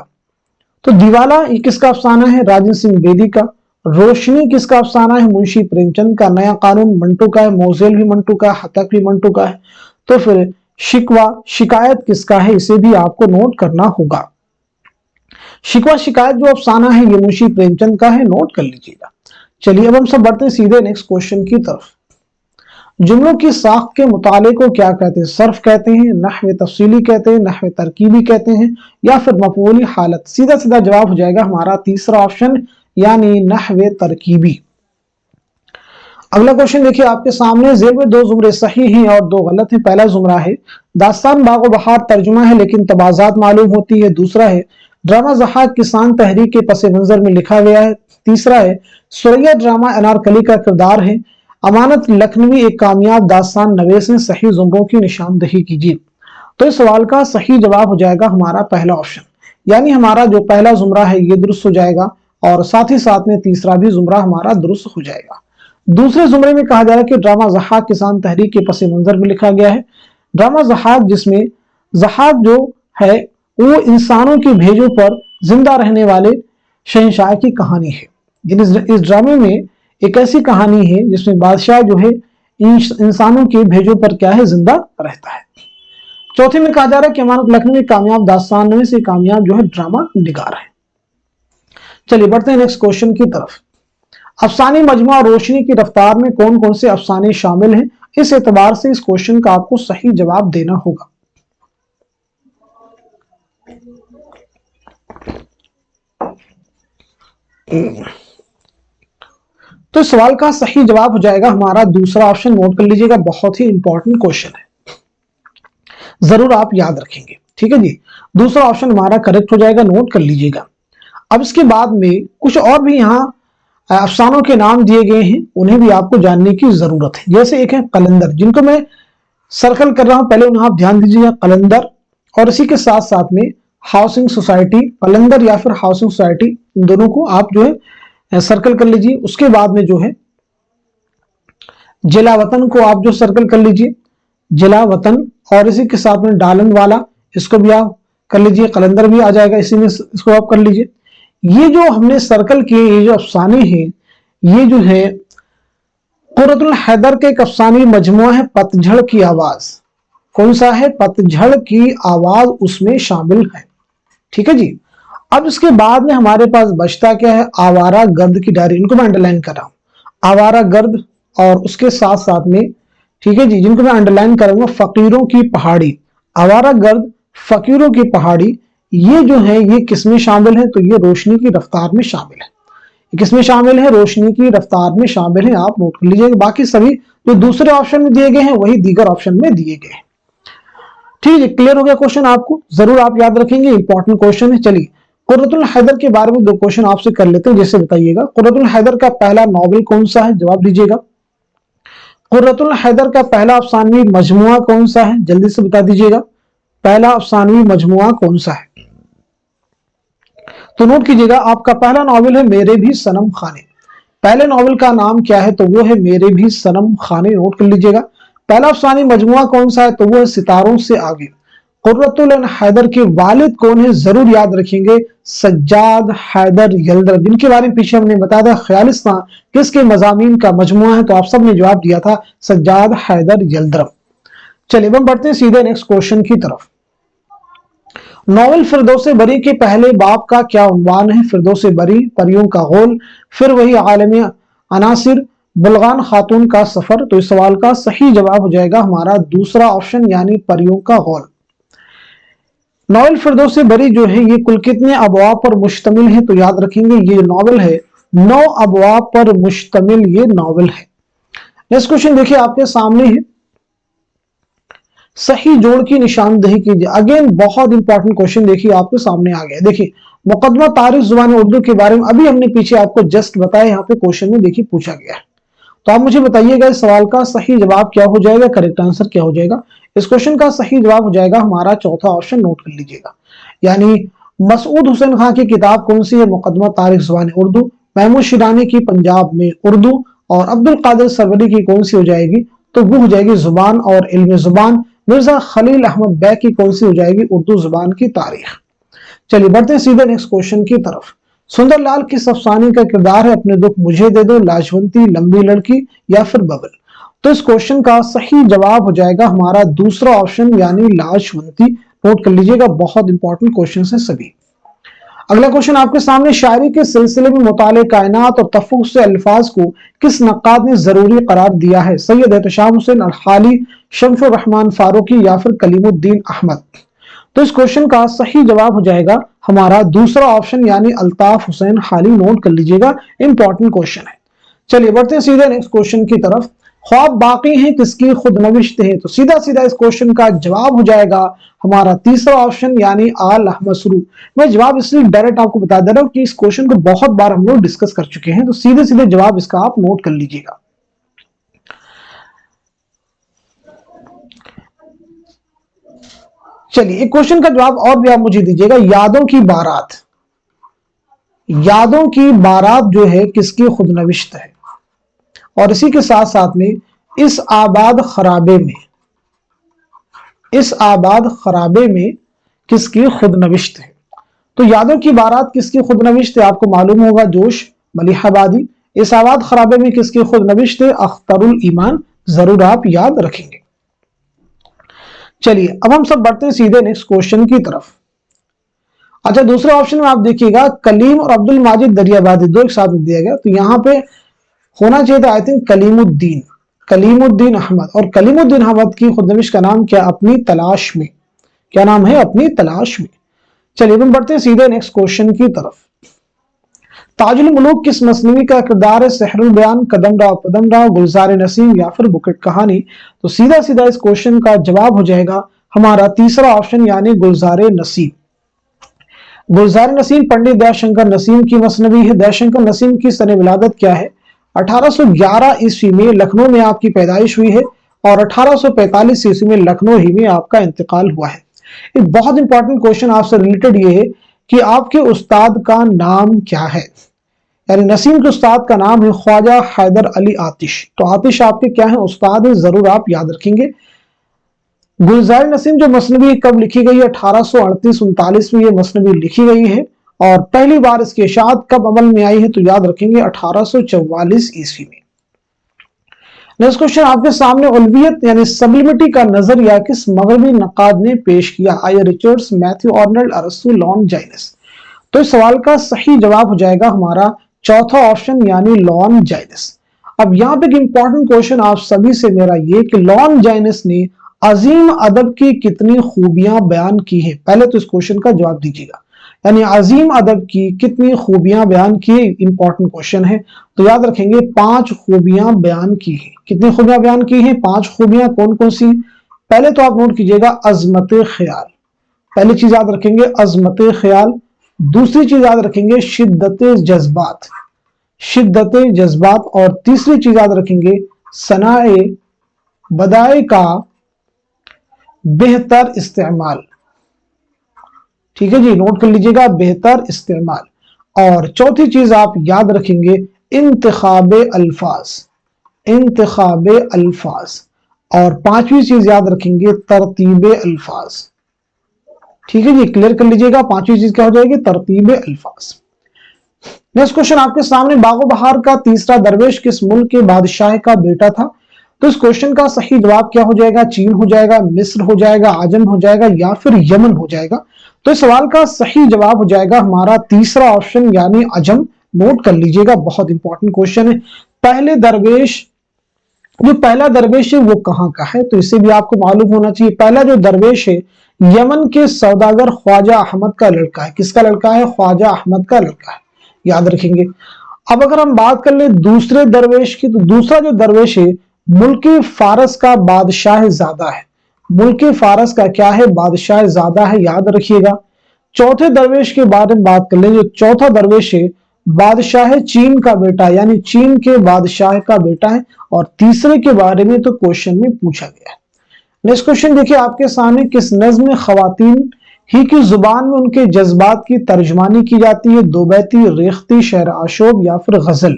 तो दीवाला ये किसका अफसाना है, राजेंद्र सिंह बेदी का। रोशनी किसका अफसाना है, मुंशी प्रेमचंद का। नया कानून मंटू का है, मोजेल भी मंटू का, हतक भी मंटू का है। तो फिर शिकवा शिकायत किसका है, इसे भी आपको नोट करना होगा। शिकवा शिकायत जो अफसाना है ये मुंशी प्रेमचंद का है, नोट कर लीजिएगा। चलिए अब हम सब बढ़ते हैं सीधे नेक्स्ट क्वेश्चन की तरफ। जुमलों की साख के मुताले को क्या कहते हैं, सर्फ कहते हैं, नहवे तफसीली कहते हैं, नहवे तरकीबी कहते हैं, या फिर मफऊली हालत। सीधा सीधा जवाब हो जाएगा हमारा तीसरा ऑप्शन, यानी नहवे तरकीबी। अगला क्वेश्चन देखिए आपके सामने, जेल में दो जुमरे सही हैं और दो गलत हैं। पहला जुमरा है दास्तान बागो बहार तर्जुमा है लेकिन तबाजात मालूम होती है। दूसरा है ड्रामा ज़हाक किसान तहरीक के पस मंजर में लिखा गया है। तीसरा है सुरैया ड्रामा अनारकली का किरदार है। अमानत लखनवी एक कामयाब दास्तान नवीस है। सही जुमरों की निशानदही कीजिए। तो इस सवाल का सही जवाब हो जाएगा हमारा पहला ऑप्शन, यानी हमारा जो पहला जुमरा है ये दुरुस्त हो जाएगा और साथ ही साथ में तीसरा भी जुमरा हमारा दुरुस्त हो जाएगा। दूसरे जुमरे में कहा जा रहा है कि ड्रामा ज़हाक किसान तहरीक के पस मंजर में लिखा गया है। ड्रामा ज़हाक जिसमें ज़हाक जो है वो इंसानों की भेजों पर जिंदा रहने वाले शहंशाह की कहानी है। इस ड्रामे में एक ऐसी कहानी है जिसमें बादशाह जो है इंसानों के भेजों पर क्या है, जिंदा रहता है। चौथे में कहा जा रहा है कि अमानत लखनवी कामयाब दास्तान में से कामयाब जो है ड्रामा निगार है। चलिए बढ़ते हैं नेक्स्ट क्वेश्चन की तरफ। अफसानी मजमुआ रोशनी की रफ्तार में कौन कौन से अफसाने शामिल हैं? इस एतबार से इस क्वेश्चन का आपको सही जवाब देना होगा। तो सवाल का सही जवाब हो जाएगा हमारा दूसरा ऑप्शन। नोट कर लीजिएगा, बहुत ही इंपॉर्टेंट क्वेश्चन है, जरूर आप याद रखेंगे। ठीक है जी, दूसरा ऑप्शन हमारा करेक्ट हो जाएगा, नोट कर लीजिएगा। अब इसके बाद में कुछ और भी यहाँ अफसानों के नाम दिए गए हैं, उन्हें भी आपको जानने की जरूरत है। जैसे एक है कलंदर, जिनको मैं सर्कल कर रहा हूं, पहले उन्हें आप ध्यान दीजिएगा, कलंदर। और इसी के साथ साथ में हाउसिंग सोसाइटी, कलंदर या फिर हाउसिंग सोसाइटी, इन दोनों को आप जो है सर्कल कर लीजिए। उसके बाद में जो है जिला वतन को आप जो सर्कल कर लीजिए, जिला वतन। और इसी के साथ में डालन वाला, इसको भी आप कर लीजिए, कलंदर भी आ जाएगा इसी में, इसको आप कर लीजिए। ये जो हमने सर्कल किए, ये जो अफसाने हैं, ये जो है कुर्रतुल हैदर के एक अफसानी मजमुआ है पतझड़ की आवाज। कौन सा है? पतझड़ की आवाज उसमें शामिल है। ठीक है जी। अब इसके बाद में हमारे पास बचता क्या है? आवारा गर्द की डायरी। इनको मैं अंडरलाइन कर रहा हूं, आवारा गर्द। और उसके साथ साथ में, ठीक है जी, जिनको मैं अंडरलाइन करूंगा, फकीरों की पहाड़ी। आवारा गर्द, फकीरों की पहाड़ी, ये जो है ये किसमें शामिल है? तो ये रोशनी की रफ्तार में शामिल है। किसमें शामिल है? रोशनी की रफ्तार में शामिल है। आप नोट कर लीजिएगा। बाकी सभी जो दूसरे ऑप्शन में दिए गए हैं वही दीगर ऑप्शन में दिए गए हैं। ठीक है, क्लियर हो गया क्वेश्चन आपको? जरूर आप याद रखेंगे, इंपॉर्टेंट क्वेश्चन है। चलिए कुर्रतुल हैदर के बारे में दो क्वेश्चन आपसे कर लेते हैं। जैसे बताइएगा, कुर्रतुल हैदर का पहला नॉवेल कौन सा है? जवाब दीजिएगा। कुर्रतुल हैदर का पहला अफसानवी मजमुआ कौन सा है? जल्दी से बता दीजिएगा, पहला अफसानवी मजमुआ कौन सा है? तो नोट कीजिएगा, आपका पहला नॉवेल है मेरे भी सनम खाने। पहले नॉवेल का नाम क्या है? तो वो है मेरे भी सनम खाने। नोट कर लीजिएगा। पहला अफसानी मजमुआ कौन सा है? तो वो है सितारों से आगे। कुर्रतुल हैदर के वालिद कौन है? जरूर याद रखेंगे, सज्जाद हैदर यल्दरम, जिनके बारे में पीछे हमने बताया था ख्यालिस्तान किसके मजामीन का मजमुआ है। तो आप सब ने जवाब दिया था सज्जाद हैदर यल्दरम। चलिए हम बढ़ते हैं सीधे नेक्स्ट क्वेश्चन की तरफ। नॉवेल फिरदौस बरी के पहले बाब का क्या उन्वान है? फिरदौस बरी, परियों का गोल, फिर वही आलमी अनासिर, बुलगान खातून का सफर। तो इस सवाल का सही जवाब हो जाएगा हमारा दूसरा ऑप्शन, यानी परियों का गोल। नॉवेल फिरदौस बरी जो है ये कुल कितने अबवाब पर मुश्तमिल है? तो याद रखेंगे ये नॉवेल है 9 अबवाब पर मुश्तमिल ये नॉवेल है। नेक्स्ट क्वेश्चन देखिए आपके सामने है, सही जोड़ की निशानदेही कीजिए। अगेन बहुत इंपॉर्टेंट क्वेश्चन देखिए आपके सामने आ गया। देखिए मुकदमा तारीख जुबान उर्दू के बारे में अभी हमने पीछे आपको जस्ट बताया, यहाँ पे क्वेश्चन में देखिए पूछा गया है। तो आप मुझे बताइएगा इस सवाल का सही जवाब क्या हो जाएगा, करेक्ट आंसर क्या हो जाएगा? इस क्वेश्चन का सही जवाब हो जाएगा हमारा चौथा ऑप्शन। नोट कर लीजिएगा, यानी मसूद हुसैन खान की किताब कौन सी है? मुकदमा तारीख जुबान उर्दू। महमूद शिरानी की पंजाब में उर्दू। और अब्दुल कादिर सरवरी की कौन सी हो जाएगी? तो वो हो जाएगी जुबान और इल्म जुबान। मिर्जा खलील अहमद बैग की कौन सी हो जाएगी? उर्दू जुबान की तारीख। चलिए बढ़ते हैं सीधे नेक्स्ट क्वेश्चन की तरफ। सुंदरलाल किस अफसाने का किरदार है? अपने दुख मुझे दे दो, लाजवंती, लंबी लड़की या फिर बबल। तो इस क्वेश्चन का सही जवाब हो जाएगा हमारा दूसरा ऑप्शन, यानी लाजवंती। नोट कर लीजिएगा, बहुत इंपॉर्टेंट क्वेश्चन है सभी। अगला क्वेश्चन आपके सामने, शायरी के सिलसिले में मुताले कायनात और तफुक से अल्फाज को किस नक्काद ने जरूरी करार दिया है? सैयद एहतशाम हुसैन अल-हाली, शम्सुर रहमान फारूकी या फिर कलीमुद्दीन अहमद। तो इस क्वेश्चन का सही जवाब हो जाएगा हमारा दूसरा ऑप्शन, यानी अल्ताफ हुसैन हाली। नोट कर लीजिएगा, इंपॉर्टेंट क्वेश्चन है। चलिए बढ़ते हैं सीधे नेक्स्ट क्वेश्चन की तरफ। ख्वाब बाकी हैं किसकी खुद नविश्त है। तो सीधा सीधा इस क्वेश्चन का जवाब हो जाएगा हमारा तीसरा ऑप्शन यानी आल मसरूर। मैं जवाब इसलिए डायरेक्ट आपको बता दे रहा हूं कि इस क्वेश्चन को बहुत बार हम लोग डिस्कस कर चुके हैं, तो सीधे सीधे जवाब इसका आप नोट कर लीजिएगा। चलिए एक क्वेश्चन का जवाब और भी आप मुझे दीजिएगा। यादों की बारात, यादों की बारात जो है किसकी खुद नविश्त है। और इसी के साथ साथ में इस आबाद खराबे में, इस आबाद खराबे में किसकी खुद नविश्त है। तो यादों की बारात किसकी खुद नविश्त है, आपको मालूम होगा जोश मलिहाबादी। इस आबाद खराबे में किसकी खुद नविश्त है, अख्तरुल ईमान। जरूर आप याद रखेंगे। चलिए अब हम सब बढ़ते हैं सीधे नेक्स्ट क्वेश्चन की तरफ। अच्छा दूसरे ऑप्शन में आप देखिएगा कलीम और अब्दुल माजिद दरियाबादी दो एक साथ में दिया गया, तो यहां पे होना चाहिए था आई थिंक कलीमुद्दीन, कलीमुद्दीन अहमद। और कलीमुद्दीन अहमद की खुदनविश का नाम क्या, अपनी तलाश में। क्या नाम है, अपनी तलाश में। चलिए हम बढ़ते हैं सीधे नेक्स्ट क्वेश्चन की तरफ। ताजुल मुलूक किस मसनवी का किरदार है, सहरुल बयान, कदम राव पदम राव, गुलजार नसीम या फिर बुकेट कहानी। तो सीधा सीधा इस क्वेश्चन का जवाब हो जाएगा हमारा तीसरा ऑप्शन यानी गुलजार नसीम। गुलजार नसीम पंडित दयाशंकर नसीम की मसनवी है। दयाशंकर नसीम की सने विलादत क्या है, 1811 ईस्वी में लखनऊ में आपकी पैदाइश हुई है और 1845 ईस्वी में लखनऊ ही में आपका इंतकाल हुआ है। एक बहुत इंपॉर्टेंट क्वेश्चन आपसे रिलेटेड ये है कि आपके उस्ताद का नाम क्या है, यानी नसीम के उस्ताद का नाम है ख्वाजा हैदर अली आतिश। तो आतिश आपके क्या है, उस्ताद है, जरूर आप याद रखेंगे। गुलजार नसीम जो मसनवी कब लिखी गई है, 1838-39 में ये मसनवी लिखी गई है और पहली बार इसकी इशाअत कब अमल में आई है, तो याद रखेंगे 1844 ईस्वी में। नेक्स्ट क्वेश्चन आपके सामने उल्वियत यानी सब्लिमिटी का नजरिया किस मगरबी नकाद ने पेश किया, आई रिचर्ड्स, मैथ्यू आर्नल्ड, अरस्तू, लॉन जाइनस। तो इस सवाल का सही जवाब हो जाएगा हमारा चौथा ऑप्शन यानी लॉन जाइनस। अब यहाँ पे एक इंपॉर्टेंट क्वेश्चन आप सभी से मेरा ये कि लॉन जाइनस ने अजीम अदब की कितनी खूबियां बयान की है। पहले तो इस क्वेश्चन का जवाब दीजिएगा, यानी अजीम अदब की कितनी खूबियां बयान की है, इंपॉर्टेंट क्वेश्चन है। तो याद रखेंगे 5 खूबियां बयान की है। कितनी खूबियां बयान की है, 5 खूबियां। कौन कौन सी, पहले तो आप नोट कीजिएगा अजमत ख्याल, पहली चीज याद रखेंगे अजमत ख्याल। दूसरी चीज याद रखेंगे शिद्दत जज्बात, शिद्दत जज्बात। और तीसरी चीज याद रखेंगे सनाए बदाए का बेहतर इस्तेमाल। ठीक है जी, नोट कर लीजिएगा बेहतर इस्तेमाल। और चौथी चीज आप याद रखेंगे इंतखाबे अल्फाज, इंतखाबे अल्फाज। और पांचवी चीज याद रखेंगे तरतीबे अल्फाज। ठीक है जी, क्लियर कर लीजिएगा, पांचवी चीज क्या हो जाएगी, तरतीबे अल्फाज। नेक्स्ट क्वेश्चन आपके सामने, बागो बहार का तीसरा दरवेश किस मुल्क के बादशाह का बेटा था। तो इस क्वेश्चन का सही जवाब क्या हो जाएगा, चीन हो जाएगा, मिस्र हो जाएगा, आजम हो जाएगा या फिर यमन हो जाएगा। तो इस सवाल का सही जवाब हो जाएगा हमारा तीसरा ऑप्शन यानी अजम। नोट कर लीजिएगा, बहुत इंपॉर्टेंट क्वेश्चन है। पहले दरवेश, जो पहला दरवेश है वो कहां का है, तो इसे भी आपको मालूम होना चाहिए। पहला जो दरवेश है यमन के सौदागर ख्वाजा अहमद का लड़का है। किसका लड़का है, ख्वाजा अहमद का लड़का है, याद रखेंगे। अब अगर हम बात कर ले दूसरे दरवेश की, तो दूसरा जो दरवेश है मुल्क फारस का बादशाह ज़ादा है। मुल्क फारस का क्या है, बादशाह ज़ादा है, याद रखिएगा। चौथे दरवेश के बारे में बात कर ले, जो चौथा दरवेश है बादशाह चीन का बेटा, यानी चीन के बादशाह का बेटा है। और तीसरे के बारे में तो क्वेश्चन में पूछा गया है। नेक्स्ट क्वेश्चन देखिए आपके सामने, किस नज्म में खवातीन ही की जुबान में उनके जज्बात की तर्जमानी की जाती है, दो बैती, रेख्ती, शेर आशोब या फिर गजल।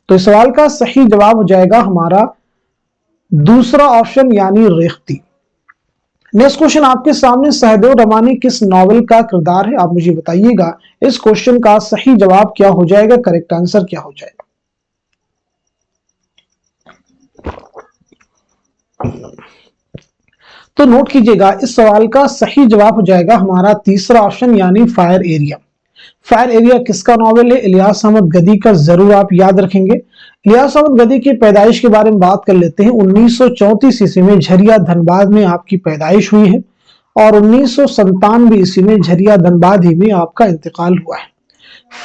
तो इस सवाल का सही जवाब हो जाएगा हमारा दूसरा ऑप्शन यानी रेख्ती। नेक्स्ट क्वेश्चन आपके सामने, सहदेव रमानी किस नॉवेल का किरदार है, आप मुझे बताइएगा। इस क्वेश्चन का सही जवाब क्या हो जाएगा, करेक्ट आंसर क्या हो जाएगा। तो नोट कीजिएगा, इस सवाल का सही जवाब हो जाएगा हमारा तीसरा ऑप्शन यानी फायर एरिया। फायर एरिया किसका नॉवेल है, इलियास अहमद गदी का, जरूर आप याद रखेंगे। इलियास अहमद गदी की पैदाइश के बारे में बात कर लेते हैं। 1934 ईस्वी में झरिया धनबाद में आपकी पैदाइश हुई है और 1997 ईस्वी में झरिया धनबाद ही में आपका इंतकाल हुआ है।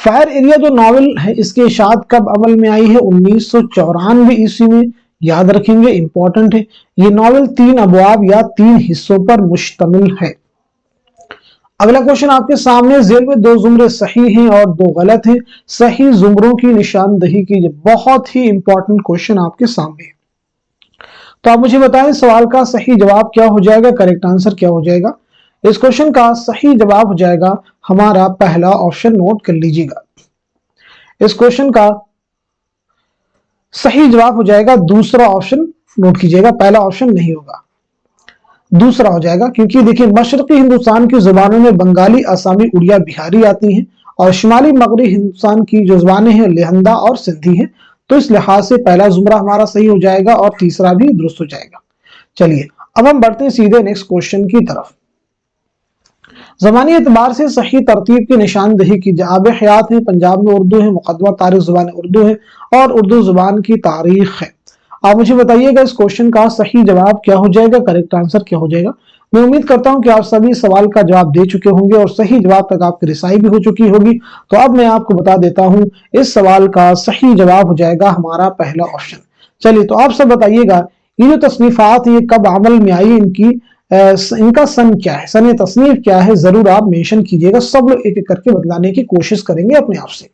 फायर एरिया जो नॉवेल है इसकी इशाअत कब अमल में आई है, 1994 ईस्वी में, याद रखेंगे, इंपॉर्टेंट है। ये नॉवेल 3 अबवाब या 3 हिस्सों पर मुश्तमिल है। अगला क्वेश्चन आपके सामने, जेल में 2 जुमरे सही हैं और 2 गलत हैं, सही जुमरों की निशानदही कीजिए। बहुत ही इंपॉर्टेंट क्वेश्चन आपके सामने है। तो आप मुझे बताएं सवाल का सही जवाब क्या हो जाएगा, करेक्ट आंसर क्या हो जाएगा। इस क्वेश्चन का सही जवाब हो जाएगा हमारा पहला ऑप्शन, नोट कर लीजिएगा। इस क्वेश्चन का सही जवाब हो जाएगा दूसरा ऑप्शन, नोट कीजिएगा, पहला ऑप्शन नहीं होगा, दूसरा हो जाएगा। क्योंकि देखिए मशरकी हिंदुस्तान की जुबानों में बंगाली, आसामी, उड़िया, बिहारी आती हैं और शिमाली मगरबी हिंदुस्तान की जो जुबानें हैं लेहंदा और सिंधी हैं। तो इस लिहाज से पहला जुमरा हमारा सही हो जाएगा और तीसरा भी दुरुस्त हो जाएगा। चलिए अब हम बढ़ते हैं सीधे नेक्स्ट क्वेश्चन की तरफ। ज़मानी एतबार से सही तरतीब की निशानदही की। आब हयात है, पंजाब में उर्दू है, मुकदमा तारीख जुबान उर्दू है और उर्दू जुबान की तारीख है। आप मुझे बताइएगा इस क्वेश्चन का सही जवाब क्या हो जाएगा, करेक्ट आंसर क्या हो जाएगा। मैं उम्मीद करता हूं कि आप सभी सवाल का जवाब दे चुके होंगे और सही जवाब तक आपकी रिसाई भी हो चुकी होगी। तो अब मैं आपको बता देता हूं, इस सवाल का सही जवाब हो जाएगा हमारा पहला ऑप्शन। चलिए तो आप सब बताइएगा, ये जो तसनीफात ये कब अमल में आई, इनका सन क्या है, सन तसनीफ क्या है, जरूर आप मेंशन कीजिएगा। सब लोग एक एक करके बतलाने की कोशिश करेंगे अपने आप से।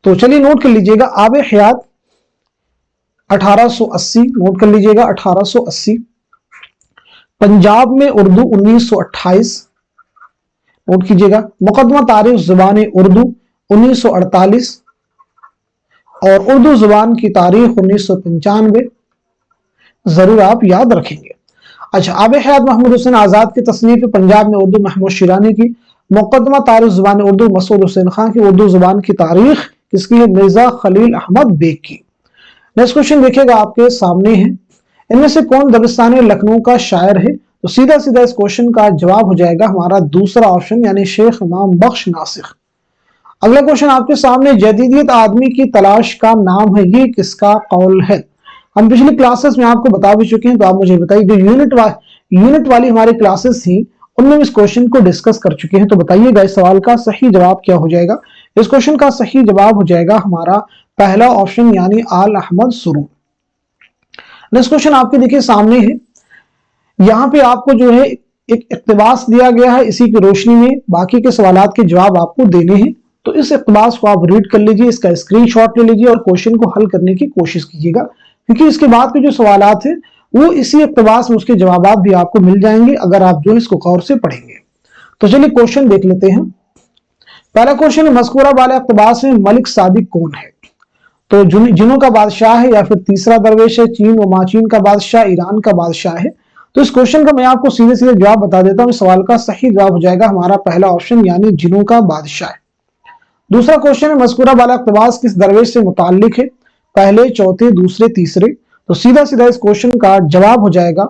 तो चलिए नोट कर लीजिएगा, आब हयात 1880, नोट कर लीजिएगा 1880। पंजाब में उर्दू 1928, नोट कीजिएगा। मुकदमा तारीख जुबान उर्दू 1948 और उर्दू जुबान की तारीख 1995, जरूर आप याद रखेंगे। अच्छा, आब हयात महमूद हुसैन आजाद की तसनीफ पंजाब में उर्दू महमूद शिरानी की। मुकदमा तारीख जुबान उर्दू मसूद हुसैन खान की। उर्दू जुबान की तारीख किसकी है, मिर्जा खलील अहमद बेग की। नेक्स्ट क्वेश्चन देखिएगा आपके सामने है, इनमें से कौन दबिस्तान लखनऊ का शायर है। तो सीधा सीधा इस क्वेश्चन का जवाब हो जाएगा हमारा दूसरा ऑप्शन, यानी शेख इमाम बख्श नासिर। अगला क्वेश्चन आपके सामने, जदीदियत आदमी की तलाश का नाम है, ये किसका कौल है। हम पिछली क्लासेस में आपको बता भी चुके हैं, तो आप मुझे बताइए, जो यूनिट वाली हमारी क्लासेस थी उनमें इस क्वेश्चन को डिस्कस कर चुके हैं। तो बताइएगा इस सवाल का सही जवाब क्या हो जाएगा। इस क्वेश्चन का सही जवाब हो जाएगा हमारा पहला ऑप्शन, यानी आल अहमद सुरूर। नेक्स्ट क्वेश्चन आपके देखिए सामने है, यहां पे आपको जो है एक इक्तबास दिया गया है, इसी की रोशनी में बाकी के सवालात के जवाब आपको देने हैं। तो इस इक्तबास को आप रीड कर लीजिए, इसका स्क्रीनशॉट ले लीजिए और क्वेश्चन को हल करने की कोशिश कीजिएगा, क्योंकि इसके बाद के जो सवालात हैं वो इसी इक्तबास में उसके जवाब भी आपको मिल जाएंगे अगर आप जो इसको गौर से पढ़ेंगे। तो चलिए क्वेश्चन देख लेते हैं। पहला क्वेश्चन है, मज़कूरा वाले इक्तबास में मलिक सादिक कौन है। तो जिनों का बादशाह है या फिर तीसरा दरवेश है, चीन व माचीन का बादशाह, ईरान का बादशाह है। तो इस क्वेश्चन का मैं आपको सीधे सीधे जवाब बता देता हूं। इस सवाल का सही जवाब हो जाएगा हमारा पहला ऑप्शन, यानी जिनों का बादशाह है। दूसरा क्वेश्चन है, मज़कूरा वाला इक्तबास किस दरवेश से मुताल्लिक है, पहले, चौथे, दूसरे, तीसरे। तो सीधा सीधा इस क्वेश्चन का जवाब हो जाएगा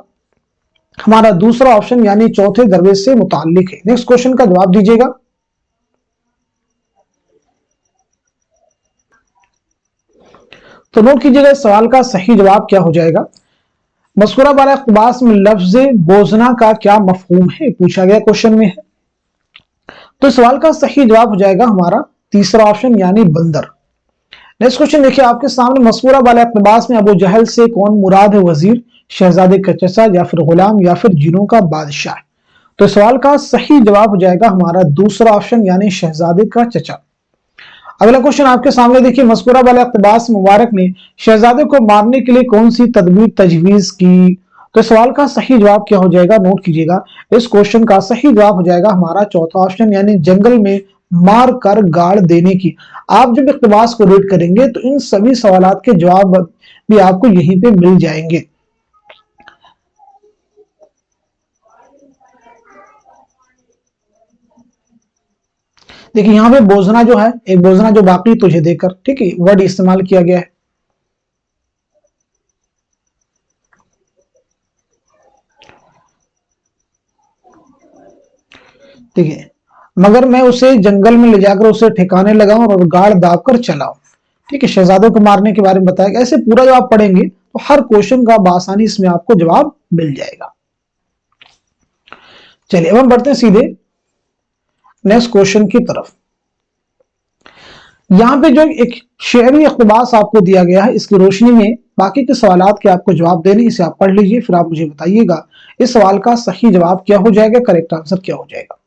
हमारा दूसरा ऑप्शन, यानी चौथे दरवेश से मुताल्लिक है। नेक्स्ट क्वेश्चन का जवाब दीजिएगा। तो नोट कीजिएगा इस सवाल का सही जवाब क्या हो जाएगा। मज़कूरा वाला इक़्तिबास में लफ्ज़ बोजना का क्या मफ़हूम है, पूछा गया क्वेश्चन में है। तो सवाल का सही जवाब हो जाएगा हमारा तीसरा ऑप्शन, यानी बंदर। नेक्स्ट क्वेश्चन देखिए आपके सामने, मज़कूरा वाला इक़्तिबास में अबू जहल से कौन मुराद है, वजीर, शहजादे का चचा या फिर गुलाम या फिर जिनों का बादशाह। तो सवाल का सही जवाब हो जाएगा हमारा दूसरा ऑप्शन, यानी शहजादे का चचा। अगला क्वेश्चन आपके सामने देखिए, मज़कूरा वाला इक़्तिबास मुबारक ने शहजादे को मारने के लिए कौन सी तदबीर तजवीज़ की। तो सवाल का सही जवाब क्या हो जाएगा, नोट कीजिएगा। इस क्वेश्चन का सही जवाब हो जाएगा हमारा चौथा ऑप्शन, यानी जंगल में मार कर गाड़ देने की। आप जब इक़्तिबास को रीड करेंगे तो इन सभी सवालात के जवाब भी आपको यहीं पे मिल जाएंगे। देखिए यहाँ पे बोझना जो है, एक बोझना जो बाकी तुझे देकर, ठीक है, वर्ड इस्तेमाल किया गया है। ठीक है, मगर मैं उसे जंगल में ले जाकर उसे ठिकाने लगाऊं और गाड़ दाब कर चलाऊं। ठीक है, शहजादों को मारने के बारे में बताया गया। ऐसे पूरा जब आप पढ़ेंगे तो हर क्वेश्चन का आसानी इसमें आपको जवाब मिल जाएगा। चलिए अब हम बढ़ते हैं सीधे नेक्स्ट क्वेश्चन की तरफ। यहाँ पे जो एक शेयरी इक़्तिबास आपको दिया गया है, इसकी रोशनी में बाकी के सवालात के आपको जवाब देने, इसे आप पढ़ लीजिए, फिर आप मुझे बताइएगा इस सवाल का सही जवाब क्या हो जाएगा, करेक्ट आंसर क्या हो जाएगा।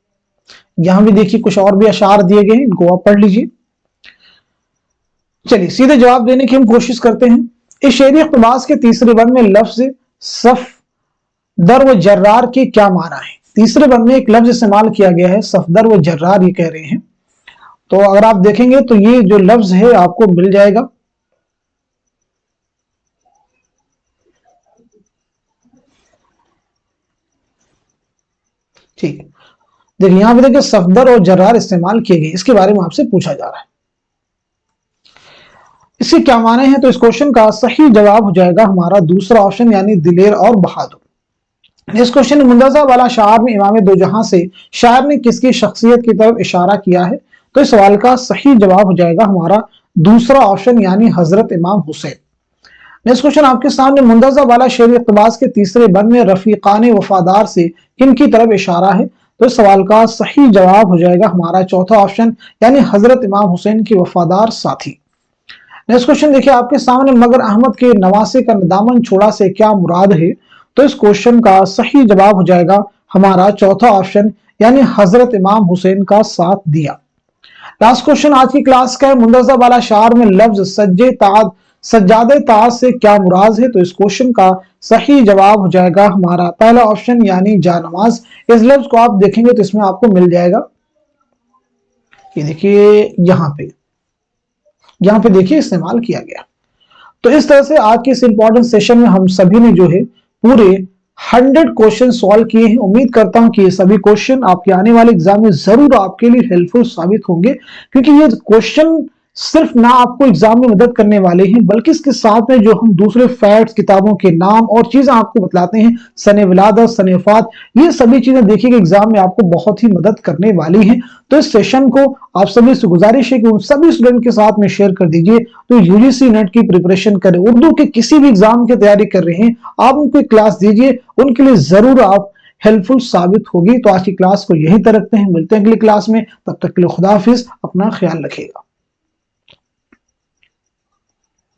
यहां भी देखिए कुछ और भी अशार दिए गए हैं, इनको आप पढ़ लीजिए। चलिए सीधे जवाब देने की हम कोशिश करते हैं। इस शेयरी इक़्तिबास के तीसरे बंद में लफ्ज सफदर व जर्रार के क्या माना है। तीसरे बंद में एक लफ्ज इस्तेमाल किया गया है सफदर व जर्रार, ये कह रहे हैं। तो अगर आप देखेंगे तो ये जो लफ्ज है आपको मिल जाएगा, ठीक है। देखिए यहां पे देखिए सफदर और जर्रार इस्तेमाल किए गए, इसके बारे में आपसे पूछा जा रहा है, इसके क्या माने हैं। तो इस क्वेश्चन का सही जवाब हो जाएगा हमारा दूसरा ऑप्शन, यानी दिलेर और बहादुर। इस क्वेश्चन में मुंतज़ा वाला शायर में इमाम दो जहां से शायर ने किसकी शख्सियत की तरफ इशारा किया है। तो इस सवाल का सही जवाब हो जाएगा हमारा दूसरा ऑप्शन, यानी हजरत इमाम हुसैन। नेक्स्ट क्वेश्चन आपके सामने, मुंतज़ा वाला शेर इक़्तिबास के तीसरे बंद में रफीकान वफादार से किन की तरफ इशारा है। तो इस सवाल का सही जवाब हो जाएगा हमारा चौथा ऑप्शन, यानी हजरत इमाम हुसैन के वफादार साथी। नेक्स्ट क्वेश्चन देखिए आपके सामने, मगर अहमद के नवासे का दामन छोड़ा से क्या मुराद है। तो इस क्वेश्चन का सही जवाब हो जाएगा हमारा चौथा ऑप्शन, यानी हजरत इमाम हुसैन का साथ दिया। लास्ट क्वेश्चन आज की क्लास का है, मुंतज़ा वाला शार में लफ्ज सज्जादे ताज से क्या मुराद है। तो इस क्वेश्चन का सही जवाब हो जाएगा हमारा पहला ऑप्शन, यानी जानमाज। इस लफ्ज को आप देखेंगे तो इसमें आपको मिल जाएगा, ये देखिए यहाँ पे देखिए इस्तेमाल किया गया। तो इस तरह से आज के इस इंपॉर्टेंट सेशन में हम सभी ने जो है पूरे 100 क्वेश्चन सॉल्व किए हैं। उम्मीद करता हूं कि ये सभी क्वेश्चन आपके आने वाले एग्जाम में जरूर आपके लिए हेल्पफुल साबित होंगे, क्योंकि ये क्वेश्चन सिर्फ ना आपको एग्जाम में मदद करने वाले हैं, बल्कि इसके साथ में जो हम दूसरे फैक्ट्स, किताबों के नाम और चीजें आपको बतलाते हैं, सने विलादत, सने वफात, ये सभी चीजें देखिए एग्जाम में आपको बहुत ही मदद करने वाली हैं। तो इस सेशन को आप सभी से गुजारिश है कि उन सभी स्टूडेंट के साथ में शेयर कर दीजिए तो यूजीसी नेट की प्रिपरेशन करें, उर्दू के किसी भी एग्जाम की तैयारी कर रहे हैं, आप उनको क्लास दीजिए, उनके लिए जरूर आप हेल्पफुल साबित होगी। तो आज की क्लास को यहीं तक रखते हैं, मिलते हैं अगली क्लास में, तब तक के लिए खुदा हाफिज, अपना ख्याल रखिएगा।